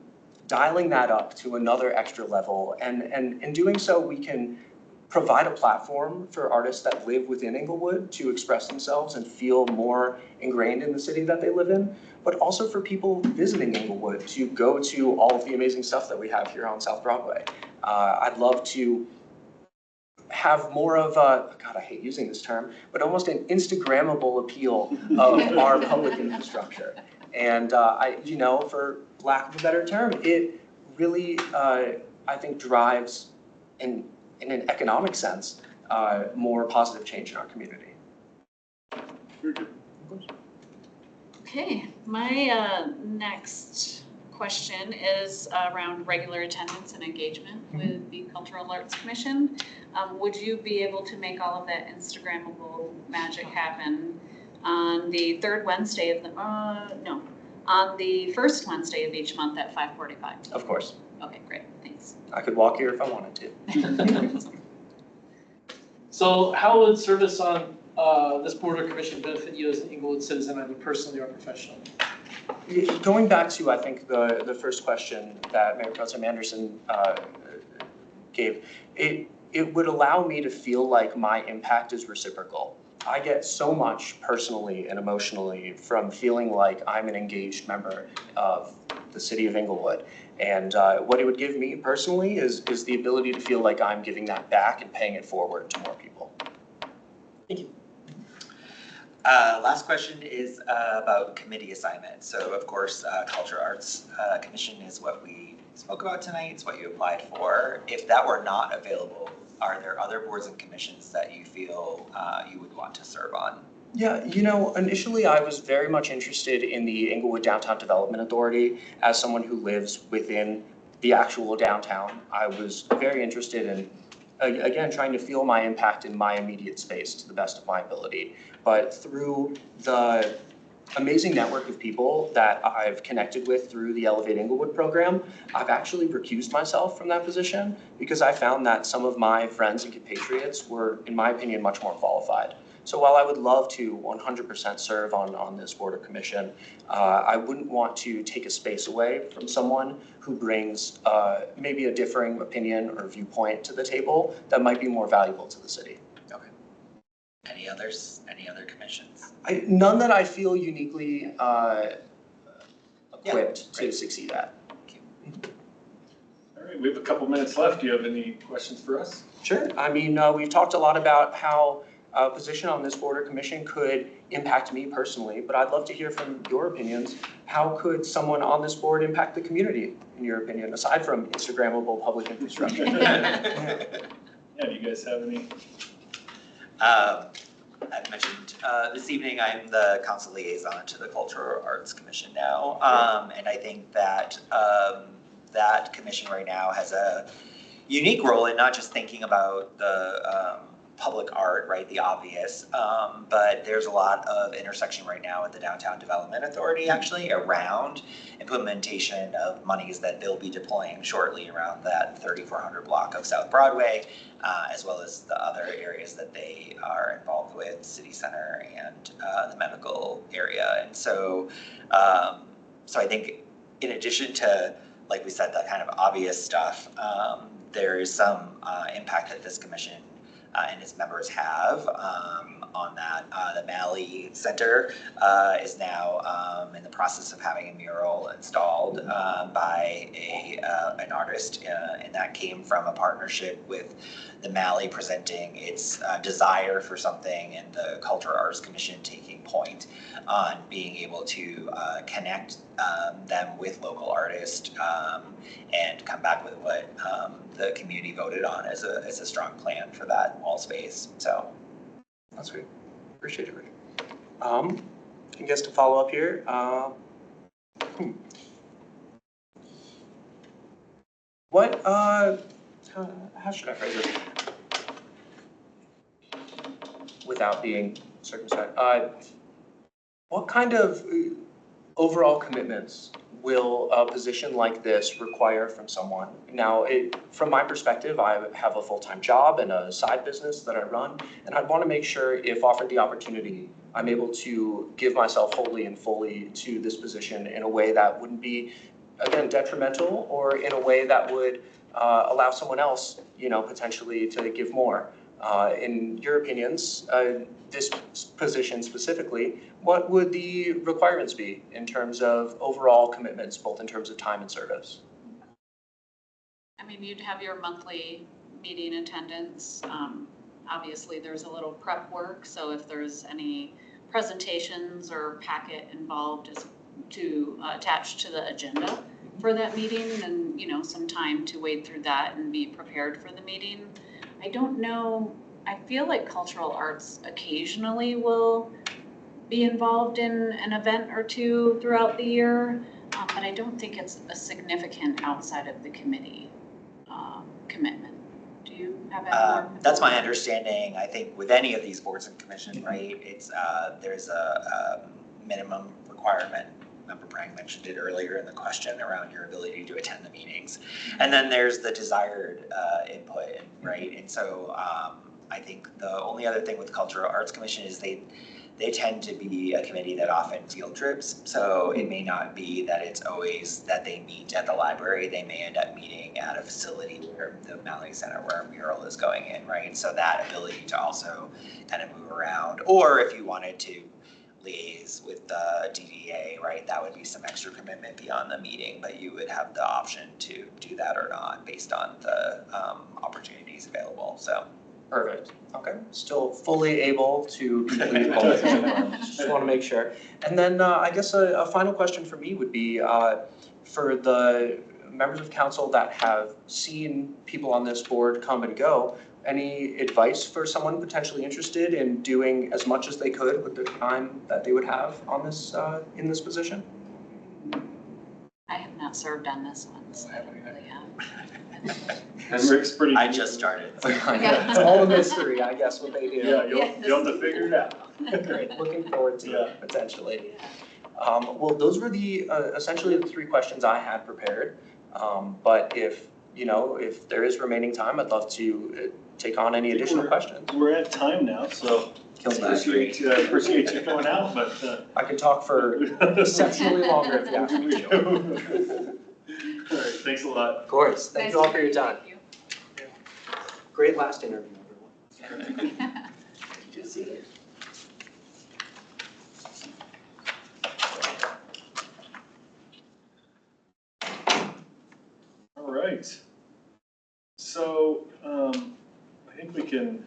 dialing that up to another extra level. And in doing so, we can provide a platform for artists that live within Inglewood to express themselves and feel more ingrained in the city that they live in, but also for people visiting Inglewood to go to all of the amazing stuff that we have here on South Broadway. I'd love to have more of a, God, I hate using this term, but almost an Instagrammable appeal of our public infrastructure. And for lack of a better term, it really, I think, drives, in an economic sense, more positive change in our community. Okay, my next question is around regular attendance and engagement with the Cultural Arts Commission. Would you be able to make all of that Instagrammable magic happen on the third Wednesday of the, on the first Wednesday of each month at 5:45? Of course. Okay, great, thanks. I could walk here if I wanted to. So how would service on this board or commission benefit you as an Inglewood citizen, either personally or professionally? Going back to, I think, the first question that Mayor Pro Tem Anderson gave, it would allow me to feel like my impact is reciprocal. I get so much personally and emotionally from feeling like I'm an engaged member of the city of Inglewood. And what it would give me personally is the ability to feel like I'm giving that back and paying it forward to more people. Thank you. Last question is about committee assignments. So of course, Cultural Arts Commission is what we spoke about tonight. It's what you applied for. If that were not available, are there other boards and commissions that you feel you would want to serve on? Yeah, initially I was very much interested in the Inglewood Downtown Development Authority. As someone who lives within the actual downtown, I was very interested in, again, trying to feel my impact in my immediate space to the best of my ability. But through the amazing network of people that I've connected with through the Elevate Inglewood program, I've actually recused myself from that position because I found that some of my friends and compatriots were, in my opinion, much more qualified. So while I would love to 100% serve on this board or commission, I wouldn't want to take a space away from someone who brings maybe a differing opinion or viewpoint to the table that might be more valuable to the city. Okay. Any others? Any other commissions? None that I feel uniquely equipped to succeed at. Thank you. All right, we have a couple minutes left. Do you have any questions for us? Sure. I mean, we've talked a lot about how a position on this board or commission could impact me personally, but I'd love to hear from your opinions. How could someone on this board impact the community, in your opinion, aside from Instagrammable public infrastructure? Yeah, do you guys have any? I've mentioned this evening I'm the council liaison to the Cultural Arts Commission now, and I think that that commission right now has a unique role in not just thinking about the public art, right, the obvious, but there's a lot of intersection right now with the Downtown Development Authority actually around implementation of monies that they'll be deploying shortly around that 3400 block of South Broadway, as well as the other areas that they are involved with, City Center and the medical area. And so, so I think in addition to, like we said, that kind of obvious stuff, there is some impact that this commission and its members have on that. The Malley Center is now in the process of having a mural installed by an artist, and that came from a partnership with the Malley presenting its desire for something and the Cultural Arts Commission taking point on being able to connect them with local artists and come back with what the community voted on as a strong plan for that wall space. So that's great. Appreciate it, Rick. I guess to follow up here, what, how should I phrase it? Without being circumspect, what kind of overall commitments will a position like this require from someone? Now, from my perspective, I have a full-time job and a side business that I run, and I'd want to make sure, if offered the opportunity, I'm able to give myself wholly and fully to this position in a way that wouldn't be, again, detrimental, or in a way that would allow someone else, potentially to give more. In your opinions, this position specifically, what would the requirements be in terms of overall commitments, both in terms of time and service? I mean, you'd have your monthly meeting attendance. Obviously, there's a little prep work, so if there's any presentations or packet involved as to attach to the agenda for that meeting, then, some time to wade through that and be prepared for the meeting. I don't know, I feel like cultural arts occasionally will be involved in an event or two throughout the year, but I don't think it's a significant outside of the committee commitment. Do you have any more? That's my understanding. I think with any of these boards and commissions, right, it's there's a minimum requirement. Member Prang mentioned it earlier in the question around your ability to attend the meetings. And then there's the desired input, right? And so I think the only other thing with the Cultural Arts Commission is they tend to be a committee that often field trips. So it may not be that it's always that they meet at the library. They may end up meeting at a facility where the Mallory Center, where a mural is going in, right? So that ability to also kind of move around, or if you wanted to liaise with the DDA, right, that would be some extra commitment beyond the meeting, but you would have the option to do that or not based on the opportunities available. So perfect. Okay, still fully able to complete all of them. Just want to make sure. And then I guess a final question for me would be for the members of council that have seen people on this board come and go, any advice for someone potentially interested in doing as much as they could with the time that they would have on this in this position? I have not served on this one, so I don't really have. And Rick's pretty. I just started. It's all a mystery, I guess, what they do. Yeah, you'll have to figure it out. Great, looking forward to it, potentially. Well, those were the essentially the three questions I had prepared. But if there is remaining time, I'd love to take on any additional questions. We're at time now, so appreciate you coming out, but I can talk for exceptionally longer if you ask me to. All right, thanks a lot. Of course. Thank you all for your time. Great last interview, everyone. Good to see you. All right. So I think we can,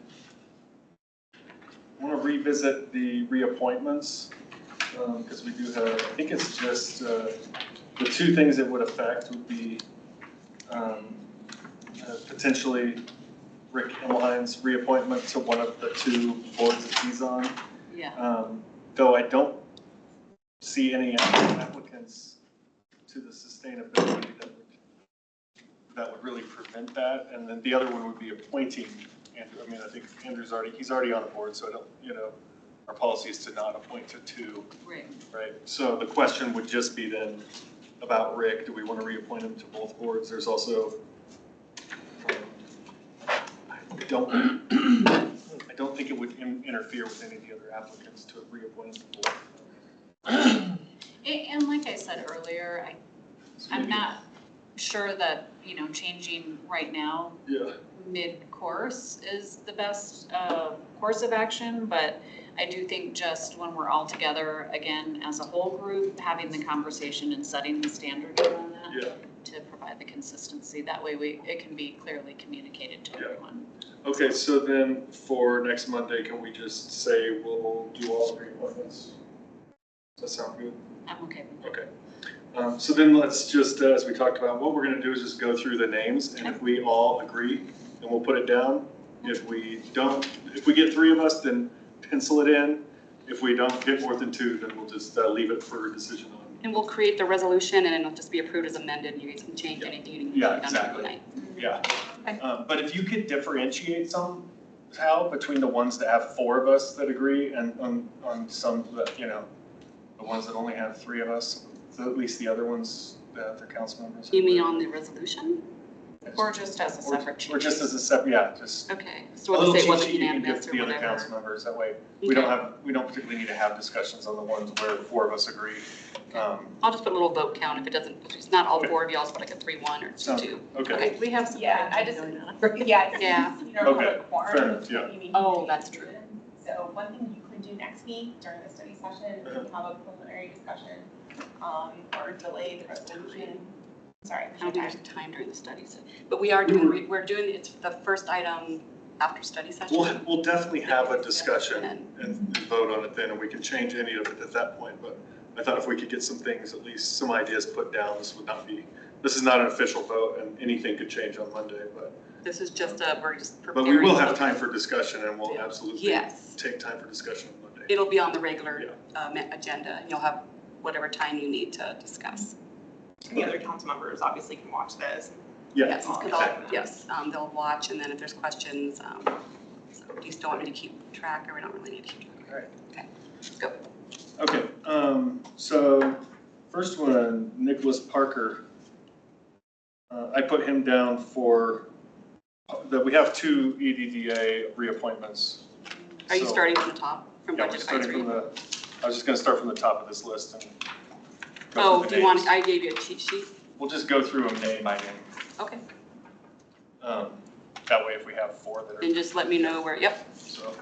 I want to revisit the reappointments because we do have, I think it's just the two things it would affect would be potentially Rick Emmelhein's reappointment to one of the two boards that he's on. Yeah. Though I don't see any applicants to the sustainability that would really prevent that. And then the other one would be appointing Andrew. I mean, I think he's already on the board, so I don't, our policy is to not appoint to two. Right. Right. So the question would just be then about Rick. Do we want to reappoint him to both boards? There's also, I don't think it would interfere with any of the other applicants to reappoint him to both. And like I said earlier, I'm not sure that, changing right now mid-course is the best course of action, but I do think just when we're all together, again, as a whole group, having the conversation and setting the standard around that to provide the consistency. That way it can be clearly communicated to everyone. Okay, so then for next Monday, can we just say we'll do all the reappointments? Does that sound good? I'm okay with that. Okay. So then let's just, as we talked about, what we're going to do is just go through the names, and if we all agree, then we'll put it down. If we don't, if we get three of us, then pencil it in. if we don't get more than 2, then we'll just leave it for a decision on. And we'll create the resolution and it'll just be approved as amended. You guys can change anything you need Yeah, done exactly. tonight. Yeah. But if you could differentiate somehow between the ones that have 4 of us that agree and on some that, you know, the ones that only have 3 of us, so at least the other ones, the council members. You mean on the resolution? Or just as a separate cheat Or just as a separate, yeah, just. Okay, A so we'll little say it cheat wasn't sheet you can unanimous give or the other whatever. council members, that way we don't particularly need to have discussions on the ones where 4 of us agree. I'll just put a little vote count if it doesn't, if it's not all 4 of y'all, it's like a 3-1 or 2-2. Okay. We have some. Yeah, I just, Yeah. you know, Okay, public forum. fair enough, yeah. you need Oh, to that's be true. included. So one thing you could do next week during the study session, is have a preliminary discussion, or delay the resolution. Sorry. I don't think there's time during the study, so, but we are doing, we're doing, it's the first item after study session. We'll definitely have a discussion and vote on it then, and we can change any of it at that point, but I thought if we could get some things, at least some ideas put down, this is not an official vote, and anything could change on Monday, but. This is just we're just But preparing. we will have time for discussion, and we'll absolutely Yes. take time for discussion on Monday. It'll be on the regular agenda. You'll have whatever time you need to discuss. And the other council members obviously can watch this. Yeah, Yes, exactly. yes, they'll watch, and then if there's questions, so do you still want me to keep track, or we don't really need to keep track? All right. Okay, let's go. Okay, so first one, Nicholas Parker. I put him down for, that we have 2 EDDA reappointments. Are you So- starting from the top, from Yeah, we're budget starting advisory? from I was just gonna start from the top of this list and. go Oh, through do the you want, names. I gave you a cheat sheet? We'll just go through them name by name. Okay, That way if we have 4 that are. and just let me know where, yep. So,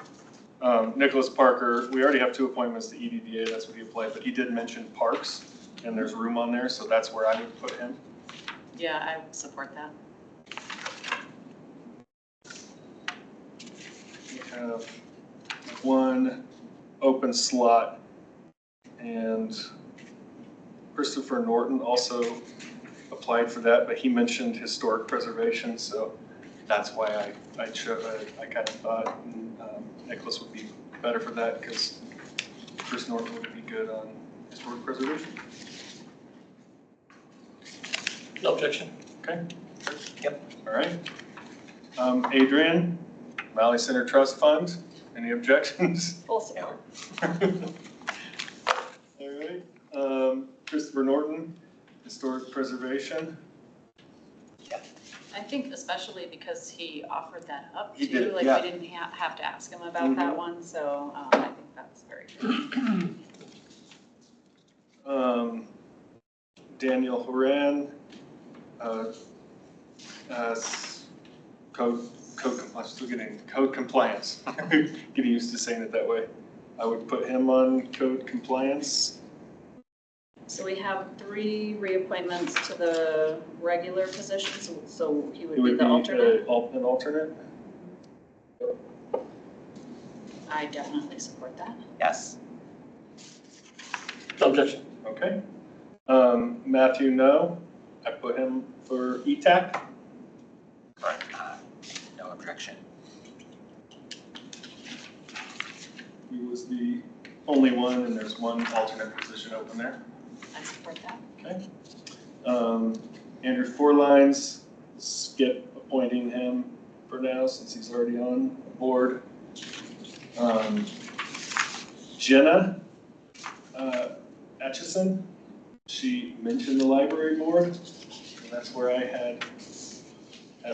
Nicholas Parker, we already have 2 appointments to EDDA, that's what he applied, but he did mention parks, and there's room on there, so that's where I would put him. Yeah, I would support that. We have 1 open slot, and Christopher Norton also applied for that, but he mentioned historic preservation, so that's why I chose, I kind of thought Nicholas would be better for that, because Chris Norton would be good on historic preservation. No objection. Okay? Yep. All right. Adrian, Valley Center Trust Fund, any objections? Full support. All right. Christopher Norton, historic preservation. I think especially because he offered that up He too, did, like yeah. we didn't have to ask him about that one, so I think that's very good. Daniel Horan, code compliance, still getting code compliance. Getting used to saying it that way. I would put him on code compliance. So we have 3 reappointments to the regular positions, so he would be the alternate. An alternate. I definitely support that. Yes. No objection. Okay. Matthew, no. I put him for ETAC. No objection. He was the only one, and there's 1 alternate position open there. I support that. Okay. Andrew Forlines, skip appointing him for now since he's already on board. Jenna Atchison, she mentioned the library board, and that's where I had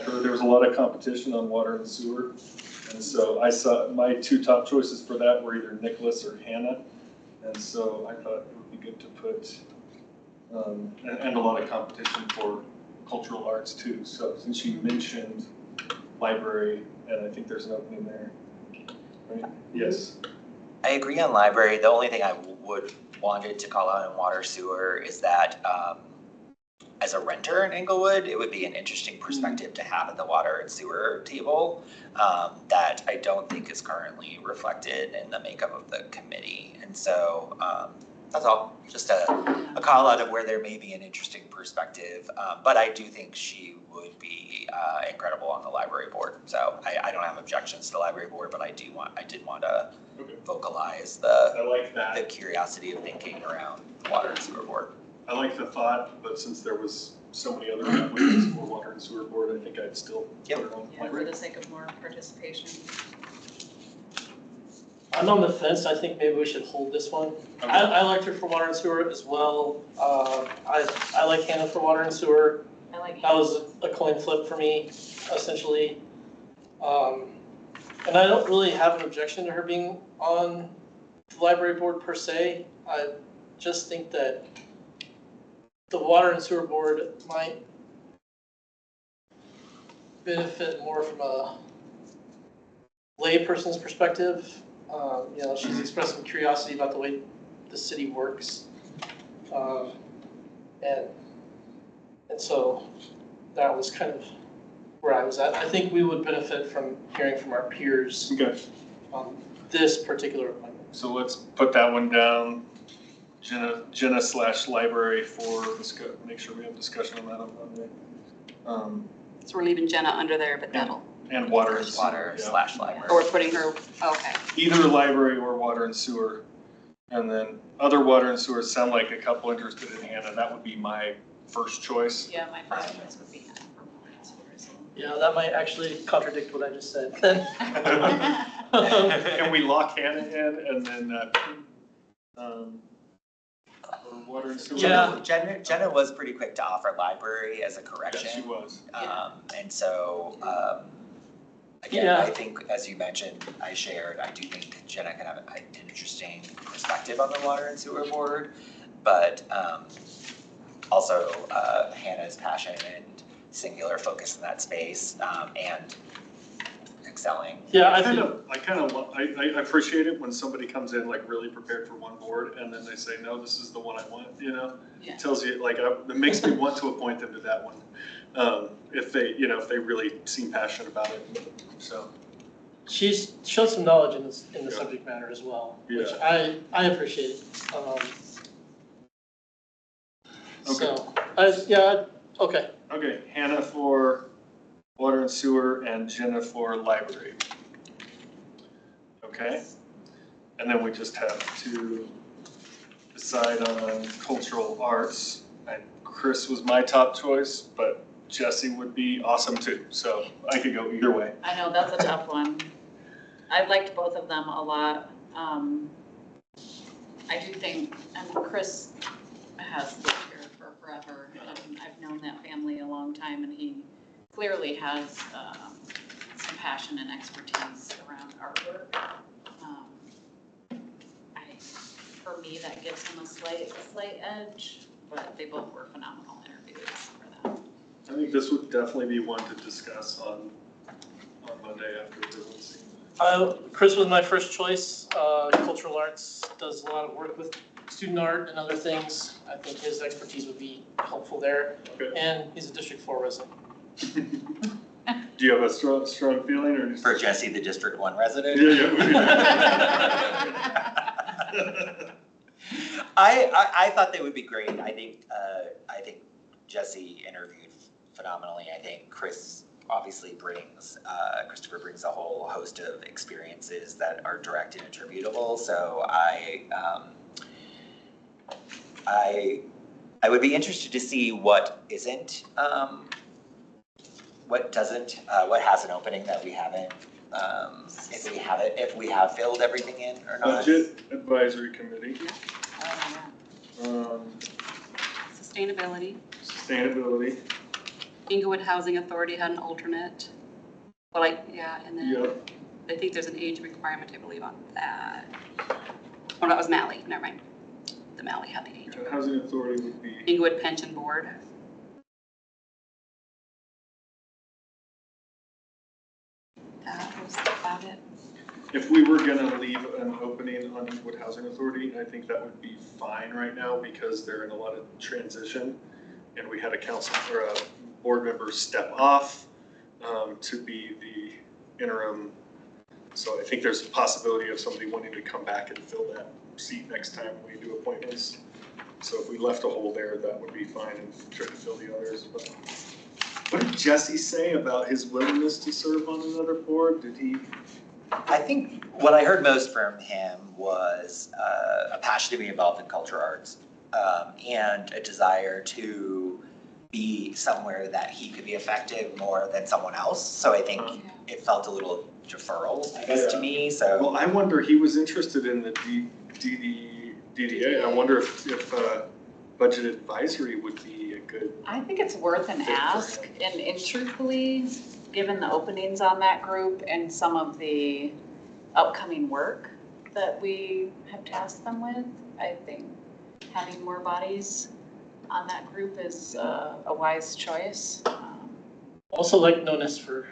her. There was a lot of competition on water and sewer, and so I saw my 2 top choices for that were either Nicholas or Hannah, and so I thought it would be good to put and a lot of competition for cultural arts too. So since you mentioned library, and I think there's an opening there, right? Yes. I agree on library. The only thing I would wanted to call out in water sewer is that as a renter in Englewood, it would be an interesting perspective to have at the water and sewer table that I don't think is currently reflected in the makeup of the committee. And so That's all, just a call out of where there may be an interesting perspective. But I do think she would be incredible on the library board. So I don't have objections to the library board, but I did want to vocalize I like the that. curiosity of thinking around the water and sewer board. I like the thought, but since there was so many other applicants for water and sewer board, I think I'd still put it on Yeah, for library. the sake of more participation. I'm on the fence. I think maybe we should hold this one. Okay. I liked her for water and sewer as well. I like Hannah for water and sewer. I like. That was a coin flip for me, essentially. And I don't really have an objection to her being on the library board per se. I just think that the water and sewer board might benefit more from a layperson's perspective. You know, she's expressed some curiosity about the way the city works. And so that was kind of where I was at. I think we would benefit from hearing from our peers on this particular appointment. So let's put that one down. Jenna / library for make sure we have discussion on that on Monday. So we're leaving Jenna under there, but that'll. And water and Water sewer, / library. Or we're putting her, okay. Either library or water and sewer. And then other water and sewer sound like a couple interested in Hannah. That would be my first choice. Yeah, my first choice would be Hannah for water and sewer. So. Yeah, that might actually contradict what I just said. Can we lock Hannah in and then, or water and sewer? Yeah. Jenna was pretty quick to offer library as a correction. Yeah, she was. And so, again, Yeah. I think, as you mentioned, I do think Jenna can have an interesting perspective on the water and sewer board, but also Hannah's passion and singular focus in that space, and excelling. Yeah, I appreciate it when somebody comes in like really prepared for one board and then they say, no, this is the one I want, you know? Yeah. It tells you, like, it makes me want to appoint them to that one. If they really seem passionate about it, so. She's shown some knowledge in the subject matter as well, which I appreciate. So, okay. Okay, Hannah for water and sewer and Jenna for library. Okay? And then we just have to decide on cultural arts. And Chris was my top choice, but Jesse would be awesome too. So I could go either way. I know, that's a tough one. I liked both of them a lot. I do think, and Chris has lived here for forever, and I've known that family a long time, and he clearly has some passion and expertise around artwork. For me, that gives him a slight edge, but they both were phenomenal interviews for that. I think this would definitely be one to discuss on Monday after everyone's seen. Chris was my first choice. Cultural arts does a lot of work with student art and other things. I think his expertise would be helpful there. Okay. And he's a District 4 resident. Do you have a strong feeling or just? For Jesse, the District 1 resident? I thought they would be great. I think Jesse interviewed phenomenally. I think Christopher brings a whole host of experiences that are direct and attributable. So I would be interested to see what isn't, what has an opening that we haven't, if we have filled everything in or not. Budget advisory committee. Sustainability. Sustainability. Inglewood Housing Authority had an alternate. Well, and then I think there's an age requirement, I believe, on that. Oh, that was Mally, never mind. The Mally had the age. Housing Authority would be. Inglewood Pension Board. That was about it. If we were gonna leave an opening on Inglewood Housing Authority, I think that would be fine right now because they're in a lot of transition. And we had a council or a board member step off to be the interim. So I think there's a possibility of somebody wanting to come back and fill that seat next time when we do appointments. So if we left a hole there, that would be fine and try to fill the others. But what did Jesse say about his willingness to serve on another board? Did he? I think what I heard most from him was a passion to be involved in culture arts, and a desire to be somewhere that he could be effective more than someone else. So I think it felt a little deferral, I guess, to me. So Well, I wonder, he was interested in the DDA. I wonder if budget advisory would be a good. I think it's worth an ask, and truthfully, given the openings on that group and some of the upcoming work that we have tasked them with, I think having more bodies on that group is a wise choice. Also like Nonis for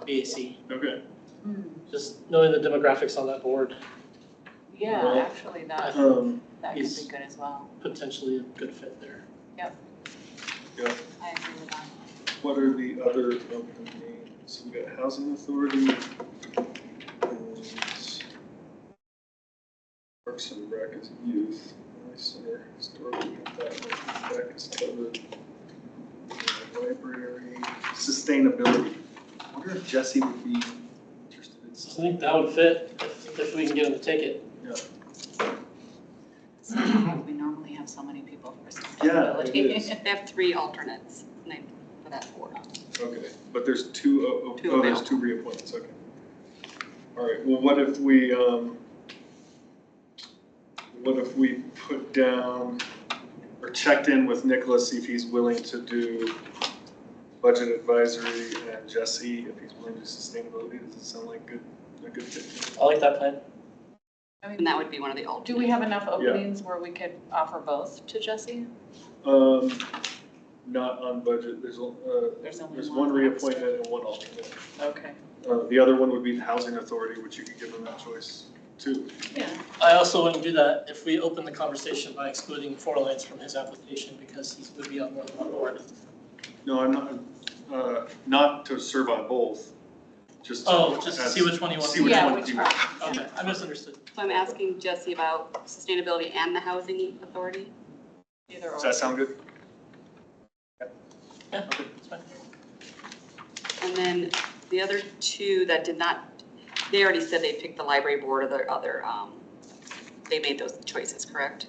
BAC, Okay. just knowing the demographics on that board, Yeah, Well, actually, that Um, could be he's good as well. potentially a good fit there. Yep, yeah. I agree with that. What are the other openings? We got Housing Authority and Parks and Rec as youth. Center, historical impact, back is covered. Library, sustainability. I wonder if Jesse would be interested in So I think that would fit if we can get him to take it. We normally have so many people for Yeah, it sustainability. is. They have 3 alternates for that board. Okay, but there's two, Two there's available. 2 reappointments, okay. All right, well, what if we put down, or checked in with Nicholas, see if he's willing to do budget advisory, and Jesse, if he's willing to do sustainability? Does it sound like a good fit? I like that plan. And that would be one of the alternates. Do we have enough openings where we could offer both to Jesse? Not on budget, there's only one one reappointment and 1 alternate. Okay. The other one would be the Housing Authority, which you could give them that choice too. Yeah. I also wouldn't do that if we open the conversation by excluding 4 Alliance from his application because he would be on more than one board. No, I'm not to serve on both, just to. Just to see which one you want. See which Yeah, one which you one. want. Okay, I misunderstood. So I'm asking Jesse about sustainability and the housing authority. Either or. Does that sound good? Yeah, okay, that's fine. And then the other 2 that did not, they already said they picked the library board or the other, they made those choices, correct?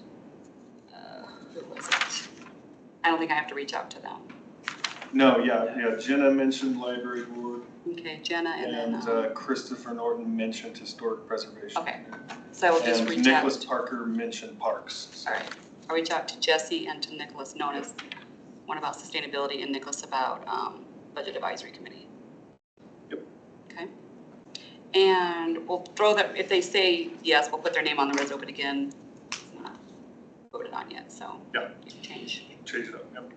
Who was it? I don't think I have to reach out to them. No, yeah, Jenna mentioned library board, Okay, Jenna and and then, Christopher Norton mentioned historic preservation. okay, so I will just And reach out. Nicholas Parker mentioned parks. All right, I'll reach out to Jesse and to Nicholas, known as one about sustainability and Nicholas about budget advisory committee. Yep. Okay. And we'll throw that, if they say yes, we'll put their name on the resume, but again, it's not voted on yet, so. Yeah. You can change. Change it up, yep.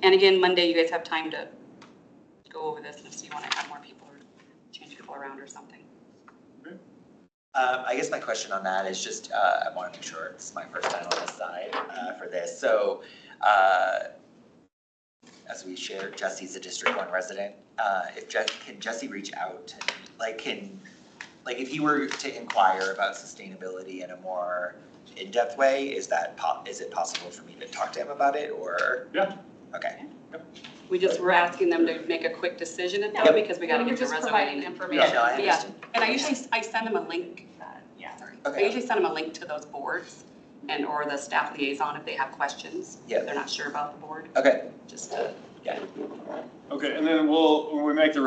And again, Monday, you guys have time to go over this and if you want to add more people or change people around or something. I guess my question on that is just, I want to make sure it's my first time on this side for this. So as we shared, Jesse's a District 1 resident. Can Jesse reach out to me? If he were to inquire about sustainability in a more in-depth way, is it possible for me to talk to him about it, or? Yeah. Okay. We just were asking them to make a quick decision at that Yep. because we got to We're get the just resume. providing information. No, I Yeah, understand. and I usually send them a link. Sorry. I Okay. usually send them a link to those boards or the staff liaison if they have questions. Yeah. If they're not sure about the board, Okay. just to. Yeah. Okay, and then when we make the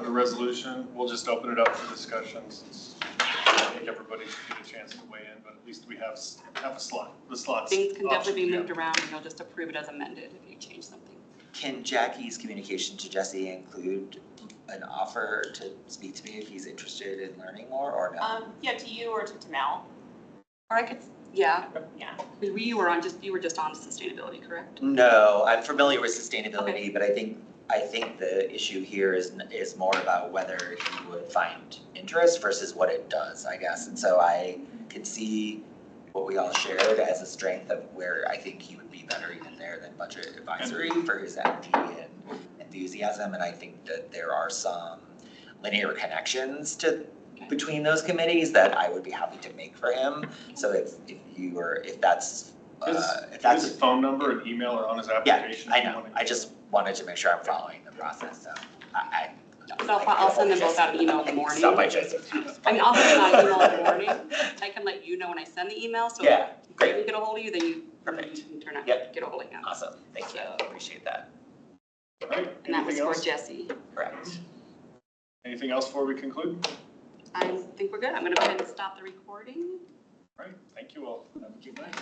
resolution, we'll just open it up for discussions. I think everybody should get a chance to weigh in, but at least we have a slot, the slots. Things can definitely be options, moved around and you'll just approve it as amended if you change something. Can Jackie's communication to Jesse include an offer to speak to me if he's interested in learning more, or no? Yeah, to you or to Mel. Or I could, yeah. Yeah. You were just on sustainability, correct? No, I'm familiar with sustainability, but I think the issue here is more about whether he would find interest versus what it does, I guess. And so I can see what we all shared as a strength of where I think he would be better even there than budget advisory for his energy and enthusiasm. And I think that there are some linear connections to between those committees that I would be happy to make for him. So if that's, His phone number and email are on his application. Yeah, I know. I just wanted to make sure I'm following the process, so I'll send them both out an email in the morning. Stop by Jesse. I mean, I'll send them out an email in the morning. I can let you know when I send the email, so Yeah, if great. we get a hold of you, then you Perfect. can turn out, Yep. get a hold of him. Awesome, thank you, appreciate that. All right, And that was anything for else? Jesse. Correct. Anything else before we conclude? I think we're good. I'm gonna go ahead and stop the recording. All right, thank you all. Have a good night.